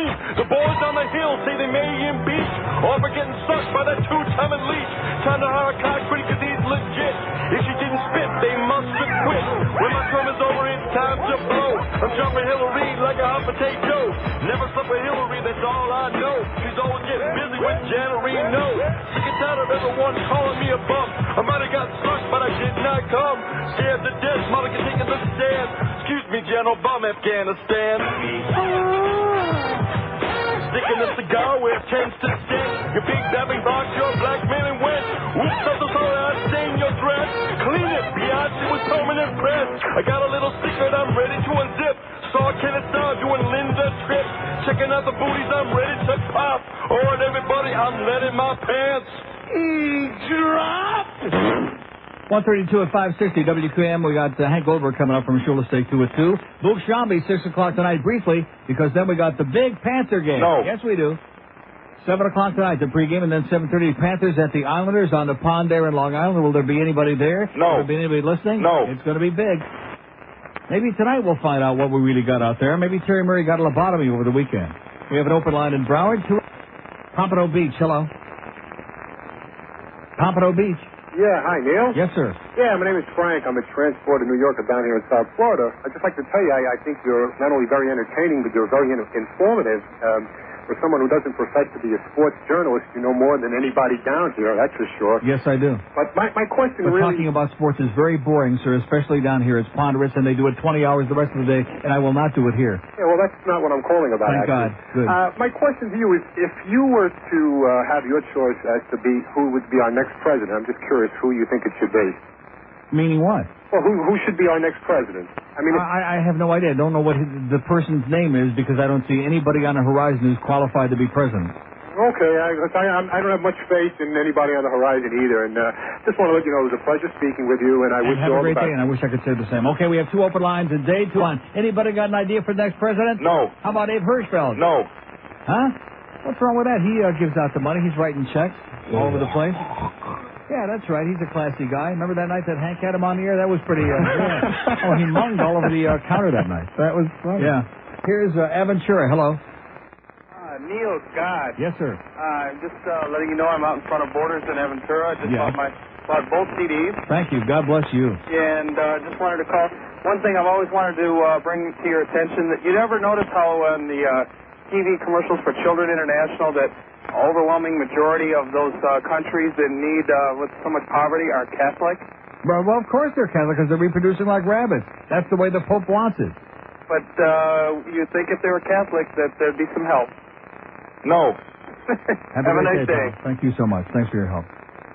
leave. The boys on the hill say they may impeach, or for getting sucked by that two-time elite. Time to hire a concrete because he's legit. If she didn't spit, they must have quit. When my term is over, it's time to blow. I'm jumping Hillary like a hot potato. Never slept with Hillary, that's all I know. She's always getting busy with Jan Reno. Sick and tired of everyone calling me a bum. I might have got sucked, but I did not come. Scared to death, Monica taking the stand. Excuse me, General Bum, Afghanistan. Sticking the cigar where it tends to stick. Your big dabbing box, your black man and wet. Oops, I'm so sorry I stained your dress. Clean it, Beyonce was permanent press. I got a little secret, I'm ready to unzip. Saw Kenneth Starr doing Linda Trip. Checking out the booties, I'm ready to pop. Alright, everybody, I'm letting my pants drop. 132 at 560 WQAM. We got Hank Goldberg coming up from Shula State 2 at 2. Luke Shambi, 6 o'clock tonight briefly, because then we got the big Panther game. No. Yes, we do. 7 o'clock tonight, the pregame, and then 7:30 Panthers at the Islanders on the pond there in Long Island. Will there be anybody there? No. Will there be anybody listening? No. It's going to be big. Maybe tonight we'll find out what we really got out there. Maybe Terry Murray got a lobotomy over the weekend. We have an open line in Broward. Pompano Beach, hello. Pompano Beach. Yeah, hi, Neil. Yes, sir. Yeah, my name is Frank. I'm a transporter New Yorker down here in South Florida. I'd just like to tell you, I think you're not only very entertaining, but you're very informative. For someone who doesn't profess to be a sports journalist, you know more than anybody down here, that's for sure. Yes, I do. But my question But really... talking about sports is very boring, sir, especially down here. It's ponderous, and they do it 20 hours the rest of the day, and I will not do it here. Yeah, well, that's not what I'm calling about, Thank actually. God. Good. My question to you is, if you were to have your choice as to be who would be our next president, I'm just curious who you think it should be. Meaning what? Well, who should be our next president? I mean, I have no idea. I don't know what the person's name is because I don't see anybody on the horizon who's qualified to be president. Okay, I don't have much faith in anybody on the horizon either, and just want to let you know it was a pleasure speaking with you, and I wish you have all a the great best. day, and I wish I could say the same. Okay, we have 2 open lines and day 2 on. Anybody got an idea for the next president? No. How about Abe Hirschfeld? No. Huh? What's wrong with that? He gives out the money. He's writing checks all over the place. Yeah, that's right. He's a classy guy. Remember that night that Hank had him on the air? That was pretty, yeah. Oh, he munged all over the counter that night. That was funny. Yeah. Here's Aventura. Hello. Neil, God. Yes, sir. Just letting you know I'm out in front of Borders in Aventura. Just bought both CDs. Thank you. God bless you. And just wanted to call. One thing I've always wanted to bring to your attention, that you never notice how in the TV commercials for Children International that overwhelming majority of those countries that need with so much poverty are Catholic. Well, of course they're Catholic because they're reproducing like rabbits. That's the way the Pope wants it. But you'd think if they were Catholic that there'd be some help. No. Have a nice day. Pal. Thank you so much. Thanks for your help.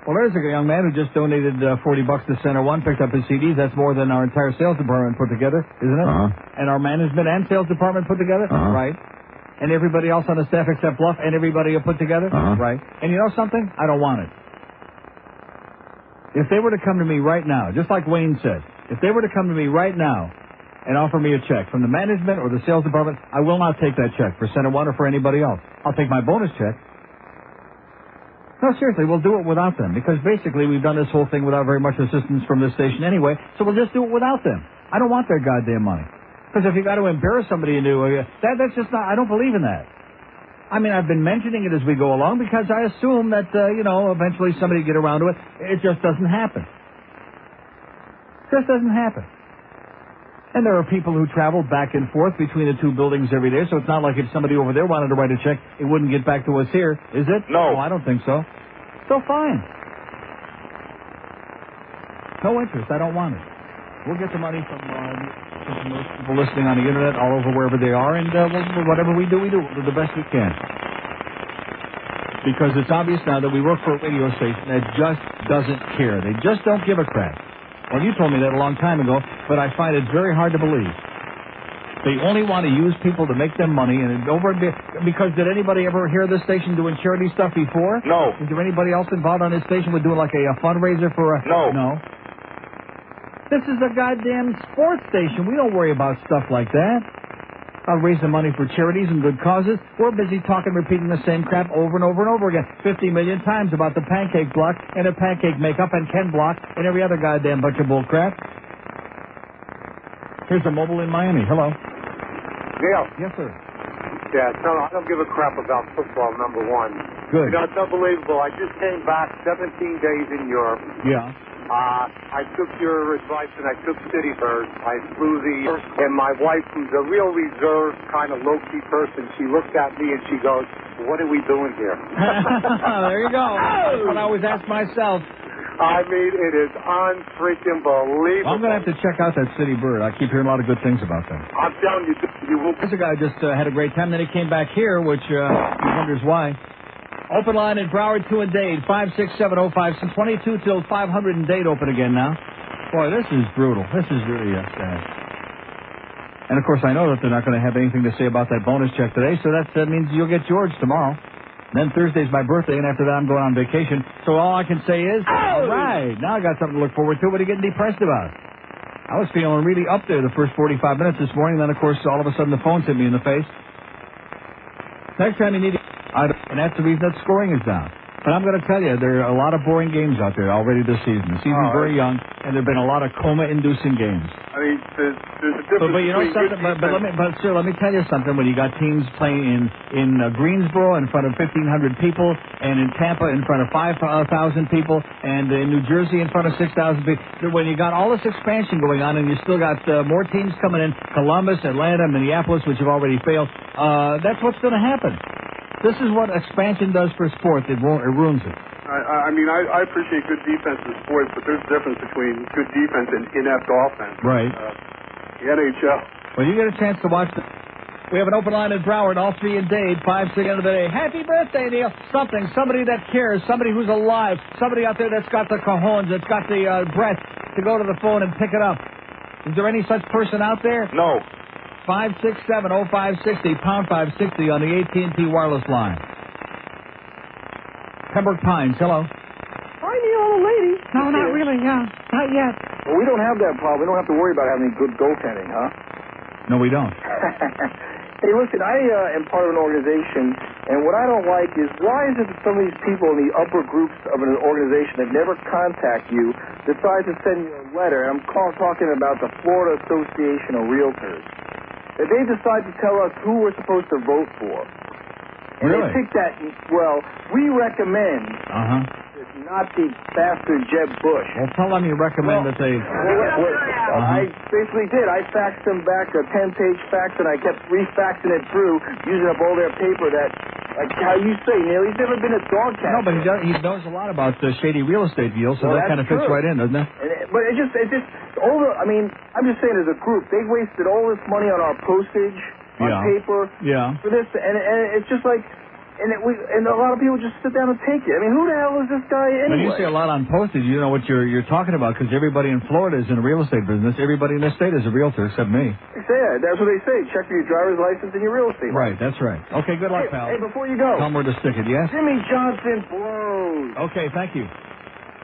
Well, there's a young man who just donated $40 to Center One, picked up his CDs. That's more than our entire sales department put together, isn't it? And our management and sales department put together? Right. And everybody else on the staff except Bluff and everybody put together? Right. And you know something? I don't want it. If they were to come to me right now, just like Wayne said, if they were to come to me right now and offer me a check from the management or the sales department, I will not take that check for Center One or for anybody else. I'll take my bonus check. No, seriously, we'll do it without them because basically we've done this whole thing without very much assistance from this station anyway, so we'll just do it without them. I don't want their goddamn money. Because if you got to embarrass somebody into that's just not, I don't believe in that. I mean, I've been mentioning it as we go along because I assume that, eventually somebody will get around to it. It just doesn't happen. Just doesn't happen. And there are people who travel back and forth between the two buildings every day, so it's not like if somebody over there wanted to write a check, it wouldn't get back to us here, is it? No. I don't think so. So fine. No interest. I don't want it. We'll get the money from most people listening on the internet all over wherever they are, and whatever we do the best we can. Because it's obvious now that we work for a radio station that just doesn't care. They just don't give a crap. Well, you told me that a long time ago, but I find it very hard to believe. They only want to use people to make them money, and because did anybody ever hear this station doing charity stuff before? No. Is there anybody else involved on this station with doing like a fundraiser for a... No. No. This is a goddamn sports station. We don't worry about stuff like that. I'll raise the money for charities and good causes. We're busy talking, repeating the same crap over and over and over again 50 million times about the pancake block and the pancake makeup and Ken Block and every other goddamn bunch of bull crap. Here's a mobile in Miami. Hello. Neil. Yes, sir. Yeah, no, I don't give a crap about football, number one. Good. You know, it's unbelievable. I just came back 17 days in Europe. Yeah. I took your advice and I took City Bird. I flew and my wife, who's a real reserved, kind of low-key person, she looked at me and she goes, what are we doing here? There you go. That's what I always ask myself. I mean, it is unfreaking believable. I'm going to have to check out that City Bird. I keep hearing a lot of good things about that. I'm telling you, you will. There's a guy who just had a great time. Then he came back here, which he wonders why. Open line in Broward, 2 in Dade, 56705. 22 till 500 in Dade open again now. Boy, this is brutal. This is really sad. And, of course, I know that they're not going to have anything to say about that bonus check today, so that means you'll get George tomorrow. Then Thursday's my birthday, and after that I'm going on vacation. So all I can say is, all right, now I got something to look forward to. What are you getting depressed about? I was feeling really up there the first 45 minutes this morning. Then, of course, all of a sudden the phone's hit me in the face. Next time you need and that's the reason that scoring is down. But I'm going to tell you, there are a lot of boring games out there already this season. The season's very young, and there have been a lot of coma-inducing games. I mean, there's a difference. But you know something. Sir, let me tell you something. When you got teams playing in Greensboro in front of 1,500 people, and in Tampa in front of 5,000 people, and in New Jersey in front of 6,000 people, when you got all this expansion going on, and you still got more teams coming in, Columbus, Atlanta, Minneapolis, which have already failed, that's what's going to happen. This is what expansion does for sports. It ruins it. I mean, I appreciate good defense in sports, but there's a difference between good defense and inept offense. Right. The NHL. Well, you get a chance to watch we have an open line in Broward, all 3 in Dade, 5, 6 end of the day. Happy birthday, Neil. Somebody that cares, somebody who's alive, somebody out there that's got the cajones, that's got the breath to go to the phone and pick it up. Is there any such person out there? No. 567-0560, pound 560 on the AT&T wireless line. Pembroke Pines, hello. Hi, Neil, old lady. No, not really, yeah. Not yet. Well, we don't have that problem. We don't have to worry about having good goaltending, huh? No, we don't. Hey, listen, I am part of an organization, and what I don't like is why is it that some of these people in the upper groups of an organization that never contact you decide to send you a letter, and I'm talking about the Florida Association of Realtors, that they decide to tell us who we're supposed to vote for. And really? They pick that, well, we recommend not the bastard Jeb Bush. Well, tell them you recommend that they... I basically did. I faxed them back a 10-page fax, and I kept refaxing it through, using up all their paper that, like how you say, Neil, he's never been a dog catcher. No, but he knows a lot about shady real estate deals, so well, that kind of fits right in, doesn't it? But it just I mean, I'm just saying as a group, they wasted all this money on our postage, on paper, for this, and it's just like, and a lot of people just sit down and take it. I mean, who the hell is this guy anyway? When you say a lot on postage, you know what you're talking about, because everybody in Florida is in the real estate business. Everybody in this state is a realtor, except me. That's what they say. Check for your driver's license and your real estate license. Right, that's right. Okay, good luck, pal. Hey, before you go. Tell them where to stick it, yes? Jimmy Johnson blows. Okay, thank you.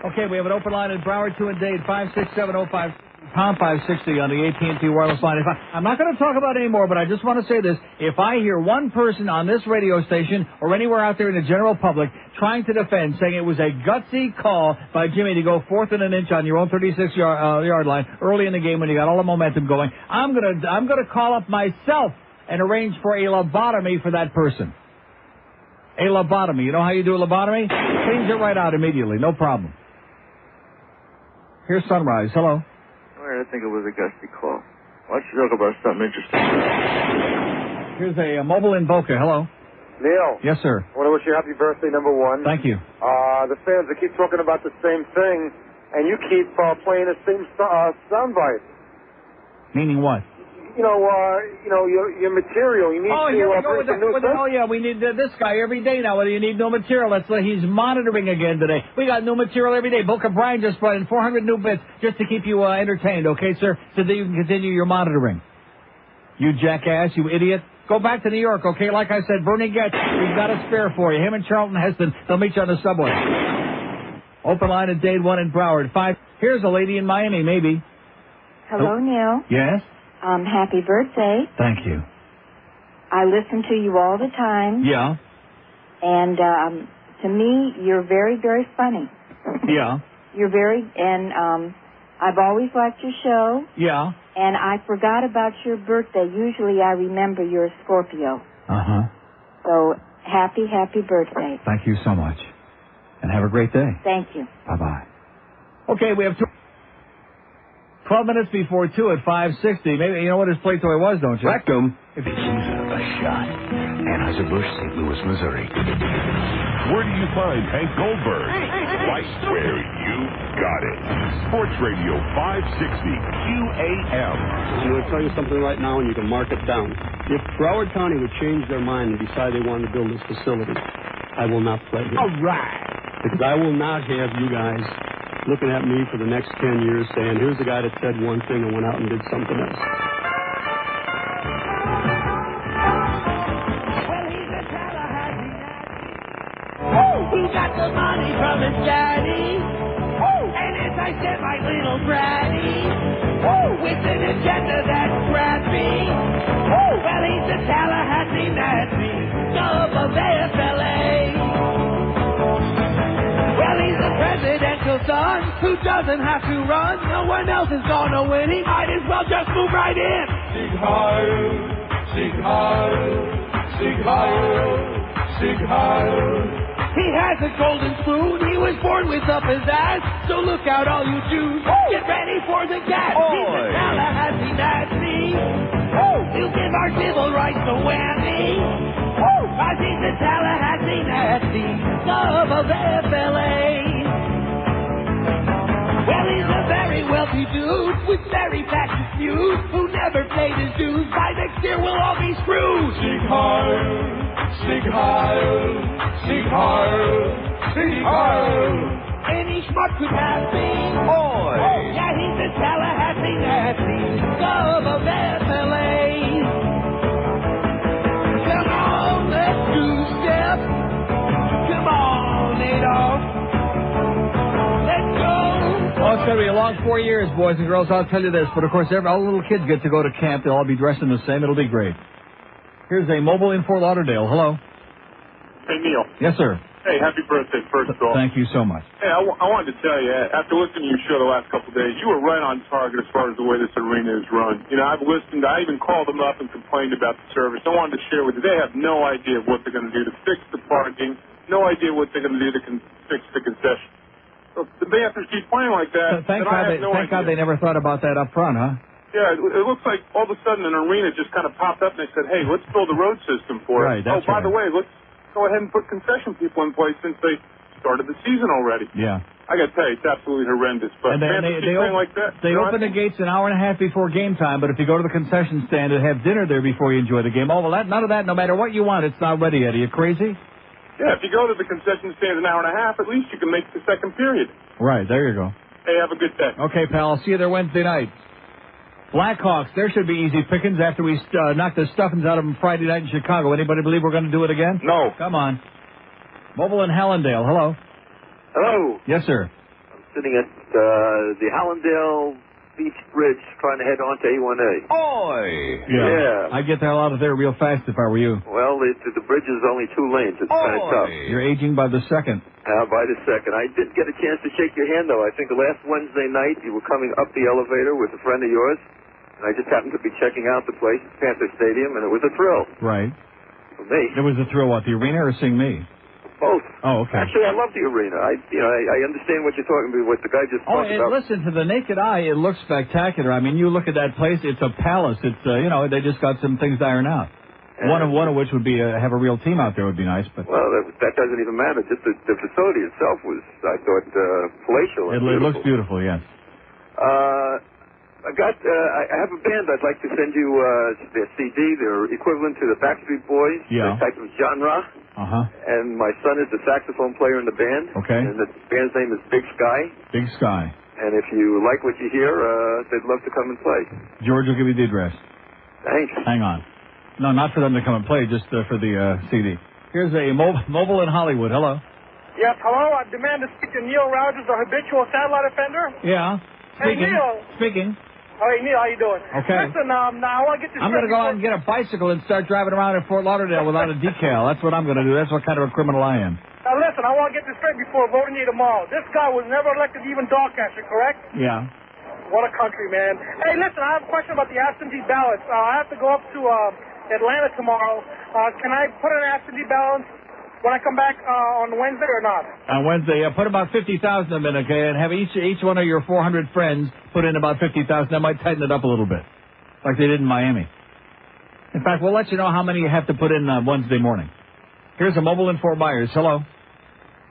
Okay, we have an open line in Broward, 2 in Dade, 56705. Pound 560 on the AT&T wireless line. I'm not going to talk about it anymore, but I just want to say this. If I hear one person on this radio station or anywhere out there in the general public trying to defend, saying it was a gutsy call by Jimmy to go 4th and an inch on your own 36-yard line early in the game when you got all the momentum going, I'm gonna call up myself and arrange for a lobotomy for that person. A lobotomy. You know how you do a lobotomy? Cleans it right out immediately. No problem. Here's Sunrise. Hello. I think it was a gusty call. Why don't you talk about something interesting? Here's a mobile in Boca. Hello. Neil. Yes, sir. I want to wish you happy birthday, number one. Thank you. The fans, they keep talking about the same thing, and you keep playing the same soundbite. Meaning what? Your material. You need to bring some new stuff. Oh, yeah, we need this guy every day now. You need new material. He's monitoring again today. We got new material every day. Boca Brian just brought in 400 new bits just to keep you entertained, okay, sir? So that you can continue your monitoring. You jackass, you idiot. Go back to New York, okay? Like I said, Bernie Getz, we've got a spare for you. Him and Charlton Heston, they'll meet you on the subway. Open line at Dade 1 in Broward. 5. Here's a lady in Miami, maybe. Hello, Neil. Yes? Happy birthday. Thank you. I listen to you all the time. Yeah. And to me, you're very, very funny. Yeah. And I've always liked your show. Yeah. And I forgot about your birthday. Usually I remember you're a Scorpio. Uh-huh. So, happy birthday. Thank you so much. And have a great day. Thank you. Bye-bye. Okay, we have 12 minutes before 2 at 560. Maybe you know what his plate toy was, don't you? Rectum. If you... A shot. Anheuser-Busch, St. Louis, Missouri. Where do you find Hank Goldberg? Right where you got it. Sports Radio 560 QAM. I'm going to tell you something right now, and you can mark it down. If Broward County would change their mind and decide they want to build this facility, I will not play here. All right. Because I will not have you guys looking at me for the next 10 years saying, here's the guy that said one thing and went out and did something else. He got the money from his daddy. And as I said, my little bratty. With an agenda that's scrappy. Well, he's a Tallahassee Nazi, of AFLA. Well, he's a presidential son who doesn't have to run. No one else is gonna win. He might as well just move right in. Sieg Heil, Sieg Heil, Sieg Heil, Sieg Heil. He has a golden spoon. He was born with up his ass. So look out, all you Jews. Get ready for the gas. He's a Tallahassee Nazi. He'll give our civil rights a whammy. Cause he's a Tallahassee Nazi, of FLA. Well, he's a very wealthy dude with very fascist views who never paid his dues. By next year, we'll all be screwed. Sieg Heil, Sieg Heil, Sieg Heil, Sieg Heil. Any schmuck could have me. Yeah, he's a Tallahassee Nazi, of FLA. Come on, let's two-step. Come on, Adolf. Let's go. Well, it's going to be a long 4 years, boys and girls, I'll tell you this. But, of course, all the little kids get to go to camp. They'll all be dressed in the same. It'll be great. Here's a mobile in Fort Lauderdale. Hello. Hey, Neil. Yes, sir. Hey, happy birthday, first off. Thank you so much. Hey, I wanted to tell you, after listening to your show the last couple of days, you were right on target as far as the way this arena is run. You know, I've listened. I even called them up and complained about the service. I wanted to share with you. They have no idea what they're going to do to fix the parking, no idea what they're going to do to fix the concession. So if the Panthers keep playing like that, Thank God they never thought about that up front, huh? Yeah, it looks like all of a sudden an arena just kind of popped up and they said, hey, let's build a road system for it. Right, that's by the way, let's go ahead and put concession people in place since they started the season already. Yeah. I got to tell you, it's absolutely horrendous. But they like that, they open the gates an hour and a half before game time, but if you go to the concession stand and have dinner there before you enjoy the game, none of that, no matter what you want, it's not ready yet. Are you crazy? Yeah, if you go to the concession stand an hour and a half, at least you can make the second period. Right, there you go. Hey, have a good day. Okay, pal, I'll see you there Wednesday night. Blackhawks, there should be easy pickings after we knocked the stuffings out of them Friday night in Chicago. Anybody believe we're going to do it again? No. Come on. Mobile in Hallandale, hello. Hello. Yes, sir. I'm sitting at the Hallandale Beach Bridge trying to head on to A1A. Yeah. I'd get the hell out of there real fast if I were you. Well, the bridge is only 2 lanes. It's kind of tough. You're aging by the second. By the second. I did get a chance to shake your hand, though. I think the last Wednesday night you were coming up the elevator with a friend of yours, and I just happened to be checking out the place, Panther Stadium, and it was a thrill. Right. For me. It was a thrill, what, the arena or seeing me? Both. Oh, okay. Actually, I love the arena. I understand what you're talking about, what the guy just talked about. Listen, to the naked eye, it looks spectacular. I mean, you look at that place, it's a palace. It's, they just got some things to iron out. One of which would be have a real team out there would be nice. But well, that doesn't even matter. Just the facility itself was, I thought, palatial. It looks beautiful, yes. I have a band I'd like to send you their CD. They're equivalent to the Backstreet Boys. Yeah. Their type of genre. Uh-huh. And my son is the saxophone player in the band. Okay. And the band's name is Big Sky. Big Sky. And if you like what you hear, they'd love to come and play. George will give you the address. Thanks. Hang on. No, not for them to come and play, just for the CD. Here's a mobile in Hollywood. Hello. Yes, hello. I demand to speak to Neil Rogers, the habitual satellite offender. Yeah. Speaking. Hey, Neil. Speaking. Oh, hey, Neil, how you doing? Okay. Listen, now I want to get this. I'm going to go out and get a bicycle and start driving around in Fort Lauderdale without a decal. That's what I'm going to do. That's what kind of a criminal I am. Now, listen, I want to get this straight before voting you tomorrow. This guy was never elected even Dorchester, correct? Yeah. What a country, man. Hey, listen, I have a question about the absentee ballots. I have to go up to Atlanta tomorrow. Can I put an absentee balance when I come back on Wednesday or not? On Wednesday, put about 50,000 in, okay, and have each one of your 400 friends put in about 50,000. That might tighten it up a little bit, like they did in Miami. In fact, we'll let you know how many you have to put in Wednesday morning. Here's a mobile in Fort Myers. Hello.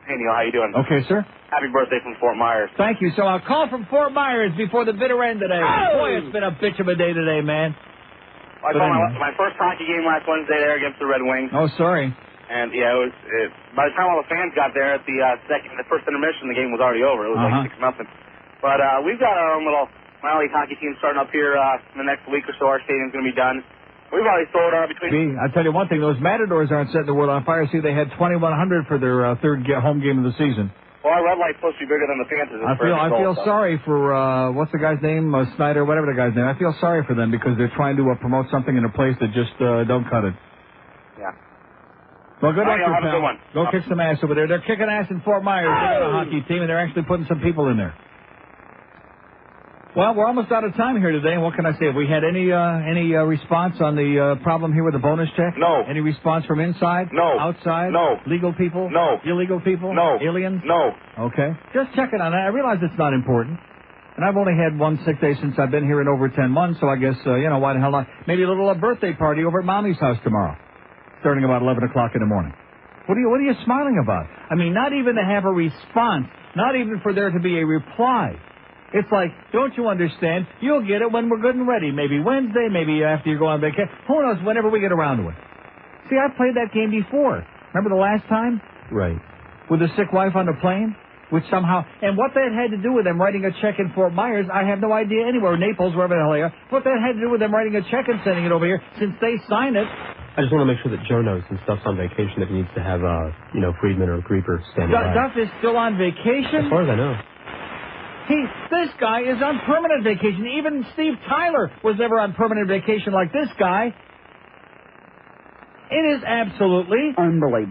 Hey, Neil, how you doing? Okay, sir. Happy birthday from Fort Myers. Thank you. So I'll call from Fort Myers before the bitter end today. Oh! Boy, it's been a bitch of a day today, man. I saw my first hockey game last Wednesday there against the Red Wings. Oh, sorry. And, yeah, by the time all the fans got there at the first intermission, the game was already over. It was like 6-0. But we've got our own little minor league hockey team starting up here in the next week or so. Our stadium's going to be done. We've already sold between... I'll tell you one thing. Those Matadors aren't setting the world on fire. See, they had 2,100 for their third home game of the season. Well, our red light's supposed to be bigger than the Panthers. I feel sorry for, what's the guy's name? Snyder, whatever the guy's name. I feel sorry for them because they're trying to promote something in a place that just don't cut it. Yeah. Well, good luck, have a pal. good one. Go kick some ass over there. They're kicking ass in Fort Myers. They got a hockey team, and they're actually putting some people in there. Well, we're almost out of time here today, and what can I say? Have we had any response on the problem here with the bonus check? No. Any response from inside? No. Outside? No. Legal people? No. Illegal people? No. Aliens? No. Okay. Just checking on it. I realize it's not important. And I've only had one sick day since I've been here in over 10 months, so I guess, why the hell not? Maybe a little birthday party over at Mommy's house tomorrow, starting about 11 o'clock in the morning. What are you smiling about? I mean, not even to have a response, not even for there to be a reply. It's like, don't you understand? You'll get it when we're good and ready. Maybe Wednesday, maybe after you go on vacation. Who knows, whenever we get around to it. See, I've played that game before. Remember the last time? Right. With the sick wife on the plane? Which somehow, and what that had to do with them writing a check in Fort Myers, I have no idea anywhere, Naples, wherever the hell they are, what that had to do with them writing a check and sending it over here, since they signed it. I just want to make sure that Joe knows since Duff's on vacation that he needs to have, Friedman or Creeper standing by. Duff is still on vacation? As far as I know. This guy is on permanent vacation. Even Steve Tyler was never on permanent vacation like this guy. It is absolutely unbelievable.